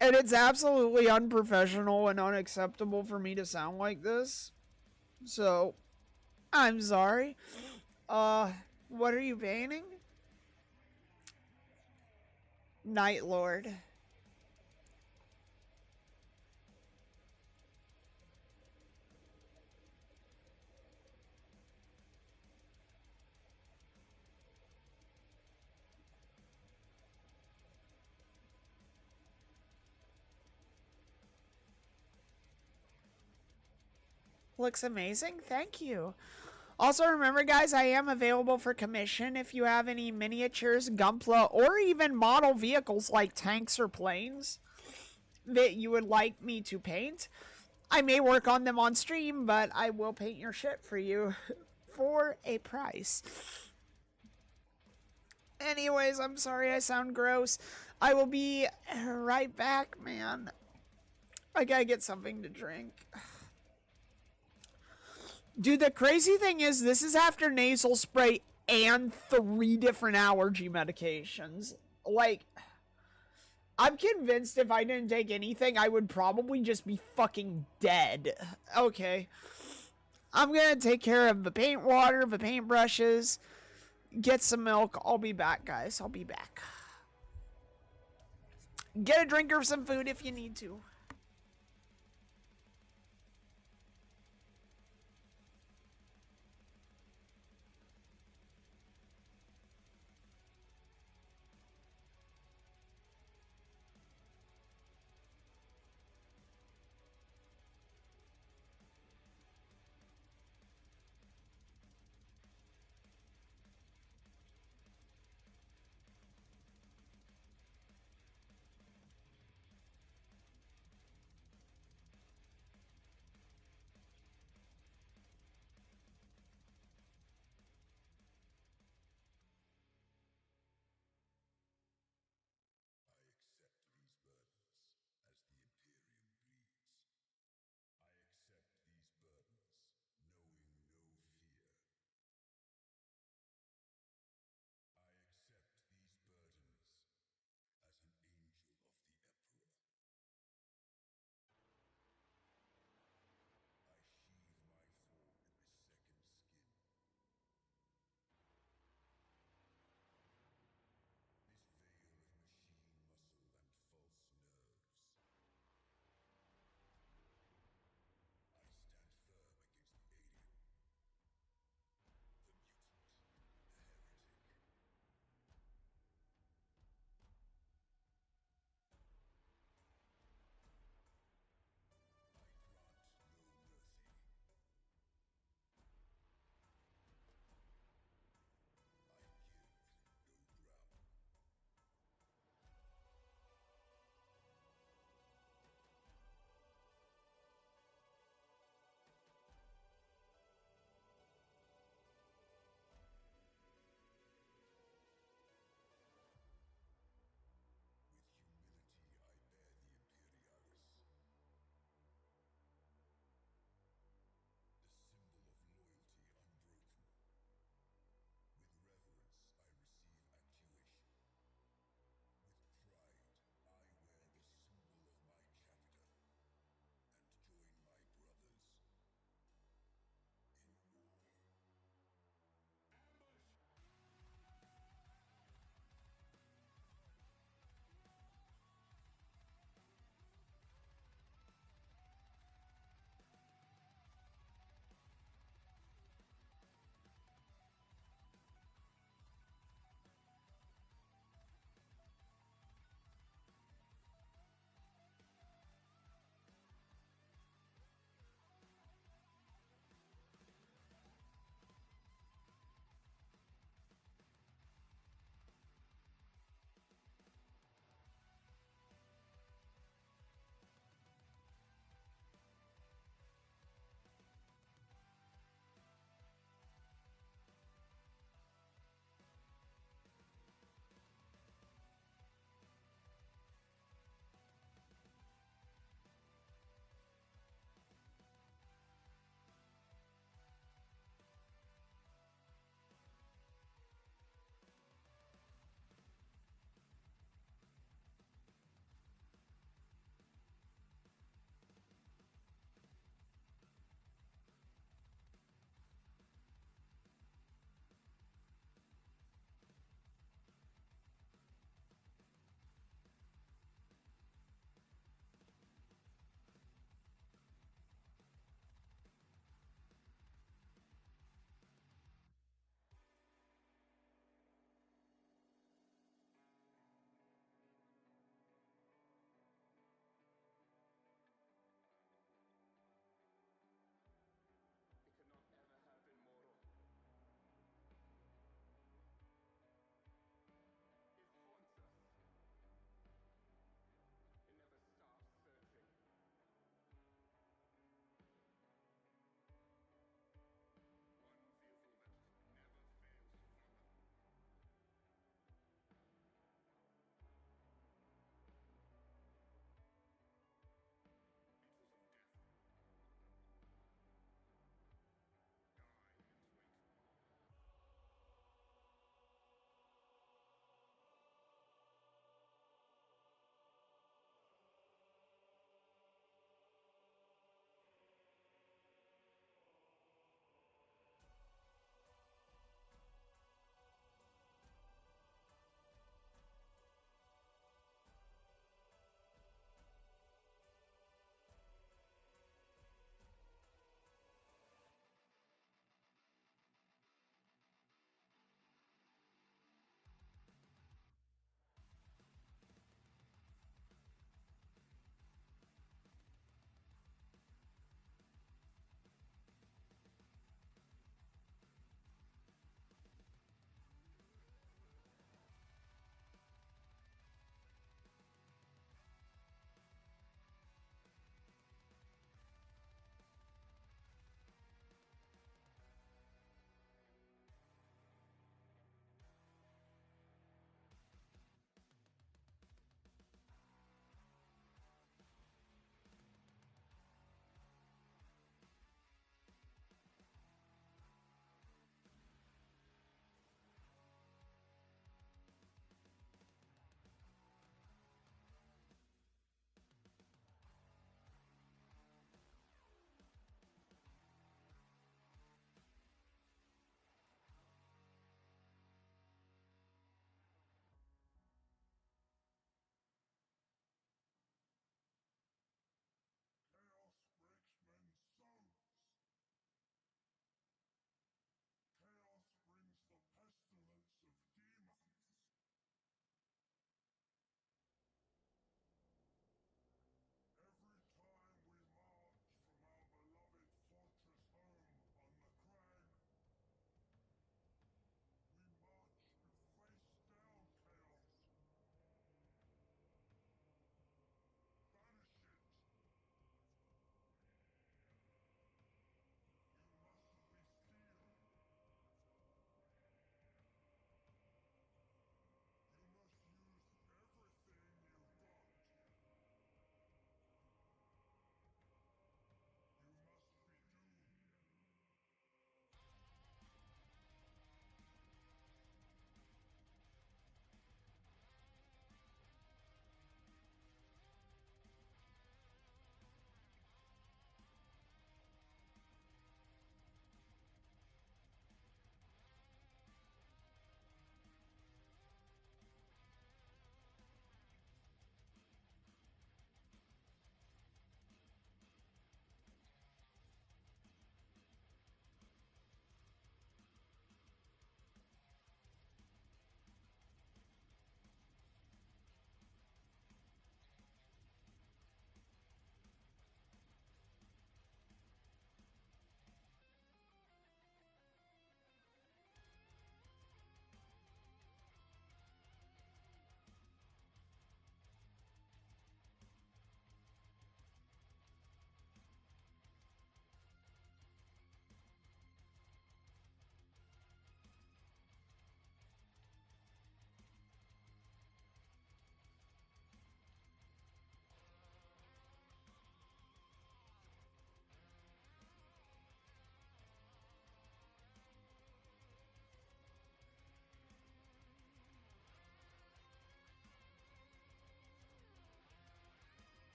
And it's absolutely unprofessional and unacceptable for me to sound like this. So, I'm sorry. What are you painting? Night Lord. Looks amazing. Thank you. Also, remember, guys, I am available for commission if you have any miniatures, Gunpla, or even model vehicles like tanks or planes that you would like me to paint. I may work on them on stream, but I will paint your shit for you for a price. Anyways, I'm sorry I sound gross. I will be right back, man. I gotta get something to drink. Dude, the crazy thing is, this is after nasal spray and 3 different allergy medications. Like, I'm convinced if I didn't take anything, I would probably just be fucking dead. Okay. I'm gonna take care of the paint water, the paint brushes, get some milk. I'll be back, guys. I'll be back. Get a drink or some food if you need to.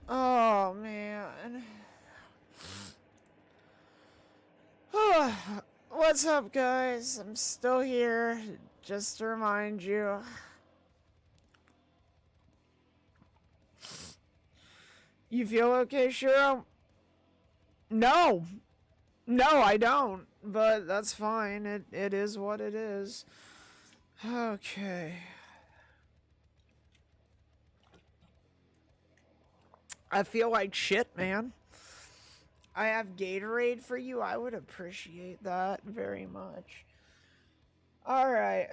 Oh, man. What's up, guys? I'm still here, just to remind you. You feel okay, Shiro? No! No, I don't. But that's fine. It is what it is. Okay. I feel like shit, man. I have Gatorade for you. I would appreciate that very much. Alright.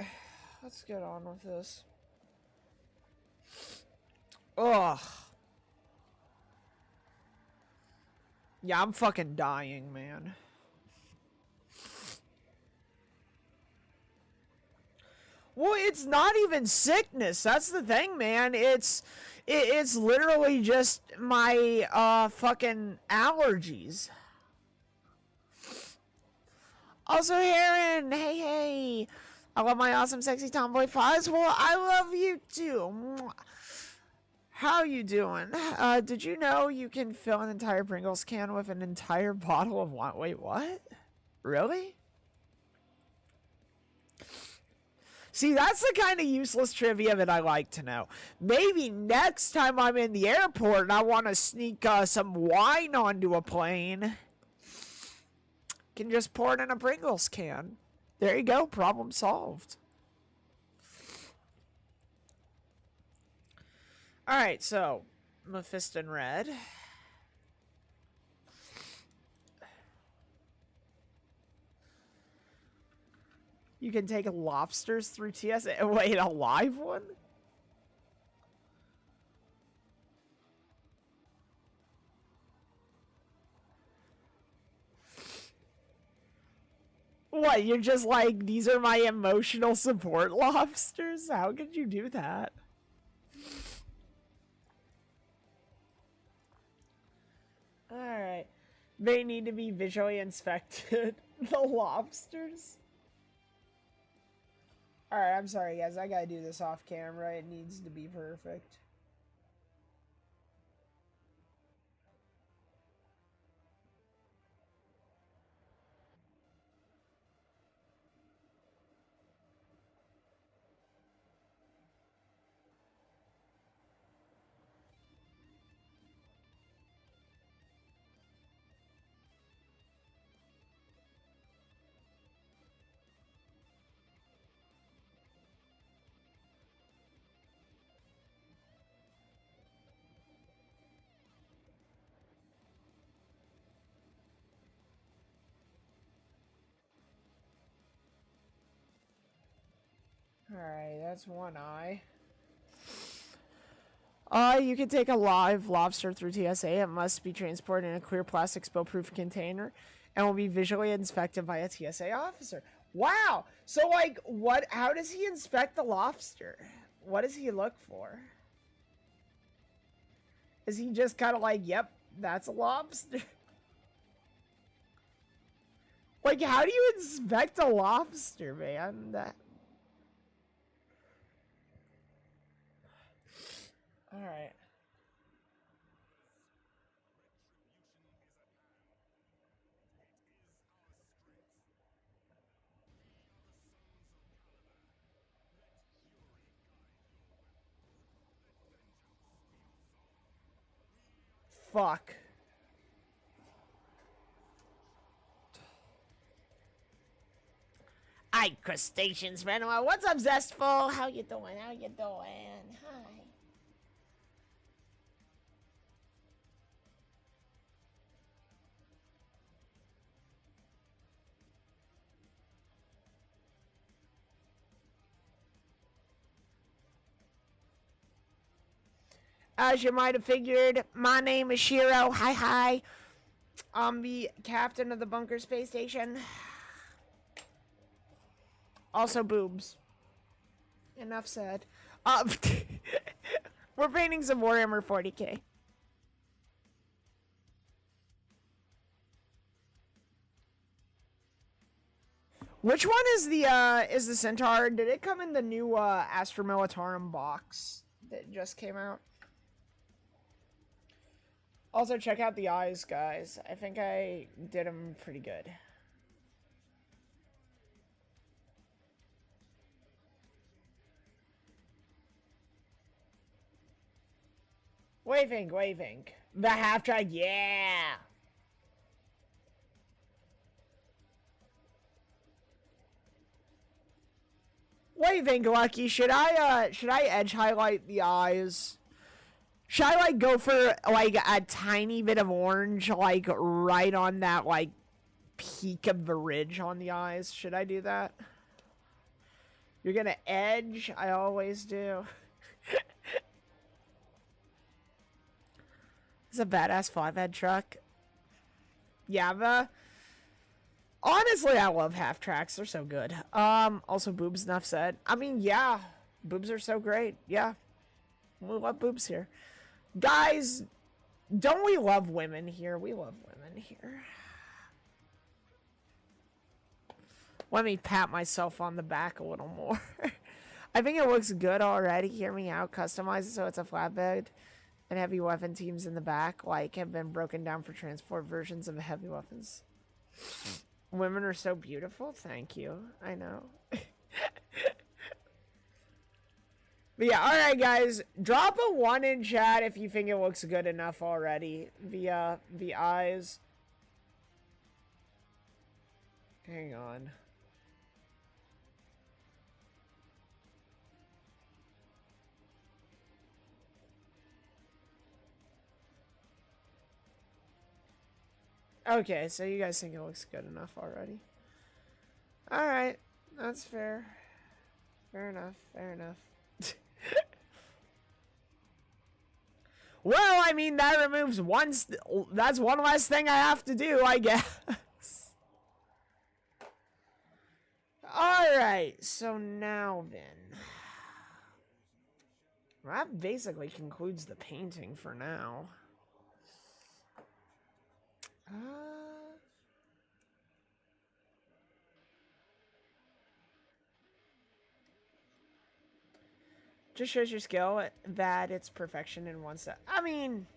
Let's get on with this. Ugh. Yeah, I'm fucking dying, man. Well, it's not even sickness. That's the thing, man. It's literally just my fucking allergies. Also, Heron, hey. I love my awesome, sexy tomboy fuzz. Well, I love you too. How you doing? Did you know you can fill an entire Pringles can with an entire bottle of wine? Wait, what? Really? See, that's the kind of useless trivia that I like to know. Maybe next time I'm in the airport and I want to sneak some wine onto a plane, can just pour it in a Pringles can. There you go, problem solved. Alright, so, Mephiston Red. You can take lobsters through TSA. Wait, a live one? What, you're just like, these are my emotional support lobsters? How could you do that? Alright. They need to be visually inspected. The lobsters? Alright, I'm sorry, guys. I gotta do this off camera. It needs to be perfect. Alright, that's one eye. You can take a live lobster through TSA. It must be transported in a clear plastic spill-proof container and will be visually inspected by a TSA officer. Wow! So, like, how does he inspect the lobster? What does he look for? Is he just kind of like, yep, that's a lobster? Like, how do you inspect a lobster, man? Alright. Fuck. Hi, crustaceans, man. What's up, Zestful? How you doing? How you doing? Hi. As you might have figured, my name is Shiro. Hi. I'm the captain of the bunker space station. Also boobs. Enough said. We're painting some Warhammer 40k. Which one is the Centaur? Did it come in the new Astra Militarum box that just came out? Also, check out the eyes, guys. I think I did them pretty good. Waving, waving. The half track, yeah. Waving, Lucky. Should I edge highlight the eyes? Should I, like, go for, like, a tiny bit of orange, like, right on that, like, peak of the ridge on the eyes? Should I do that? You're gonna edge? I always do. It's a badass flatbed truck. Yeah, honestly, I love half tracks. They're so good. Also, boobs, enough said. I mean, yeah. Boobs are so great. Yeah. We love boobs here. Guys, don't we love women here? We love women here. Let me pat myself on the back a little more. I think it looks good already. Hear me out. Customize it so it's a flatbed. And heavy weapon teams in the back, like, have been broken down for transport versions of heavy weapons. Women are so beautiful. Thank you. I know. But yeah, alright guys, drop a 1 in chat if you think it looks good enough already. The eyes. Hang on. Okay, so you guys think it looks good enough already. Alright, that's fair. Fair enough, fair enough. Well, I mean, that removes one... That's one less thing I have to do, I guess. Alright, so now then. That basically concludes the painting for now. Just shows your skill that it's perfection in one step. I mean,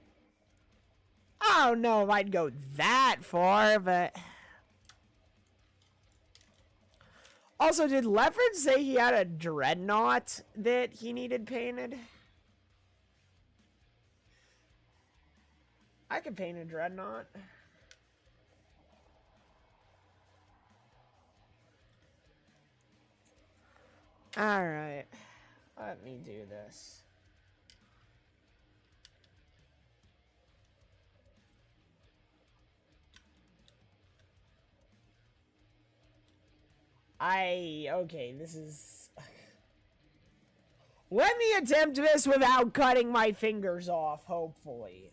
I don't know if I'd go that far, but... Also, did Lefford say he had a dreadnought that he needed painted? I could paint a dreadnought. Alright. Let me do this. Okay, this is... Let me attempt this without cutting my fingers off, hopefully.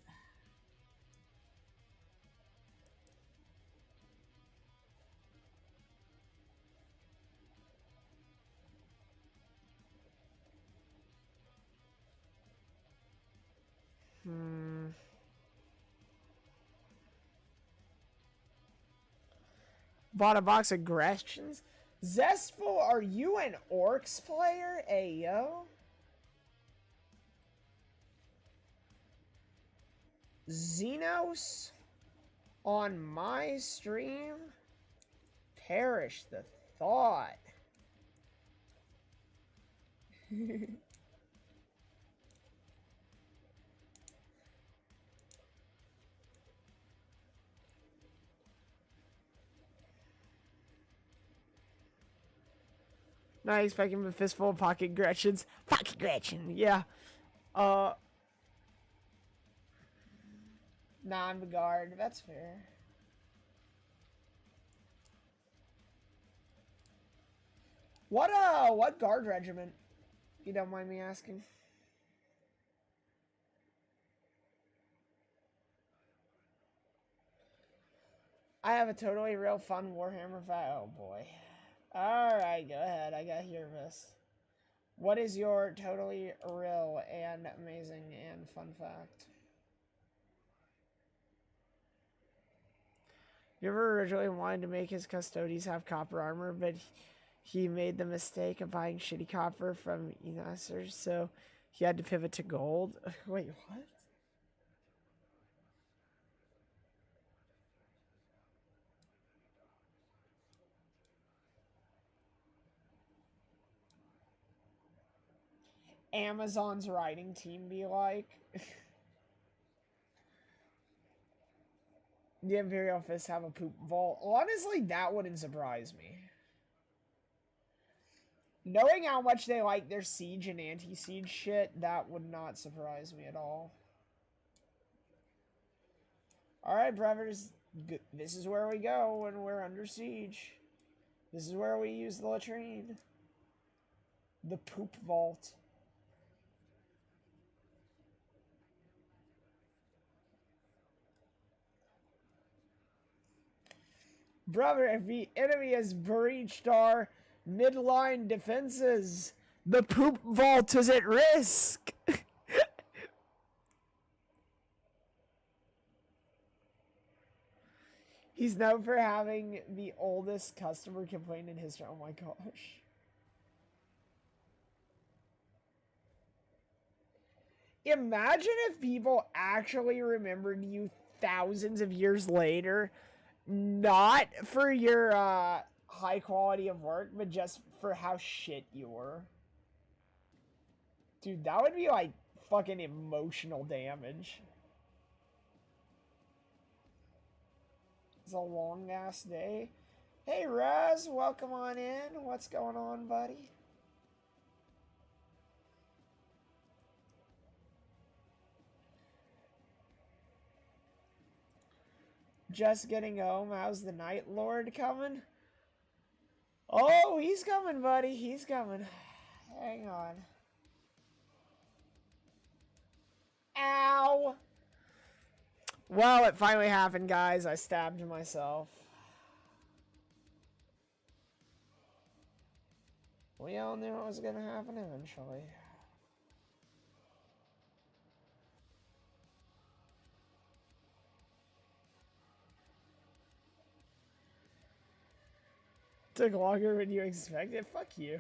Bought a box of Gretchens. Zestful, are you an Orcs player? Ayo. Xenos on my stream? Perish the thought. Nice, fucking a fistful of pocket Gretchens. Pocket Gretchen, yeah. Non-regard, that's fair. What guard regiment? If you don't mind me asking. I have a totally real fun Warhammer fight. Oh boy. Alright, go ahead. I gotta hear this. What is your totally real and amazing and fun fact? You ever originally wanted to make his custodies have copper armor, but he made the mistake of buying shitty copper from Enasers, so he had to pivot to gold? Wait, what? Amazon's writing team be like? The Imperial Fists have a poop vault. Honestly, that wouldn't surprise me. Knowing how much they like their siege and anti-siege shit, that would not surprise me at all. Alright, brothers. This is where we go when we're under siege. This is where we use the latrine. The poop vault. Brother, if the enemy has breached our midline defenses, the poop vault is at risk. He's known for having the oldest customer complaint in history. Oh my gosh. Imagine if people actually remembered you thousands of years later, not for your high quality of work, but just for how shit you were. Dude, that would be like fucking emotional damage. It's a long ass day. Hey Raz, welcome on in. What's going on, buddy? Just getting home. How's the Night Lord coming? Oh, he's coming, buddy. He's coming. Hang on. Ow! Well, it finally happened, guys. I stabbed myself. We all knew it was gonna happen eventually. Took longer than you expected? Fuck you.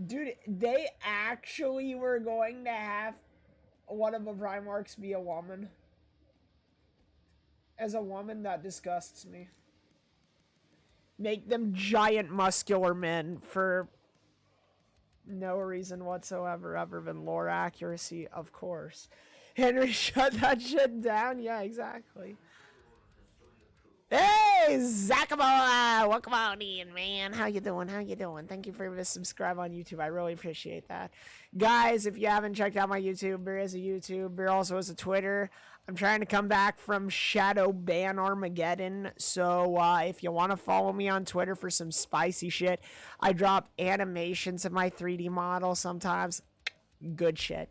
Dude, they actually were going to have one of the Primarchs be a woman. As a woman, that disgusts me. Make them giant muscular men for no reason whatsoever other than lore accuracy, of course. Henry, shut that shit down. Yeah, exactly. Hey, Zachama! Welcome on in, man. How you doing? How you doing? Thank you for the subscribe on YouTube. I really appreciate that. Guys, if you haven't checked out my YouTube, there is a YouTube. There also is a Twitter. I'm trying to come back from Shadow Ban Armageddon. So if you want to follow me on Twitter for some spicy shit, I drop animations of my 3D model sometimes. Good shit.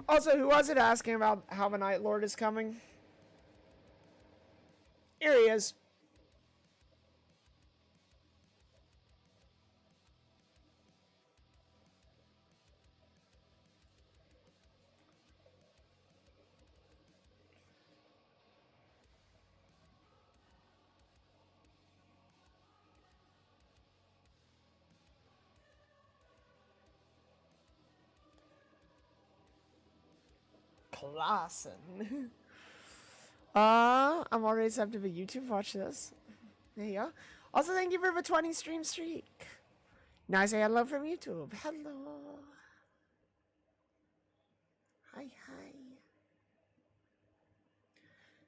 Also, who was it asking about how the Night Lord is coming? Here he is. Klassen. I'm already subbed to the YouTube. Watch this. There you go. Also, thank you for the 20 stream streak. Now I say hello from YouTube. Hello. Hi, hi.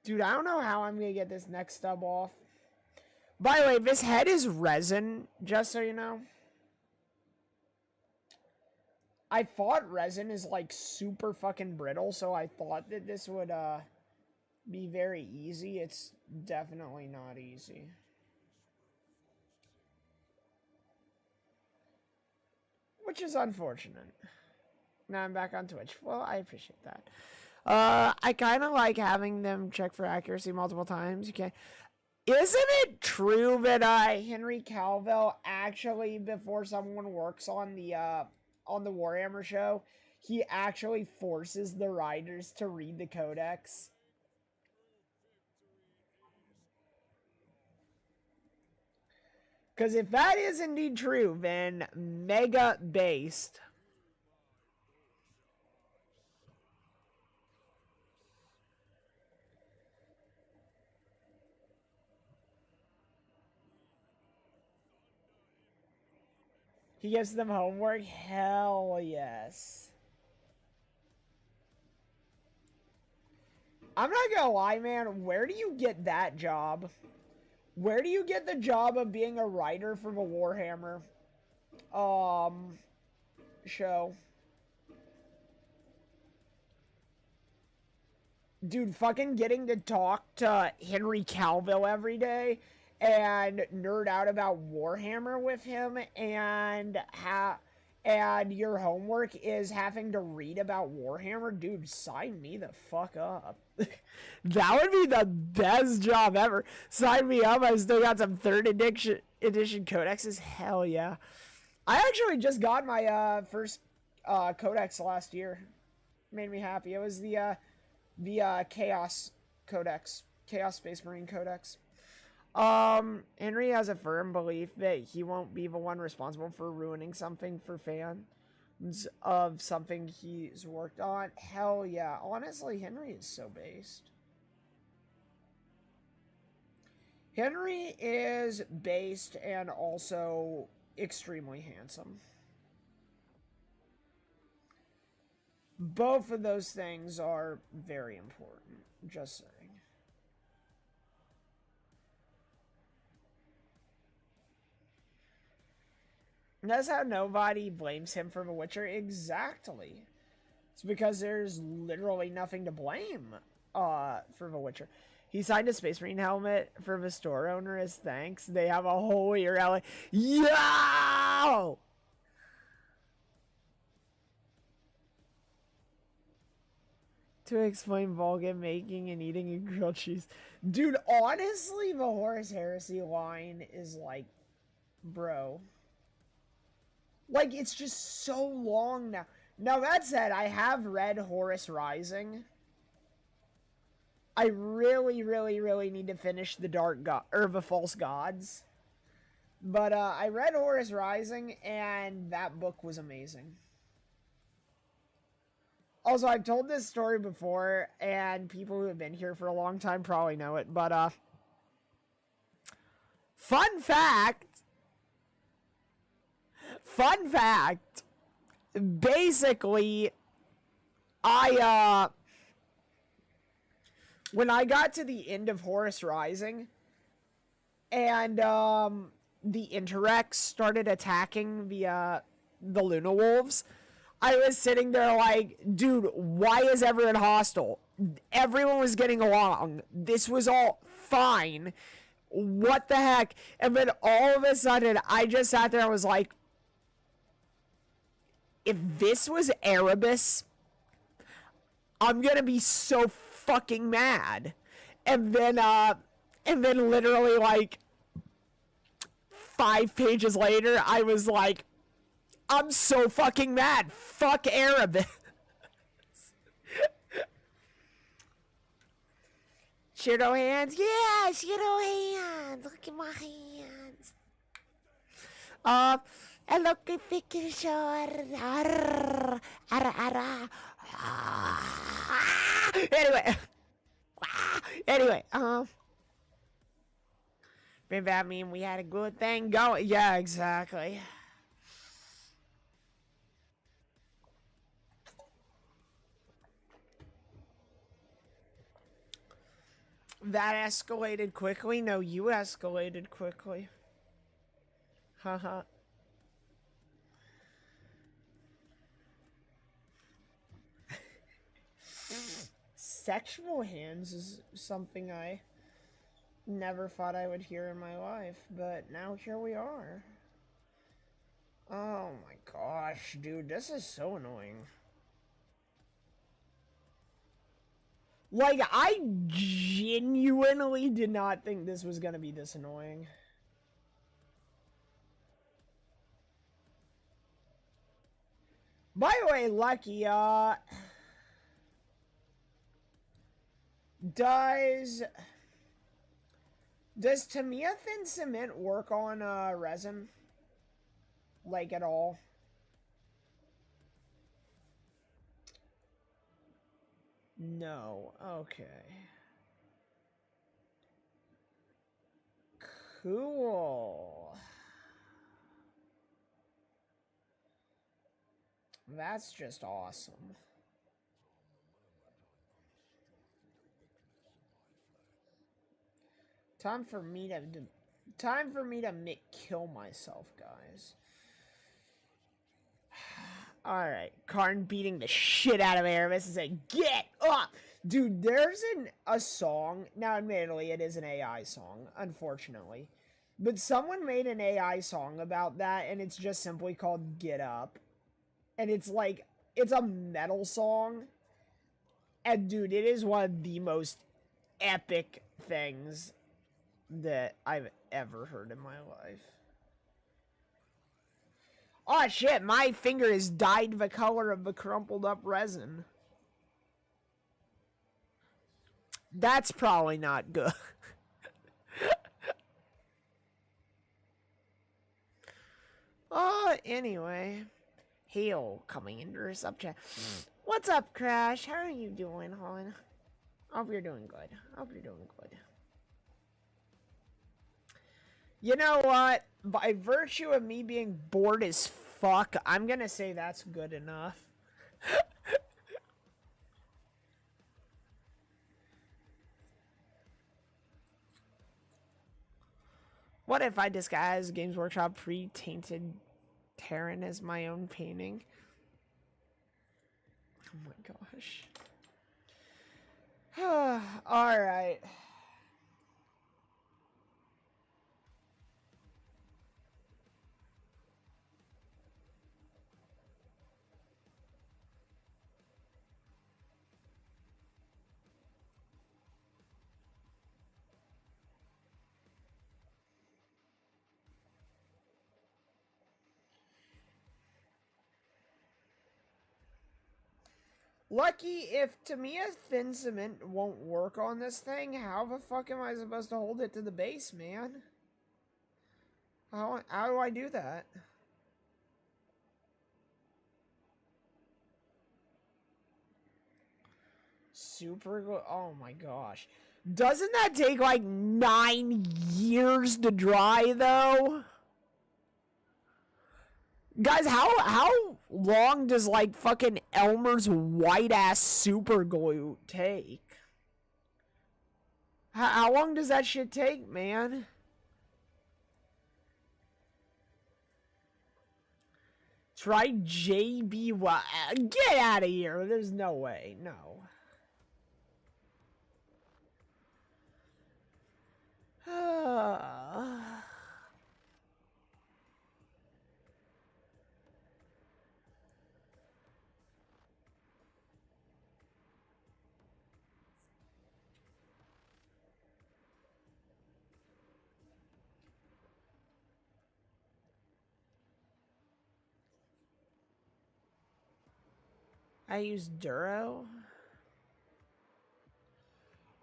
Dude, I don't know how I'm gonna get this next stub off. By the way, this head is resin, just so you know. I thought resin is like super fucking brittle, so I thought that this would be very easy. It's definitely not easy. Which is unfortunate. Now I'm back on Twitch. Well, I appreciate that. I kind of like having them check for accuracy multiple times. You can. Isn't it true that Henry Calvel actually, before someone works on the Warhammer show, he actually forces the writers to read the codex? Because if that is indeed true, then mega based. He gives them homework? Hell yes. I'm not gonna lie, man. Where do you get that job? Where do you get the job of being a writer for the Warhammer show? Dude, fucking getting to talk to Henry Cavill every day and nerd out about Warhammer with him, and your homework is having to read about Warhammer. Dude, sign me the fuck up. That would be the best job ever. Sign me up. I still got some third edition codexes. Hell yeah. I actually just got my first codex last year. Made me happy. It was the Chaos Codex. Chaos Space Marine Codex. Henry has a firm belief that he won't be the one responsible for ruining something for fans of something he's worked on. Hell yeah. Honestly, Henry is so based. Henry is based and also extremely handsome. Both of those things are very important. Just saying. That's how nobody blames him for The Witcher. Exactly. It's because there's literally nothing to blame for The Witcher. He signed a Space Marine helmet for the store owner as thanks. They have a whole year alley. Yo! To explain Vulcan making and eating a grilled cheese. Dude, honestly, the Horus Heresy line is like, bro. Like, it's just so long now. Now, that said, I have read Horus Rising. I really, really, really need to finish the the False Gods. But I read Horus Rising, and that book was amazing. Also, I've told this story before, and people who have been here for a long time probably know it, but fun fact, basically, when I got to the end of Horus Rising, and the Interrex started attacking the Luna Wolves, I was sitting there like, dude, why is everyone hostile? Everyone was getting along. This was all fine. What the heck? And then all of a sudden, I just sat there and was like, if this was Erebus, I'm gonna be so fucking mad. And then literally like 5 pages later, I was like, I'm so fucking mad. Fuck Erebus. Shadow hands? Yeah, shadow hands. Look at my hands. And look at picture. Anyway, maybe I mean we had a good thing going. Yeah, exactly. That escalated quickly? No, you escalated quickly. Haha. Sexual hands is something I never thought I would hear in my life, but now here we are. Oh my gosh, dude, this is so annoying. Like, I genuinely did not think this was gonna be this annoying. By the way, Lucky, does Tamiya Thin Cement work on, resin? Like, at all? No. Okay. Cool. That's just awesome. Time for me to kill myself, guys. Alright, Karn beating the shit out of Aramis and saying, "Get up!" Dude, there's a song, now admittedly it is an AI song, unfortunately. But someone made an AI song about that, and it's just simply called "Get Up." And it's like, it's a metal song. And dude, it is one of the most epic things that I've ever heard in my life. Oh shit, my finger is dyed the color of the crumpled up resin. That's probably not good. Anyway. Hail coming into her subject. What's up, Crash? How are you doing, hon? Hope you're doing good. Hope you're doing good. You know what? By virtue of me being bored as fuck, I'm gonna say that's good enough. What if I disguise Games Workshop pre-tainted Terran as my own painting? Oh my gosh. Alright. Lucky if Tamiya thin cement won't work on this thing, how the fuck am I supposed to hold it to the base, man? How do I do that? Super good. Oh my gosh. Doesn't that take like 9 years to dry though? Guys, how long does like fucking Elmer's white ass super glue take? How long does that shit take, man? Try JBY. Get out of here. There's no way. No. I use Duro.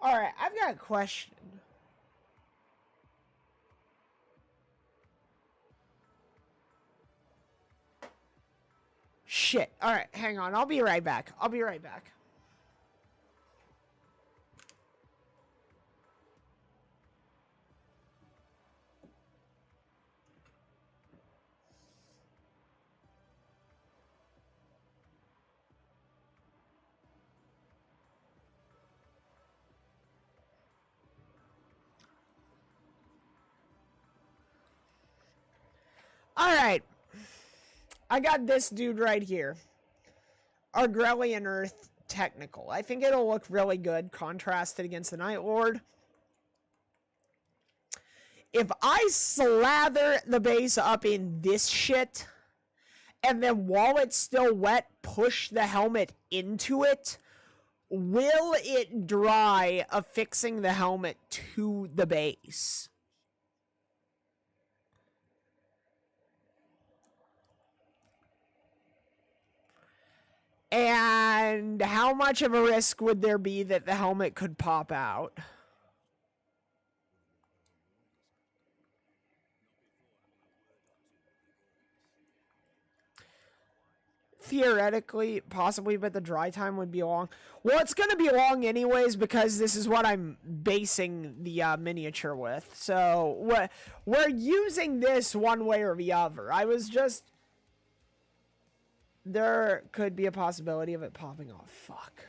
Alright, I've got a question. Shit. Alright, hang on. I'll be right back. I'll be right back. Alright. I got this dude right here. Argrelian Earth Technical. I think it'll look really good contrasted against the Night Lord. If I slather the base up in this shit, and then while it's still wet, push the helmet into it, will it dry, affixing the helmet to the base? And how much of a risk would there be that the helmet could pop out? Theoretically, possibly, but the dry time would be long. Well, it's going to be long anyways because this is what I'm basing the miniature with. So we're using this one way or the other. I was just... there could be a possibility of it popping off. Fuck.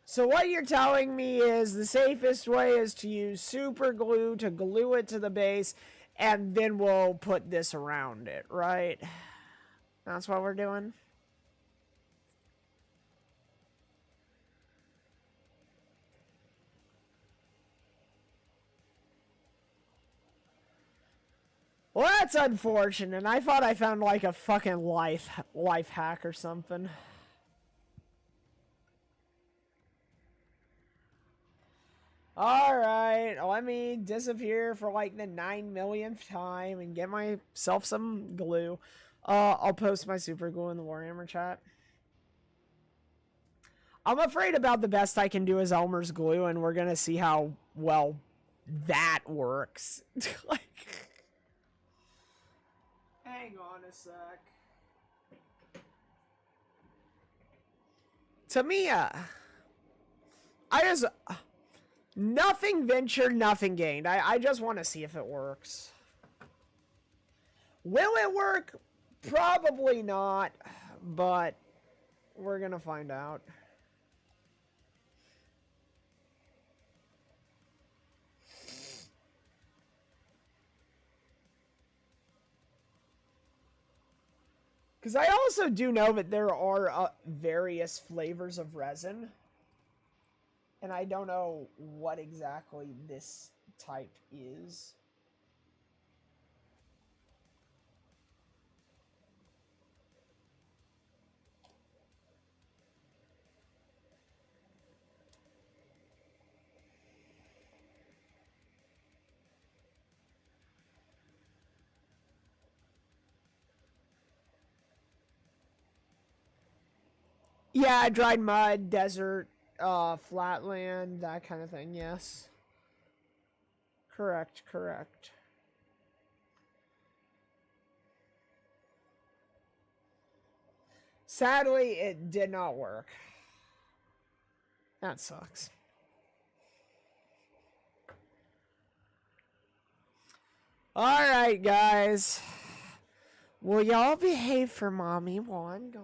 So what you're telling me is the safest way is to use super glue to glue it to the base, and then we'll put this around it, right? That's what we're doing? Well, that's unfortunate. I thought I found like a fucking life hack or something. Alright, let me disappear for like the 9 millionth time and get myself some glue. I'll post my super glue in the Warhammer chat. I'm afraid about the best I can do is Elmer's glue, and we're gonna see how well that works. Like, hang on a sec. Tamia, I just... Nothing ventured, nothing gained. I just want to see if it works. Will it work? Probably not, but we're gonna find out. Because I also do know that there are various flavors of resin. And I don't know what exactly this type is. Yeah, dried mud, desert, flatland, that kind of thing, yes. Correct, correct. Sadly, it did not work. That sucks. Alright, guys. Will y'all behave for mommy while I'm gone?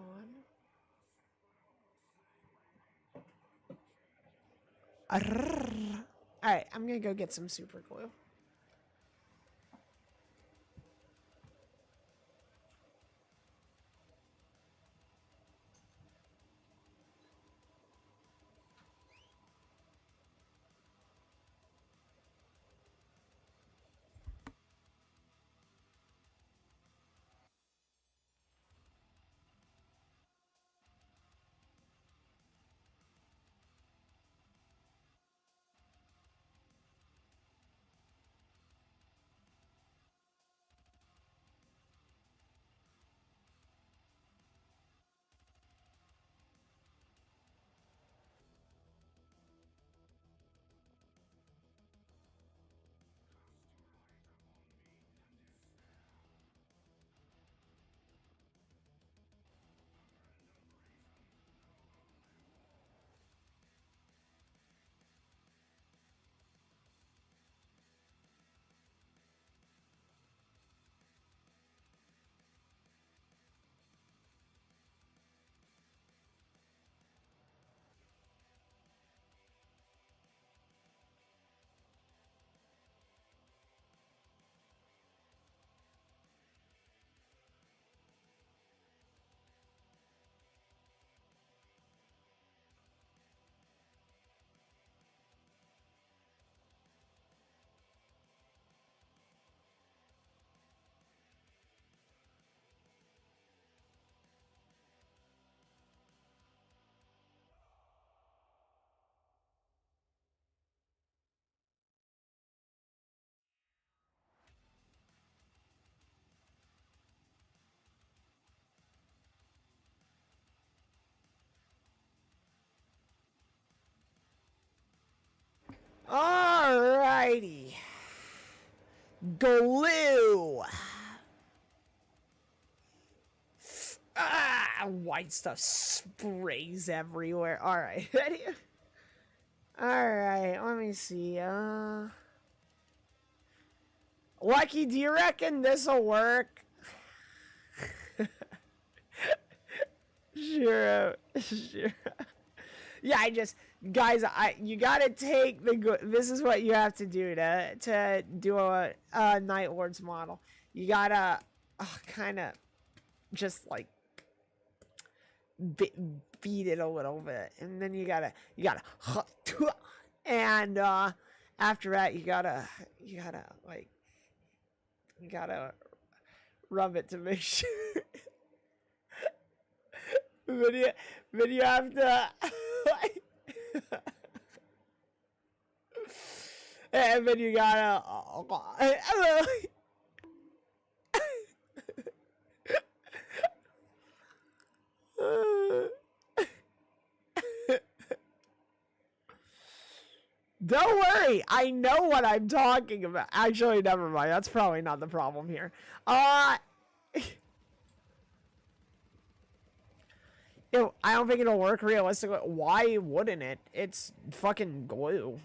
Alright, I'm gonna go get some super glue. Alrighty. Glue. Ah, white stuff sprays everywhere. Alright. Alright, let me see. Lucky, do you reckon this'll work? Sure. Yeah, guys, you gotta take this is what you have to do to do a Night Lord's model. You gotta kind of just like beat it a little bit, and then you gotta and after that you gotta rub it to make sure. Then you have to and then you gotta don't worry, I know what I'm talking about. Actually, never mind. That's probably not the problem here. I don't think it'll work realistically. Why wouldn't it? It's fucking glue.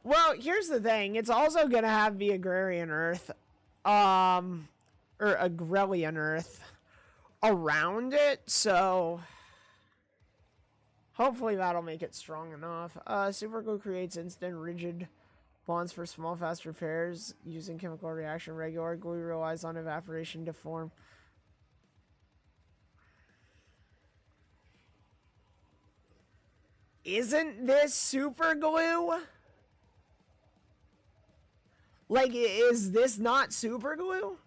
Well, here's the thing. It's also going to have the Agrarian Earth, or Agrelian Earth around it, so hopefully that'll make it strong enough. Superglue creates instant rigid bonds for small, fast repairs using chemical reaction. Regular glue relies on evaporation to form. Isn't this super glue? Like, is this not super glue?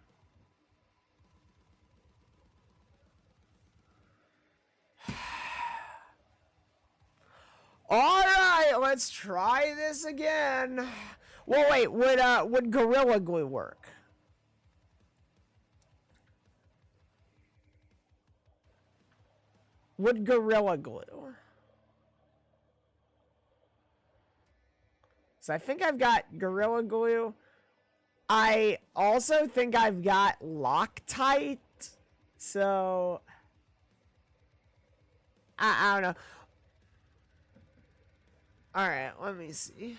Alright, let's try this again. Well, wait, would Gorilla Glue work? Would Gorilla Glue? So I think I've got Gorilla Glue. I also think I've got Loctite. So I don't know. All right, let me see.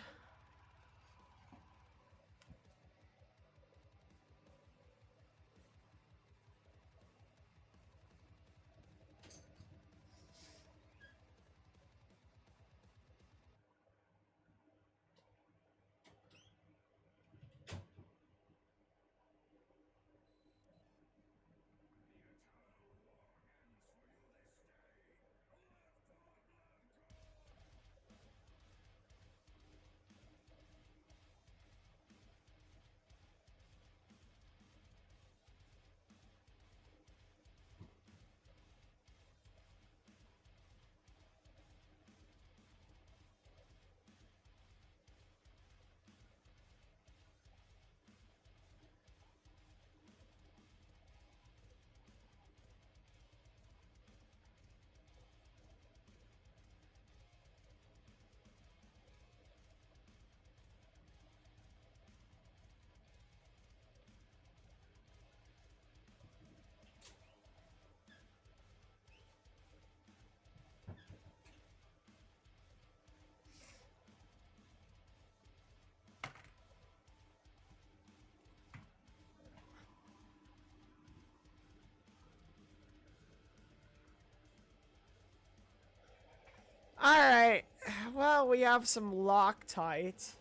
Alright, well, we have some Loctite.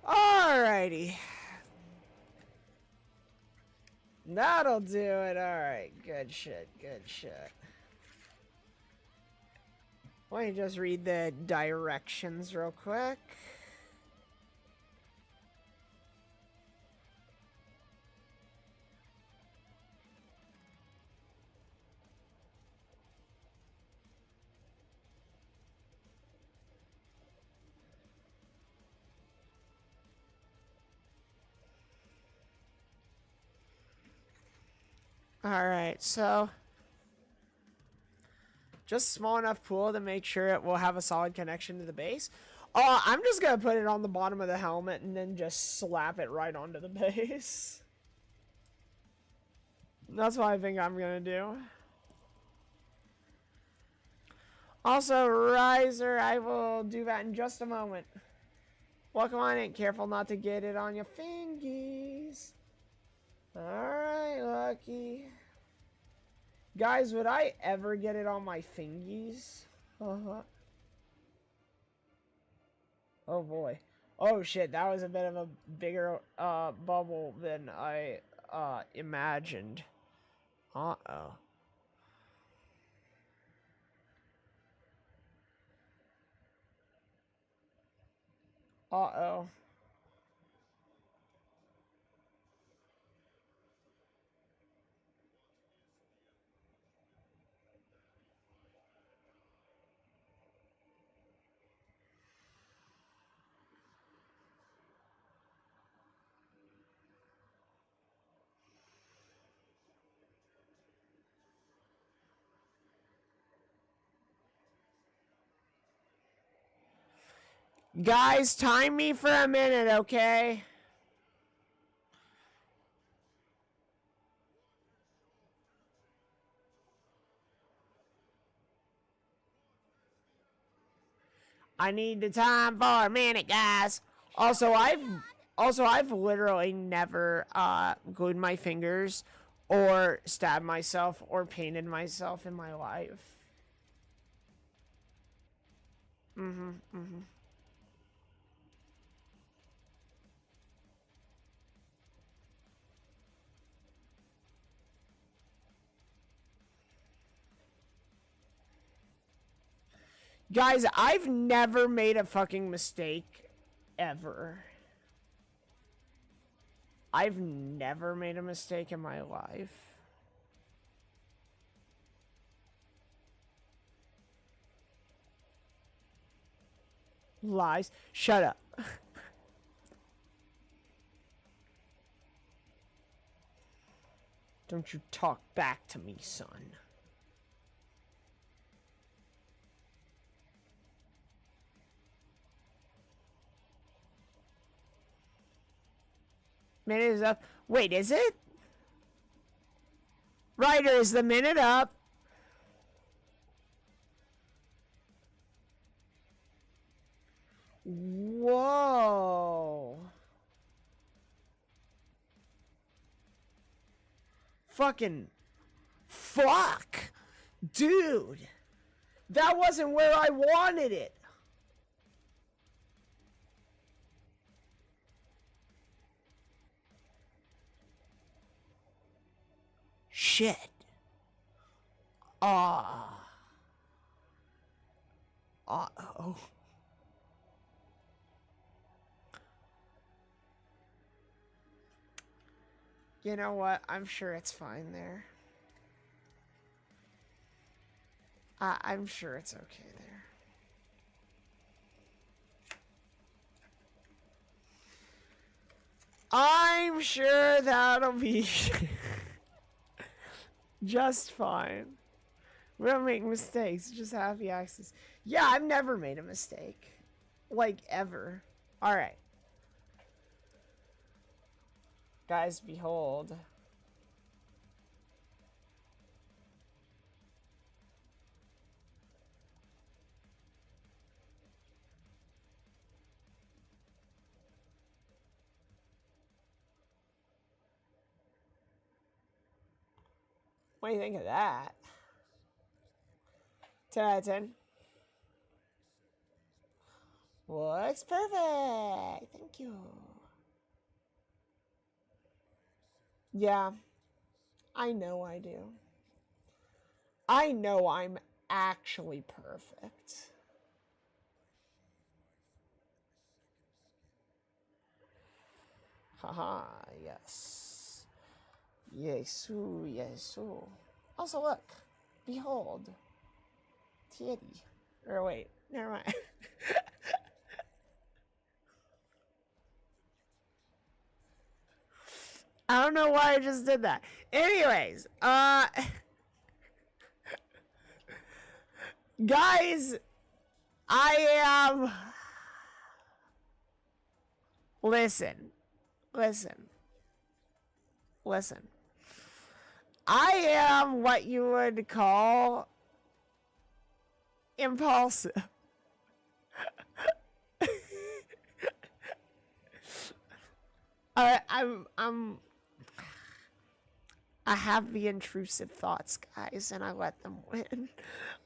Alrighty. That'll do it. Alright, good shit, good shit. Let me just read the directions real quick. Alright, so just small enough pool to make sure it will have a solid connection to the base. I'm just gonna put it on the bottom of the helmet and then just slap it right onto the base. That's what I think I'm gonna do. Also, Riser, I will do that in just a moment. Welcome on in. Careful not to get it on your fingies. Alright, Lucky. Guys, would I ever get it on my fingies? Oh boy. Oh shit, that was a bit of a bigger bubble than I imagined. Uh-oh. Uh-oh. Guys, time me for a minute, okay? I need the time for a minute, guys. Also, I've literally never glued my fingers or stabbed myself or painted myself in my life. Guys, I've never made a fucking mistake ever. I've never made a mistake in my life. Lies. Shut up. Don't you talk back to me, son. Minute is up. Wait, is it? Ryder, is the minute up? Whoa. Fucking fuck. Dude. That wasn't where I wanted it. Shit. Uh-oh. You know what? I'm sure it's fine there. I'm sure it's okay there. I'm sure that'll be just fine. We don't make mistakes, just happy accidents. Yeah, I've never made a mistake. Like, ever. Alright. Guys, behold. What do you think of that? 10 out of 10. Looks perfect. Thank you. Yeah. I know I do. I know I'm actually perfect. Haha, yes. Yesu, yesu. Also, look. Behold. Titty. Or wait, never mind. I don't know why I just did that. Anyways, guys, I am... Listen. I am what you would call impulsive. I have the intrusive thoughts, guys, and I let them win.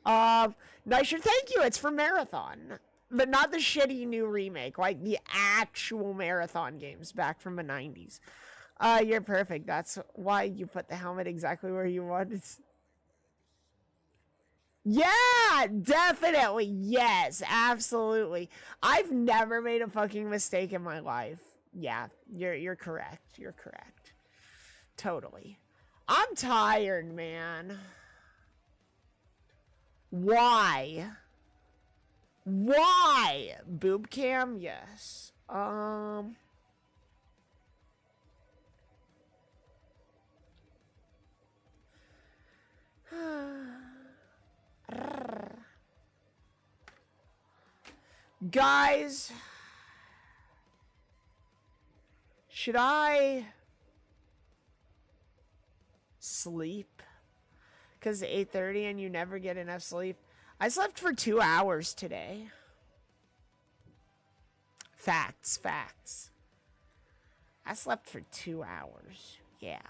Nisher, thank you. It's for Marathon. But not the shitty new remake, like the actual Marathon games back from the 90s. You're perfect. That's why you put the helmet exactly where you wanted. Yeah, definitely. Yes, absolutely. I've never made a fucking mistake in my life. Yeah, you're correct. You're correct. Totally. I'm tired, man. Why? Why? Boob cam? Yes. Guys, should I sleep? Because 8:30 and you never get enough sleep. I slept for 2 hours today. Facts. I slept for 2 hours. Yeah.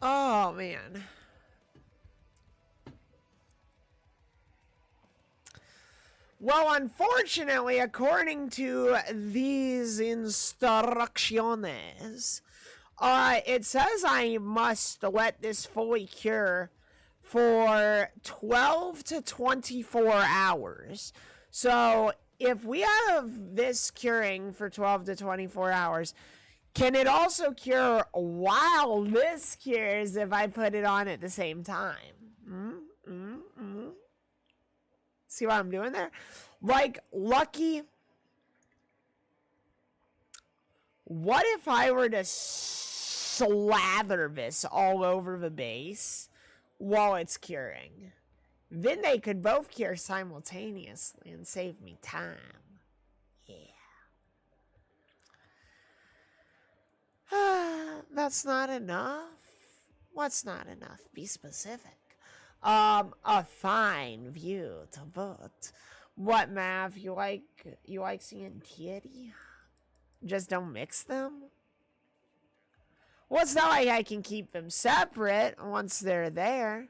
Oh, man. Well, unfortunately, according to these instructions, it says I must let this fully cure for 12 to 24 hours. So, if we have this curing for 12 to 24 hours, can it also cure while this cures if I put it on at the same time? See what I'm doing there? Like, Lucky, what if I were to slather this all over the base while it's curing? Then they could both cure simultaneously and save me time. Yeah. That's not enough. What's not enough? Be specific. A fine view to boot. What, Mav? You like seeing titty? Just don't mix them? Well, it's not like I can keep them separate once they're there.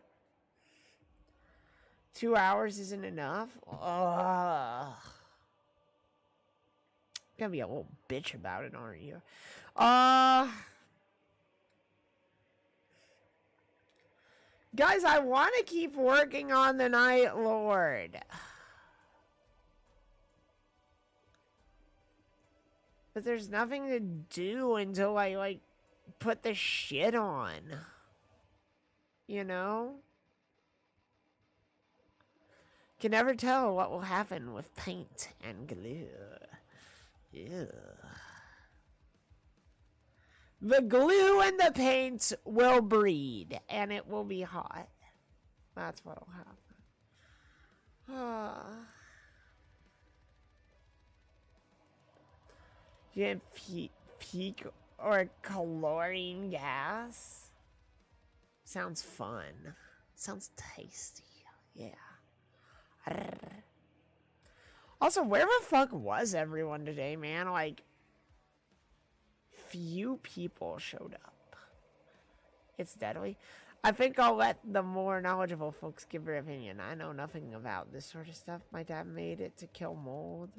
2 hours isn't enough? Ugh. Gonna be a little bitch about it, aren't you? Guys, I want to keep working on the Night Lord. But there's nothing to do until I, like, put the shit on. You know? Can never tell what will happen with paint and glue. Ew. The glue and the paint will breed, and it will be hot. That's what'll happen. You have peak or chlorine gas? Sounds fun. Sounds tasty. Yeah. Also, where the fuck was everyone today, man? Like, few people showed up. It's deadly. I think I'll let the more knowledgeable folks give their opinion. I know nothing about this sort of stuff. My dad made it to kill mold.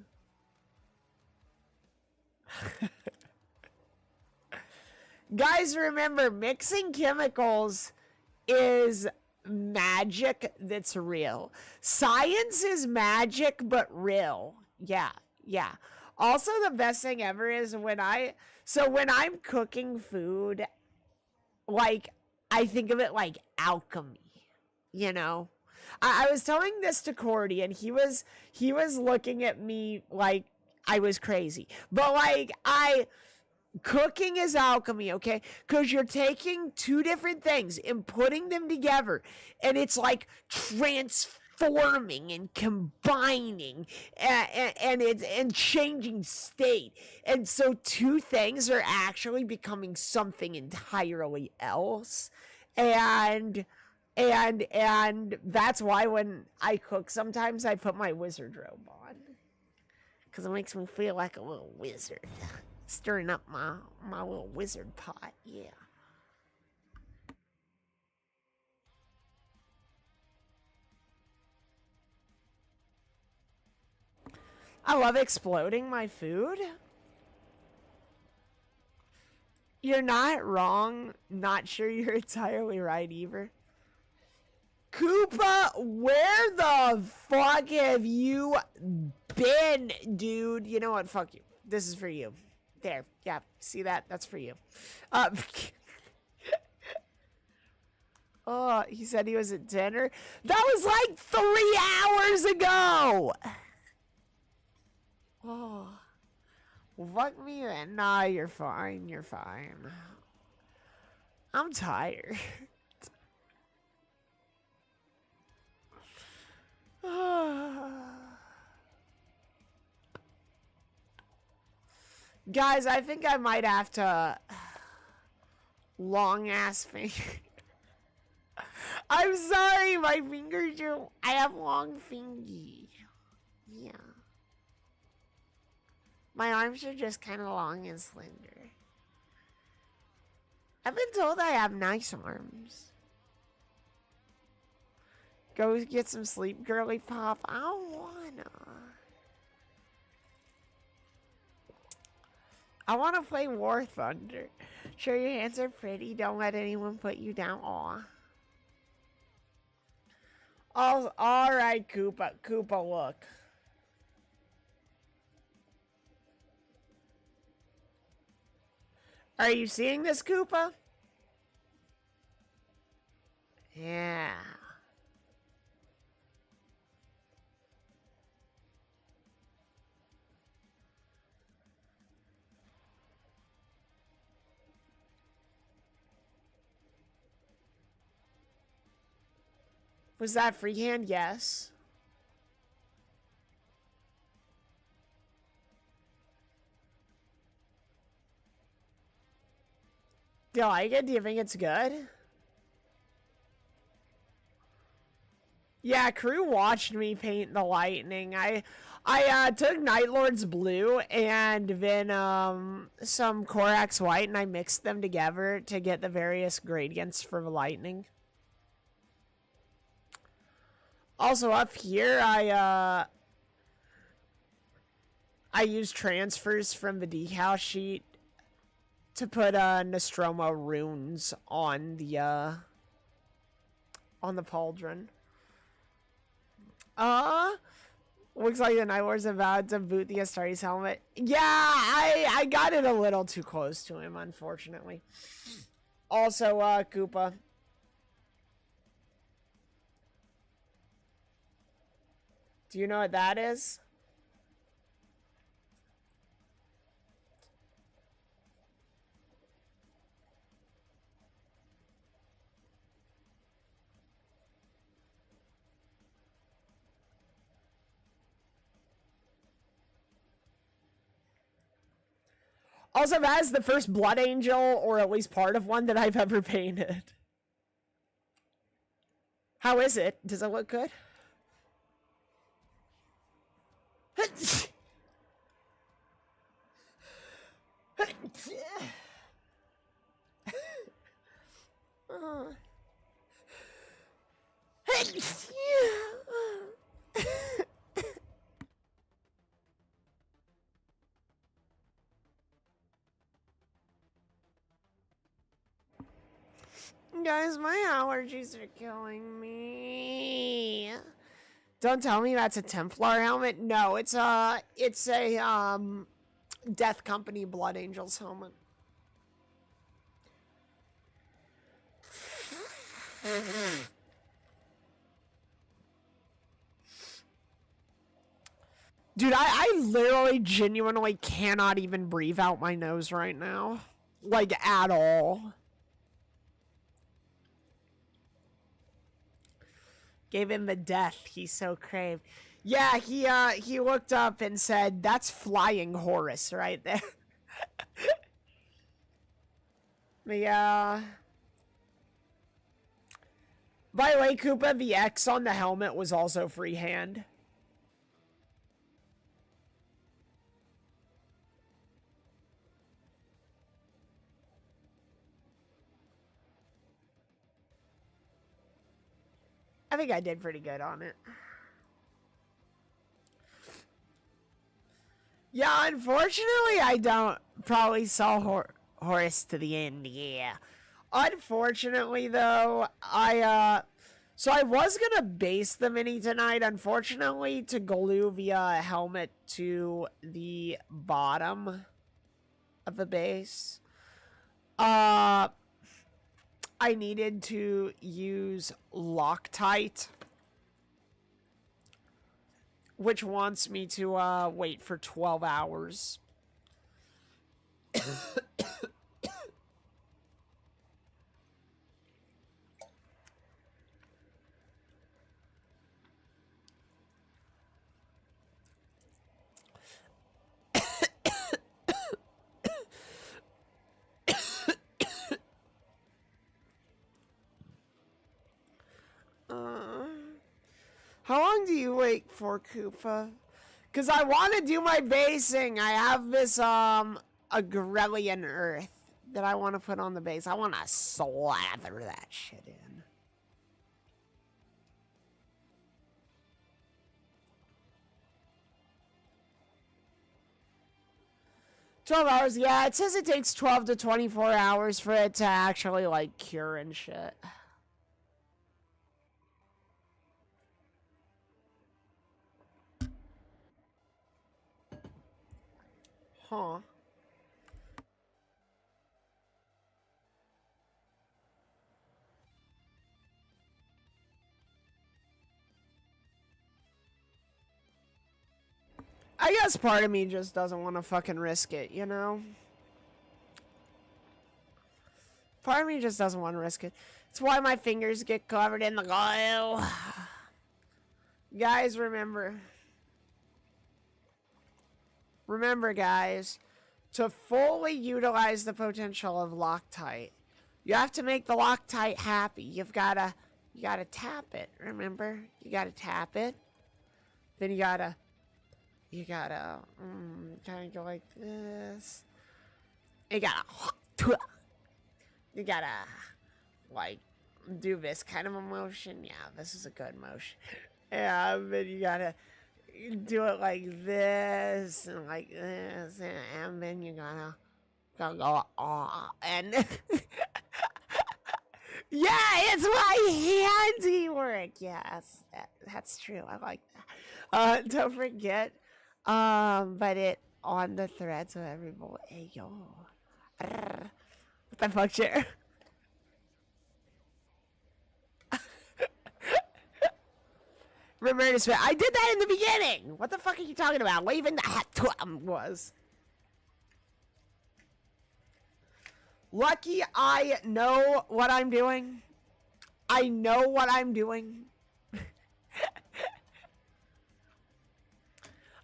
Guys, remember, mixing chemicals is magic that's real. Science is magic, but real. Yeah, yeah. Also, the best thing ever is when I'm cooking food, like, I think of it like alchemy, you know? I was telling this to Cordy, and he was looking at me like I was crazy. But, like, cooking is alchemy, okay? Because you're taking two different things and putting them together, and it's like transforming and combining and changing state. And so two things are actually becoming something entirely else. And that's why when I cook, sometimes I put my wizard robe on. Because it makes me feel like a little wizard. Stirring up my little wizard pot, yeah. I love exploding my food. You're not wrong. Not sure you're entirely right, either. Koopa, where the fuck have you been, dude? You know what? Fuck you. This is for you. There. Yeah. See that? That's for you. Oh, he said he was at dinner. That was like 3 hours ago. Oh. Fuck me then. Nah, you're fine. You're fine. I'm tired. Guys, I think I might have to long ass finger. I'm sorry, my fingers are. I have long fingy. Yeah. My arms are just kind of long and slender. I've been told I have nice arms. Go get some sleep, girly pop. I don't wanna. I wanna play War Thunder. Sure, your hands are pretty. Don't let anyone put you down. Aw. Alright, Koopa. Koopa, look. Are you seeing this, Koopa? Yeah. Was that freehand? Yes. Do you like it? Do you think it's good? Yeah, crew watched me paint the lightning. I took Night Lord's blue and then some Korax white, and I mixed them together to get the various gradients for the lightning. Also up here, I used transfers from the decal sheet to put Nostromo runes on the pauldron. Looks like the Night Lord's about to boot the Astartes helmet. Yeah, I got it a little too close to him, unfortunately. Also, Koopa. Do you know what that is? Also, that is the first Blood Angel, or at least part of one, that I've ever painted. How is it? Does it look good? guys, my allergies are killing me. Don't tell me that's a Templar helmet. No, it's a Death Company Blood Angels helmet. Dude, I literally genuinely cannot even breathe out my nose right now. Like, at all. Gave him the death he so craved. Yeah, he looked up and said, that's flying Horus right there. Yeah. By the way, Koopa, the X on the helmet was also freehand. I think I did pretty good on it. Yeah, unfortunately, I don't probably saw Horus to the end. Yeah. Unfortunately, though, so I was gonna base the mini tonight. Unfortunately, to glue via helmet to the bottom of the base, I needed to use Loctite, which wants me to wait for 12 hours. How long do you wait for, Koopa? Because I want to do my basing. I have this, Agrellian Earth that I want to put on the base. I want to slather that shit in. $12, yeah. It says it takes 12 to 24 hours for it to actually, like, cure and shit. Huh. I guess part of me just doesn't want to fucking risk it, you know? Part of me just doesn't want to risk it. It's why my fingers get covered in the glue. Guys, remember. Remember, guys, to fully utilize the potential of Loctite, you have to make the Loctite happy. You gotta tap it, remember? You gotta tap it. Then you gotta kind of go like this. You gotta, like, do this kind of a motion. Yeah, this is a good motion. Yeah, but you gotta do it like this and like this, and then you gotta go and yeah, it's my handiwork. Yes, that's true. I like that. Don't forget, but it on the thread so everyone. Hey yo, what the fuck, share? Remember to spit. I did that in the beginning. What the fuck are you talking about? Waving the hat was. Lucky I know what I'm doing. I know what I'm doing.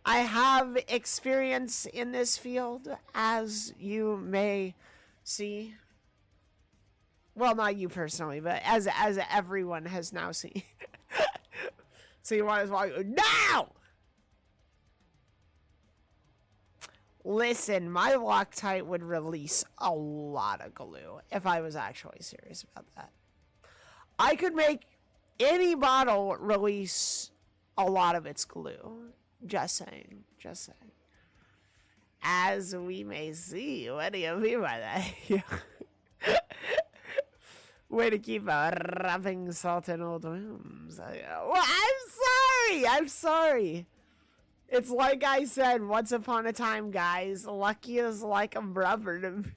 I have experience in this field, as you may see. Well, not you personally, but as everyone has now seen. So you might as well go, no! Listen, my Loctite would release a lot of glue if I was actually serious about that. I could make any bottle release a lot of its glue. Just saying. Just saying. As we may see. What do you mean by that? Way to keep rubbing salt in old wounds. Well, I'm sorry. I'm sorry. It's like I said once upon a time, guys. Lucky is like a brother to me.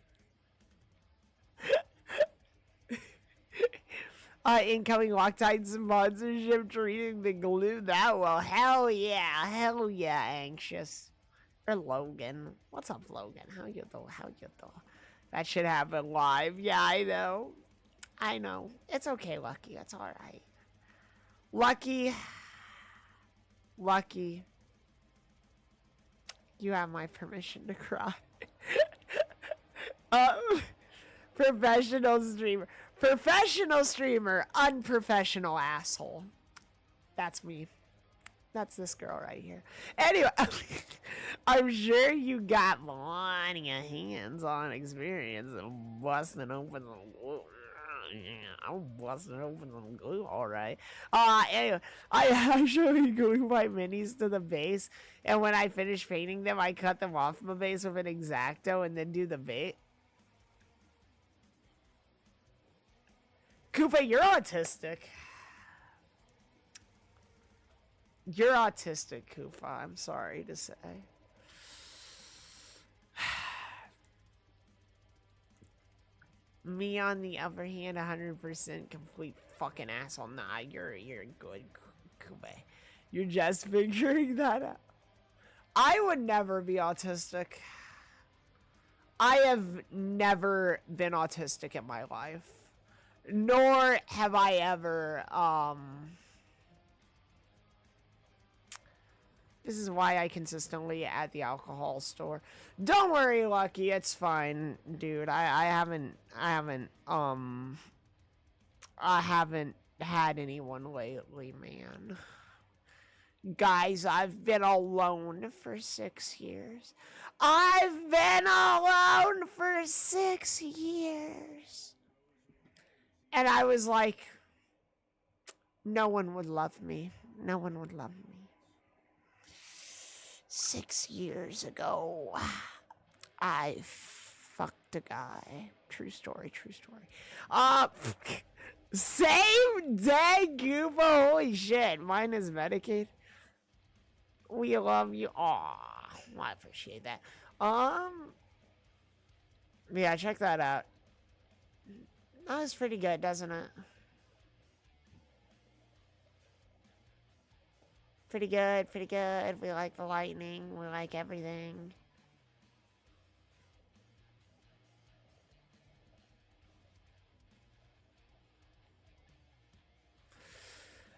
Incoming Loctite sponsorship treating the glue that well. Hell yeah, Anxious. Or Logan. What's up, Logan? How you doing? That should happen live. Yeah, I know. It's okay, Lucky. It's alright. Lucky. You have my permission to cry. Professional streamer, unprofessional asshole. That's me. That's this girl right here. Anyway, I'm sure you got plenty of hands-on experience of busting open some glue. I'm busting open some glue, alright. Anyway, I actually glue my minis to the base, and when I finish painting them, I cut them off my base with an X-Acto and then do the bait. Koopa, you're autistic. You're autistic, Koopa. I'm sorry to say. Me, on the other hand, 100% complete fucking asshole. Nah, you're good, Koopa. You're just figuring that out. I would never be autistic. I have never been autistic in my life. Nor have I ever, this is why I consistently at the alcohol store. Don't worry, Lucky, it's fine, dude. I haven't had anyone lately, man. Guys, I've been alone for 6 years. I've been alone for 6 years. And I was like, no one would love me. No one would love me. 6 years ago, I fucked a guy. True story. Same day, Gooba. Holy shit. Mine is Medicaid. We love you. Aw, I appreciate that. Yeah, check that out. That was pretty good, doesn't it? Pretty good. We like the lightning. We like everything.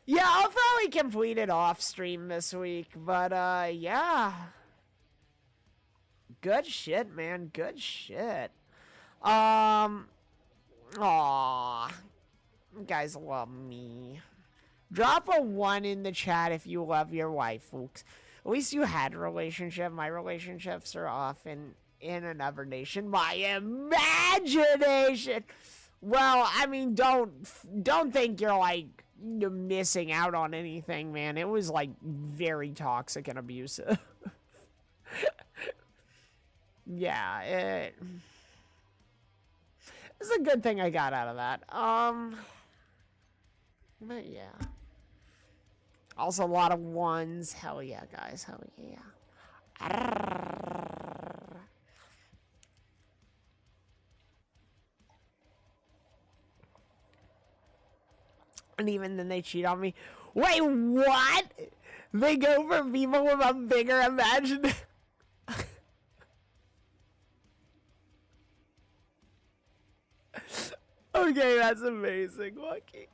Yeah, I'll probably complete it off stream this week, but yeah. Good shit, man. Good shit. Aw, you guys love me. Drop a 1 in the chat if you love your wife, folks. At least you had a relationship. My relationships are often in another nation. My imagination. Well, I mean, don't think you're like missing out on anything, man. It was like very toxic and abusive. Yeah, it's a good thing I got out of that. But yeah. Also a lot of 1s. Hell yeah, guys. Hell yeah. And even then they cheat on me. Wait, what? They go for people with a bigger imagination. Okay, that's amazing, Lucky.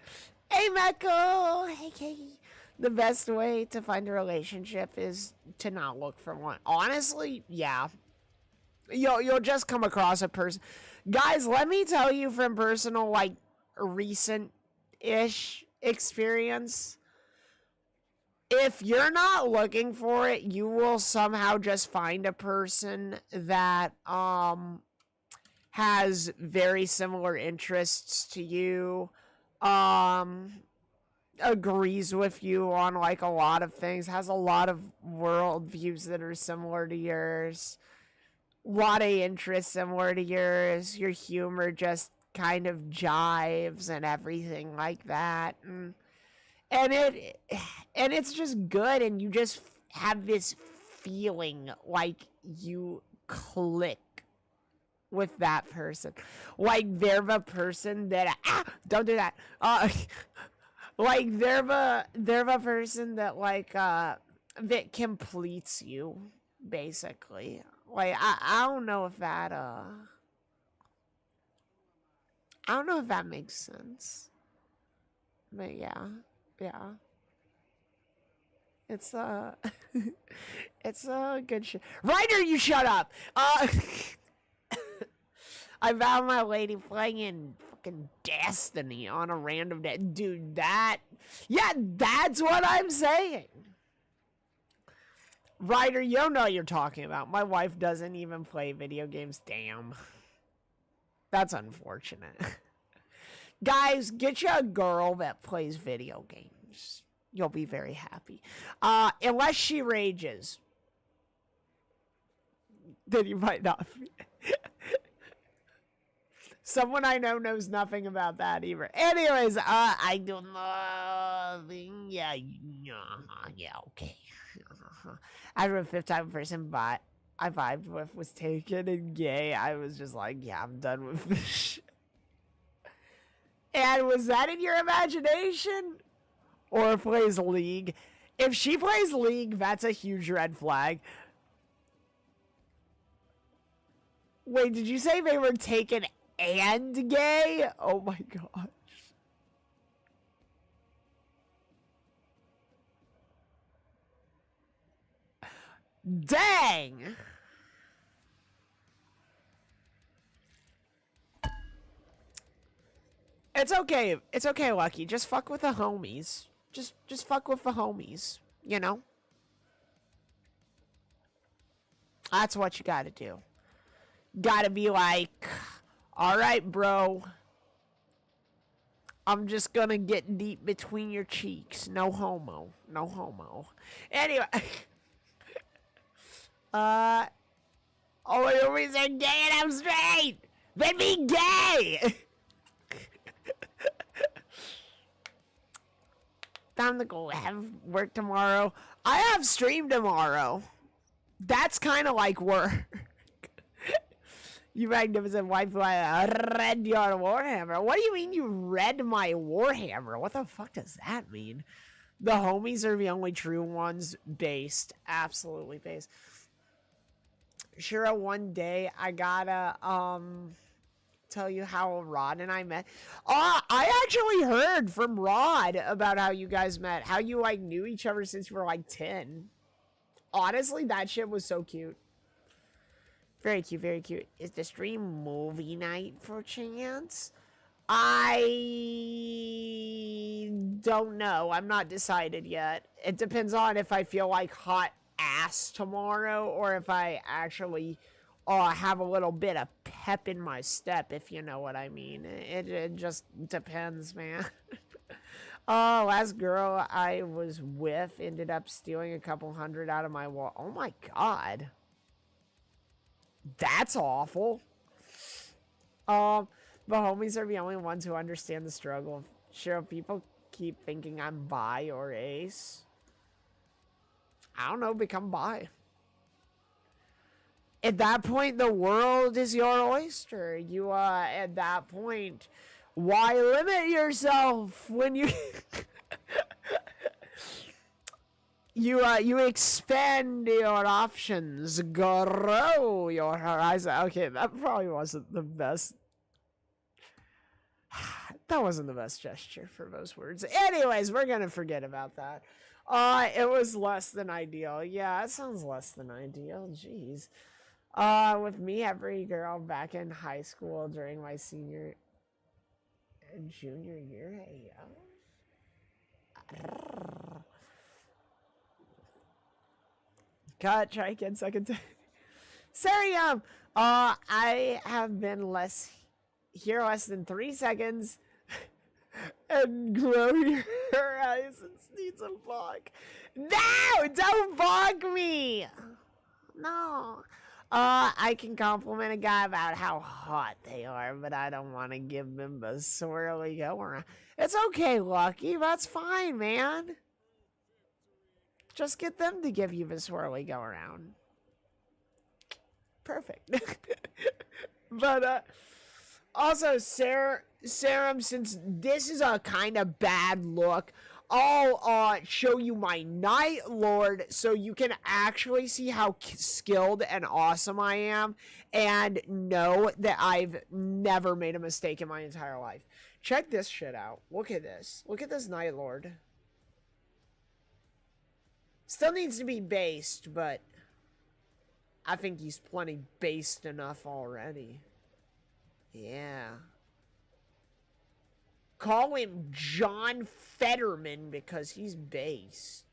Hey, Meko! Hey, Katie. The best way to find a relationship is to not look for one. Honestly, yeah. You'll just come across a person. Guys, let me tell you from personal, like, recent-ish experience. If you're not looking for it, you will somehow just find a person that, has very similar interests to you, agrees with you on like a lot of things, has a lot of world views that are similar to yours, a lot of interests similar to yours, your humor just kind of jives and everything like that. And it's just good, and you just have this feeling like you click with that person. Like they're the person that don't do that. Like they're the person that like that completes you, basically. Like I don't know if that I don't know if that makes sense. But yeah. It's it's a good shit. Ryder, you shut up. I found my lady playing fucking Destiny on a random day. Dude, that's what I'm saying. Ryder, you don't know what you're talking about. My wife doesn't even play video games. Damn. That's unfortunate. Guys, get you a girl that plays video games. You'll be very happy. Unless she rages. Then you might not be. Someone I know knows nothing about that either. Anyways, I don't know. Yeah, okay. After the 5th time a person I vibed with was taken and gay, I was just like, yeah, I'm done with this shit. And was that in your imagination? Or plays League? If she plays League, that's a huge red flag. Wait, did you say they were taken and gay? Oh my gosh. Dang! It's okay. It's okay, Lucky. Just fuck with the homies. Just fuck with the homies. You know? That's what you gotta do. Gotta be like, alright, bro. I'm just gonna get deep between your cheeks. No homo. No homo. Anyway. Oh, my homies are gay and I'm straight! Then be gay! Time to go have work tomorrow. I have stream tomorrow. That's kind of like work. You magnificent wife, I read your Warhammer. What do you mean you read my Warhammer? What the fuck does that mean? The homies are the only true ones. Based. Absolutely based. Sure, one day I gotta, tell you how Rod and I met. I actually heard from Rod about how you guys met. How you, like, knew each other since you were, like, 10. Honestly, that shit was so cute. Very cute, very cute. Is the stream movie night for chance? I don't know. I'm not decided yet. It depends on if I feel like hot ass tomorrow or if I actually have a little bit of pep in my step, if you know what I mean. It just depends, man. Last girl I was with ended up stealing a couple hundred out of my wallet. Oh my god. That's awful. The homies are the only ones who understand the struggle. Sure, people keep thinking I'm bi or ace. I don't know, become bi. At that point, the world is your oyster. You, at that point, why limit yourself when you... you expand your options, grow your horizon. Okay, that probably wasn't the best. That wasn't the best gesture for those words. Anyways, we're gonna forget about that. It was less than ideal. Yeah, it sounds less than ideal. Jeez. With me, every girl back in high school during my senior and junior year. Hey, cut, try again, second time. Serium! I have been here less than 3 seconds and grow your horizons needs a block. No! Don't block me! No. I can compliment a guy about how hot they are, but I don't want to give them a swirly go around. It's okay, Lucky. That's fine, man. Just get them to give you the swirly go around. Perfect. But, also, Serum, since this is a kind of bad look, I'll show you my Night Lord so you can actually see how skilled and awesome I am and know that I've never made a mistake in my entire life. Check this shit out. Look at this. Look at this Night Lord. Still needs to be based, but I think he's plenty based enough already. Yeah. Call him John Fetterman because he's based.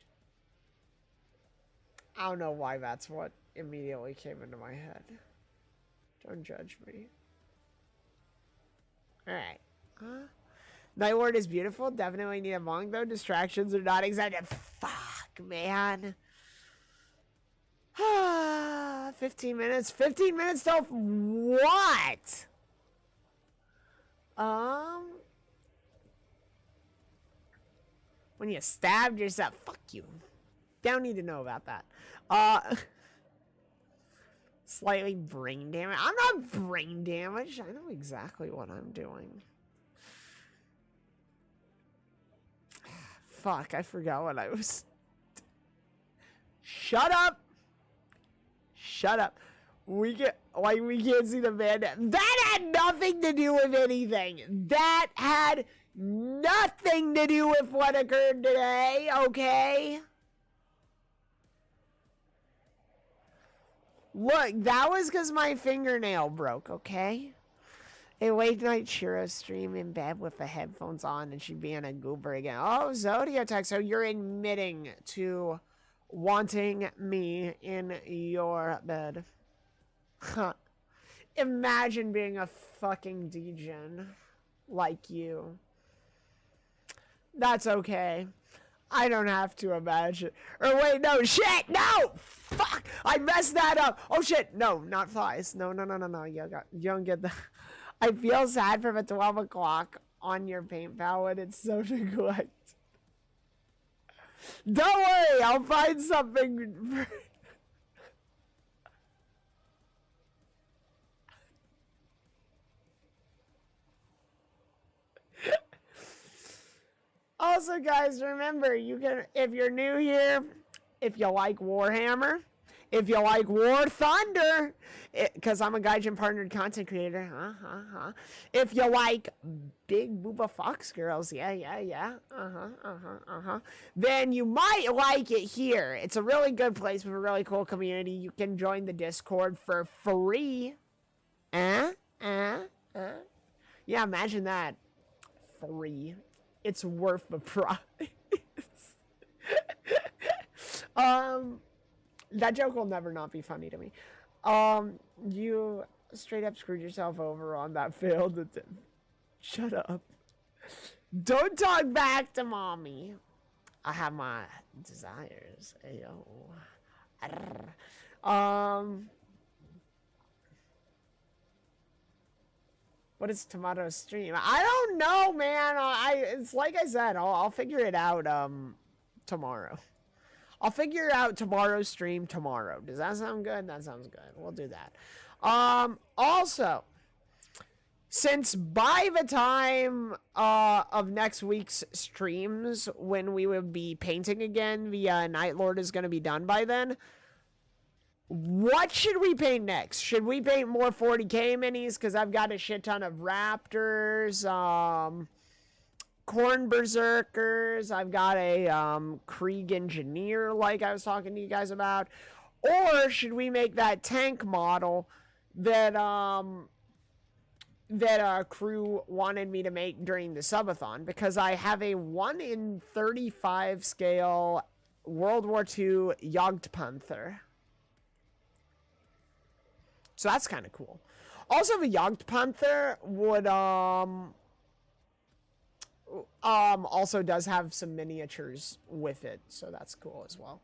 I don't know why that's what immediately came into my head. Don't judge me. Alright. Night Lord is beautiful. Definitely need a monk though. Distractions are not exempted. Fuck, man. 15 minutes. 15 minutes till what? When you stabbed yourself. Fuck you. Don't need to know about that. Slightly brain damage. I'm not brain damaged. I know exactly what I'm doing. Fuck, I forgot what I was... Shut up! Shut up. We can't see the man. That had nothing to do with anything. That had nothing to do with what occurred today, okay? Look, that was because my fingernail broke, okay? A late night Shiro stream in bed with the headphones on and she'd be in a goober again. Oh, Zodiac, so you're admitting to wanting me in your bed. Huh. Imagine being a fucking degen like you. That's okay. I don't have to imagine. Or wait, no, shit, no! Fuck! I messed that up! Oh shit, no, not flies. No. You don't get that. I feel sad for the 12 o'clock on your paint palette. It's so neglect. Don't worry, I'll find something. Also, guys, remember, you can, if you're new here, if you like Warhammer, if you like War Thunder, because I'm a Gaijin partnered content creator, if you like big booba fox girls, then you might like it here. It's a really good place with a really cool community. You can join the Discord for free. Yeah, imagine that. Free. It's worth the price. That joke will never not be funny to me. You straight up screwed yourself over on that failed attempt. Shut up. Don't talk back to mommy. I have my desires. Ayo. What is tomorrow's stream? I don't know, man. It's like I said, I'll figure it out tomorrow. I'll figure out tomorrow's stream tomorrow. Does that sound good? That sounds good. We'll do that. Also, since by the time of next week's streams, when we will be painting again, the Night Lord is going to be done by then. What should we paint next? Should we paint more 40k minis? Because I've got a shit ton of Raptors, Corn Berserkers. I've got a Krieg Engineer like I was talking to you guys about. Or should we make that tank model that that crew wanted me to make during the subathon? Because I have a 1 in 35 scale World War II Jagdpanther. So that's kind of cool. Also, the Jagdpanther would also does have some miniatures with it, so that's cool as well.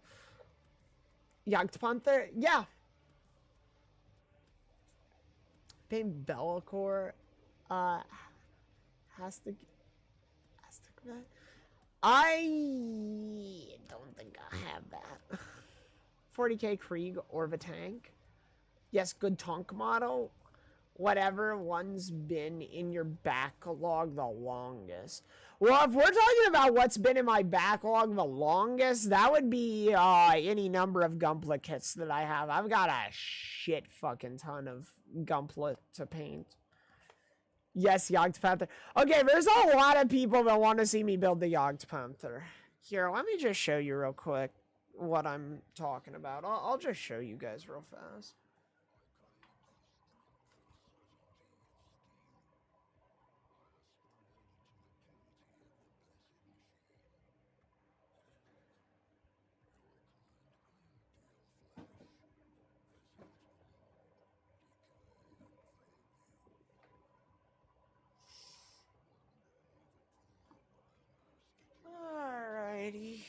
Jagdpanther, yeah. paint Bellacore. Has to I don't think I have that. 40k Krieg or the tank. Yes, good tank model. Whatever one's been in your backlog the longest. Well, if we're talking about what's been in my backlog the longest, that would be any number of Gunpla kits that I have. I've got a shit fucking ton of Gunpla to paint. Yes, Jagd Panther. Okay, there's a lot of people that want to see me build the Jagd Panther. Here, let me just show you real quick what I'm talking about. I'll just show you guys real fast. Alrighty.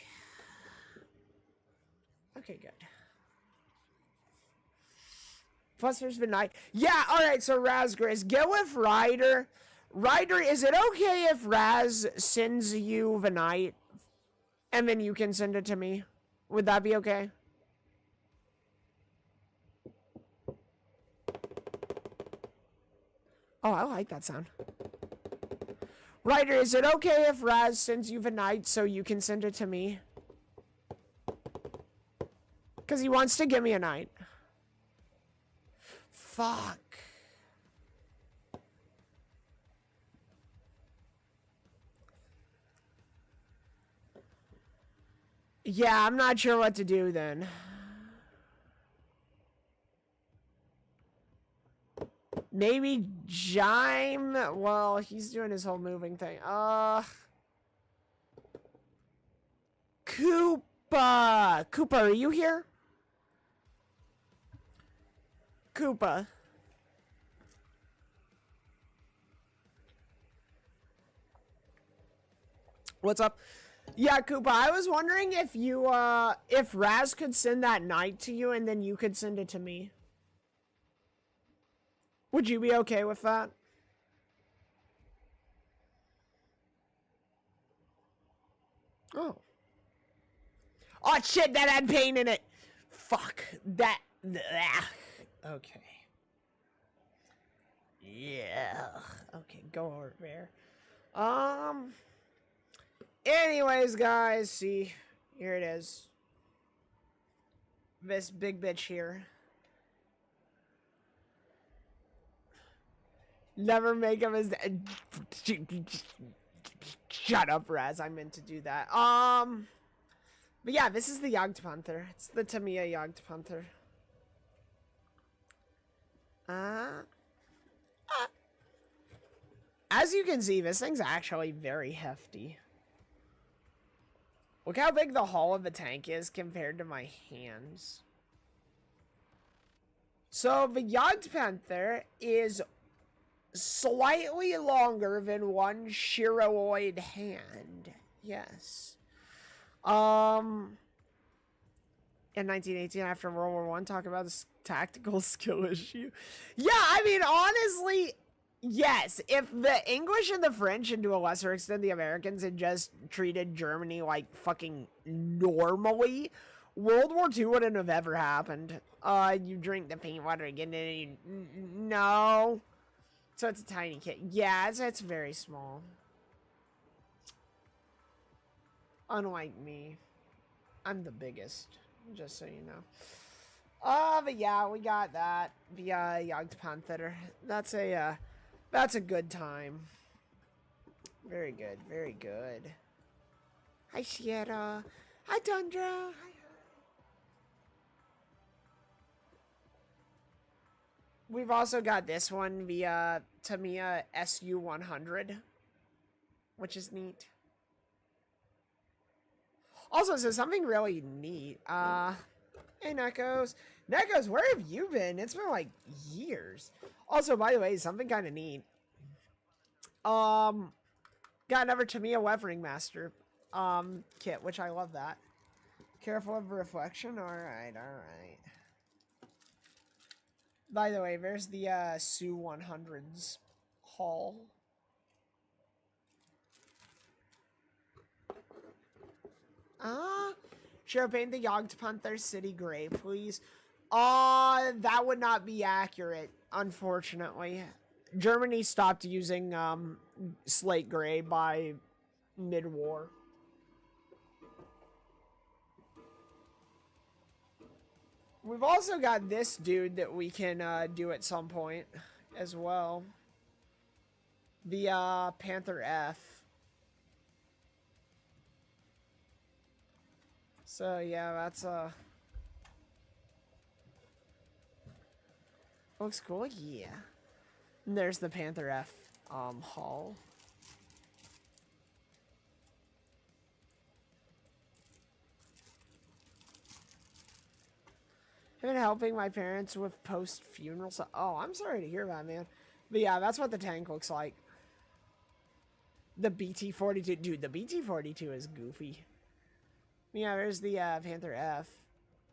Okay, good. Plus, there's the night. Yeah, alright, so Razgris, get with Ryder. Ryder, is it okay if Raz sends you the night and then you can send it to me? Would that be okay? Oh, I like that sound. Ryder, is it okay if Raz sends you the night so you can send it to me? Because he wants to give me a night. Fuck. Yeah, I'm not sure what to do then. Maybe Jaime? Well, he's doing his whole moving thing. Koopa! Koopa, are you here? Koopa. What's up? Yeah, Koopa, I was wondering if you, if Raz could send that night to you and then you could send it to me. Would you be okay with that? Oh. Oh, shit, that had pain in it. Fuck. That. Okay. Yeah. Okay, go over there. Anyways, guys, see. Here it is. This big bitch here. Never make him as... Shut up, Raz. I meant to do that. But yeah, this is the Jagd Panther. It's the Tamiya Jagd Panther. As you can see, this thing's actually very hefty. Look how big the hull of the tank is compared to my hands. So, the Jagd Panther is slightly longer than one Shiroid hand. Yes. In 1918, after World War I, talk about this tactical skill issue. Yeah, I mean, honestly, yes. If the English and the French, and to a lesser extent the Americans, had just treated Germany like fucking normally, World War II wouldn't have ever happened. You drink the paint water again, and you... No. So it's a tiny kit. Yeah, it's very small. Unlike me. I'm the biggest, just so you know. But yeah, we got that via Jagd Panther. That's a good time. Very good, very good. Hi, Sierra. Hi, Tundra. Hi. We've also got this one via Tamiya SU-100, which is neat. Also, so something really neat. Hey, Nekos. Nekos, where have you been? It's been like years. Also, by the way, something kind of neat. Got another Tamiya Weathering Master kit, which I love that. Careful of reflection. Alright, alright. By the way, there's the Sue 100s haul. Sure, paint the Jagdpanther City gray, please. That would not be accurate, unfortunately. Germany stopped using slate gray by mid-war. We've also got this dude that we can do at some point as well. The Panther F. So yeah, that's looks cool. Yeah. And there's the Panther F haul. I've been helping my parents with post-funeral stuff. Oh, I'm sorry to hear that, man. But yeah, that's what the tank looks like. The BT-42. Dude, the BT-42 is goofy. Yeah, there's the Panther F.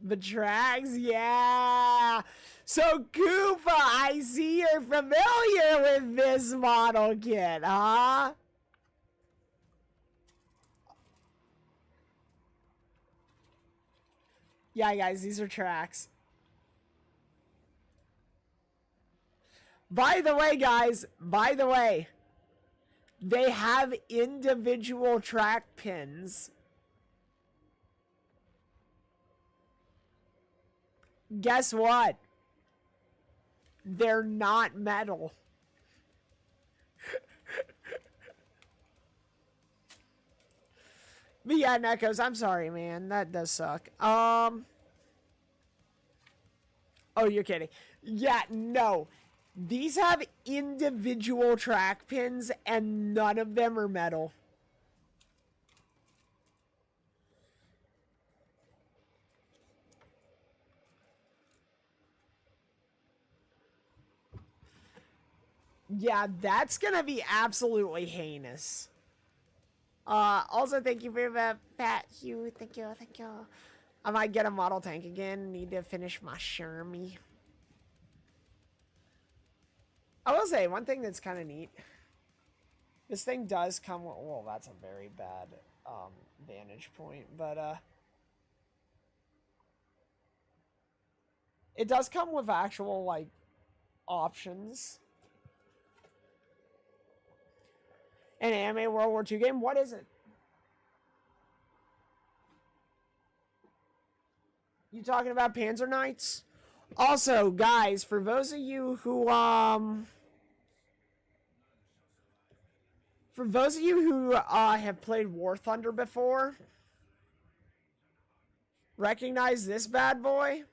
The tracks, yeah! So, Koopa, I see you're familiar with this model kit, huh? Yeah, guys, these are tracks. By the way, guys, they have individual track pins. Guess what? They're not metal. But yeah, Nekos, I'm sorry, man. That does suck. Oh, you're kidding. Yeah, no. These have individual track pins, and none of them are metal. Yeah, that's gonna be absolutely heinous. Also, thank you for that, Pat Hugh. Thank you. I might get a model tank again. Need to finish my Shermie. I will say, one thing that's kind of neat. This thing does come with... Well, that's a very bad vantage point. But, it does come with actual, like, options. An anime World War II game? What is it? You talking about Panzer Knights? Also, guys, for those of you who, have played War Thunder before, recognize this bad boy?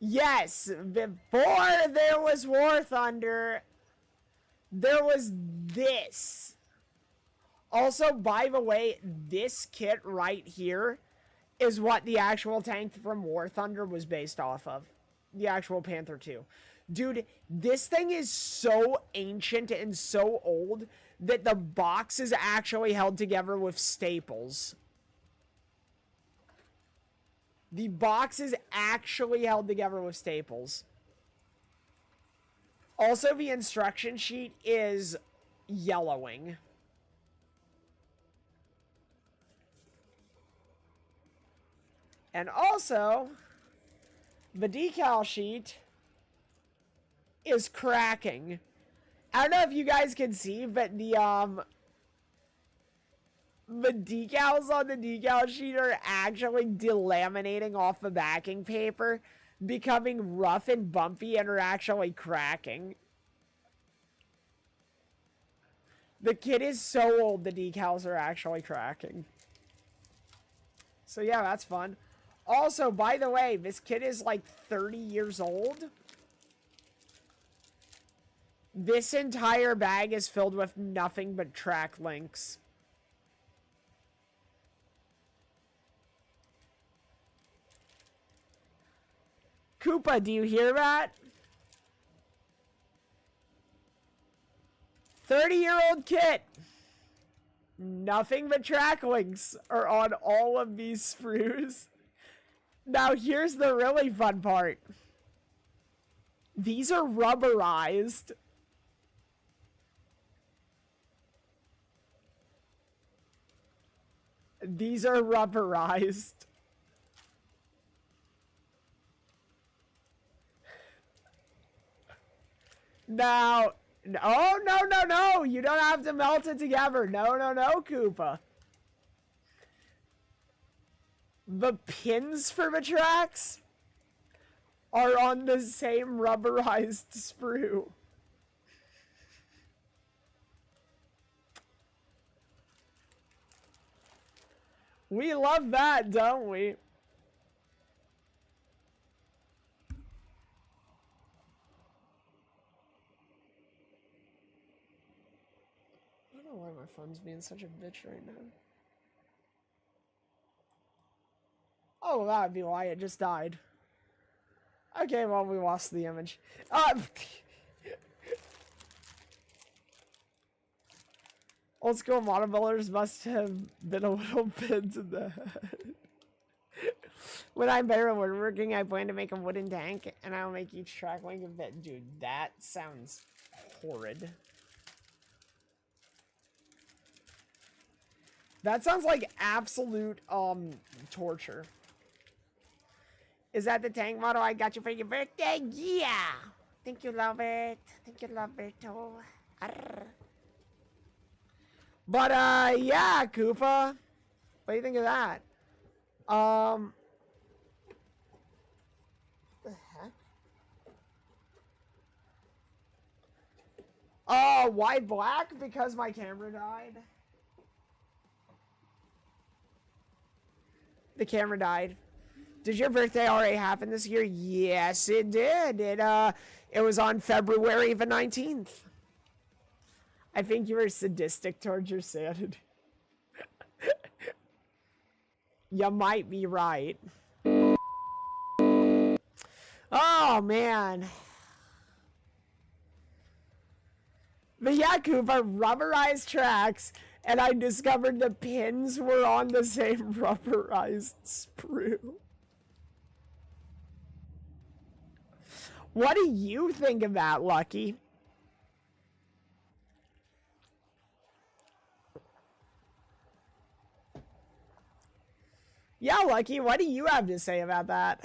Yes, before there was War Thunder, there was this. Also, by the way, this kit right here is what the actual tank from War Thunder was based off of. The actual Panther 2. Dude, this thing is so ancient and so old that the box is actually held together with staples. The box is actually held together with staples. Also, the instruction sheet is yellowing. And also, the decal sheet is cracking. I don't know if you guys can see, but the decals on the decal sheet are actually delaminating off the backing paper, becoming rough and bumpy, and are actually cracking. The kit is so old, the decals are actually cracking. So yeah, that's fun. Also, by the way, this kit is like 30 years old. This entire bag is filled with nothing but track links. Koopa, do you hear that? 30-year-old kit. Nothing but track links are on all of these sprues. Now, here's the really fun part. These are rubberized. These are rubberized. Now, oh, no. You don't have to melt it together. No, Koopa. The pins for the tracks are on the same rubberized sprue. We love that, don't we? I don't know why my phone's being such a bitch right now. Oh, that'd be why it just died. Okay, well, we lost the image. Old school model builders must have been a little bit to the head. When I'm better at woodworking, I plan to make a wooden tank, and I'll make each track link a bit. Dude, that sounds horrid. That sounds like absolute, torture. Is that the tank model I got you for your birthday? Yeah! Think you love it. Think you love it, too. Arr. But, yeah, Koopa. What do you think of that? The heck? Oh, why black? Because my camera died. The camera died. Did your birthday already happen this year? Yes, it did. It was on February the 19th. I think you were sadistic towards your sanity. You might be right. Oh, man. The Yakuba rubberized tracks, and I discovered the pins were on the same rubberized sprue. What do you think of that, Lucky? Yeah, Lucky, what do you have to say about that?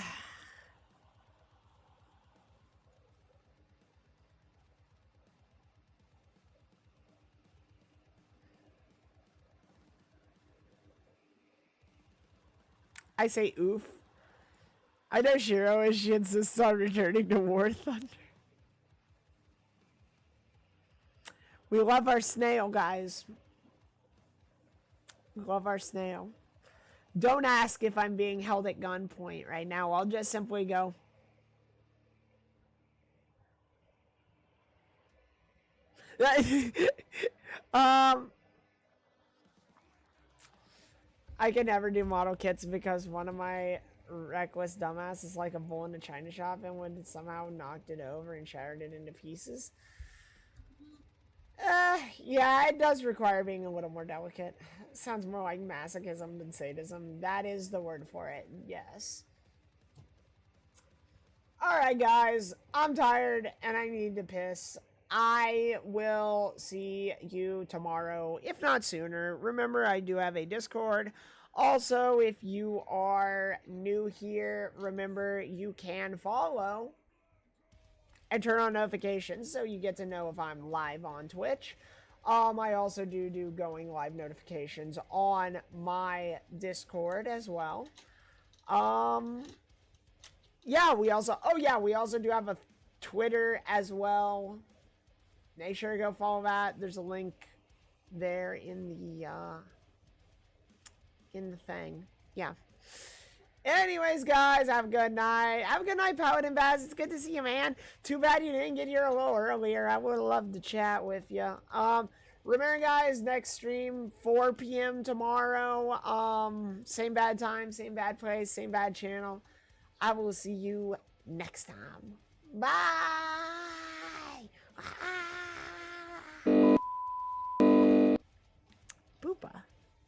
I say oof. I know Shiro is she insists on returning to War Thunder. We love our snail, guys. We love our snail. Don't ask if I'm being held at gunpoint right now. I'll just simply go. I can never do model kits because one of my reckless dumbass is like a bull in a china shop and would somehow knocked it over and shattered it into pieces. Yeah, it does require being a little more delicate. Sounds more like masochism than sadism. That is the word for it, yes. Alright, guys, I'm tired and I need to piss. I will see you tomorrow, if not sooner. Remember, I do have a Discord. Also, if you are new here, remember you can follow and turn on notifications so you get to know if I'm live on Twitch. I also do going live notifications on my Discord as well. Yeah, we also do have a Twitter as well. Make sure to go follow that. There's a link there in the thing. Yeah. Anyways, guys, have a good night. Have a good night, Paladin Baz. It's good to see you, man. Too bad you didn't get here a little earlier. I would have loved to chat with you. Remember, guys, next stream, 4 p.m. tomorrow. Same bad time, same bad place, same bad channel. I will see you next time. Bye. Bye.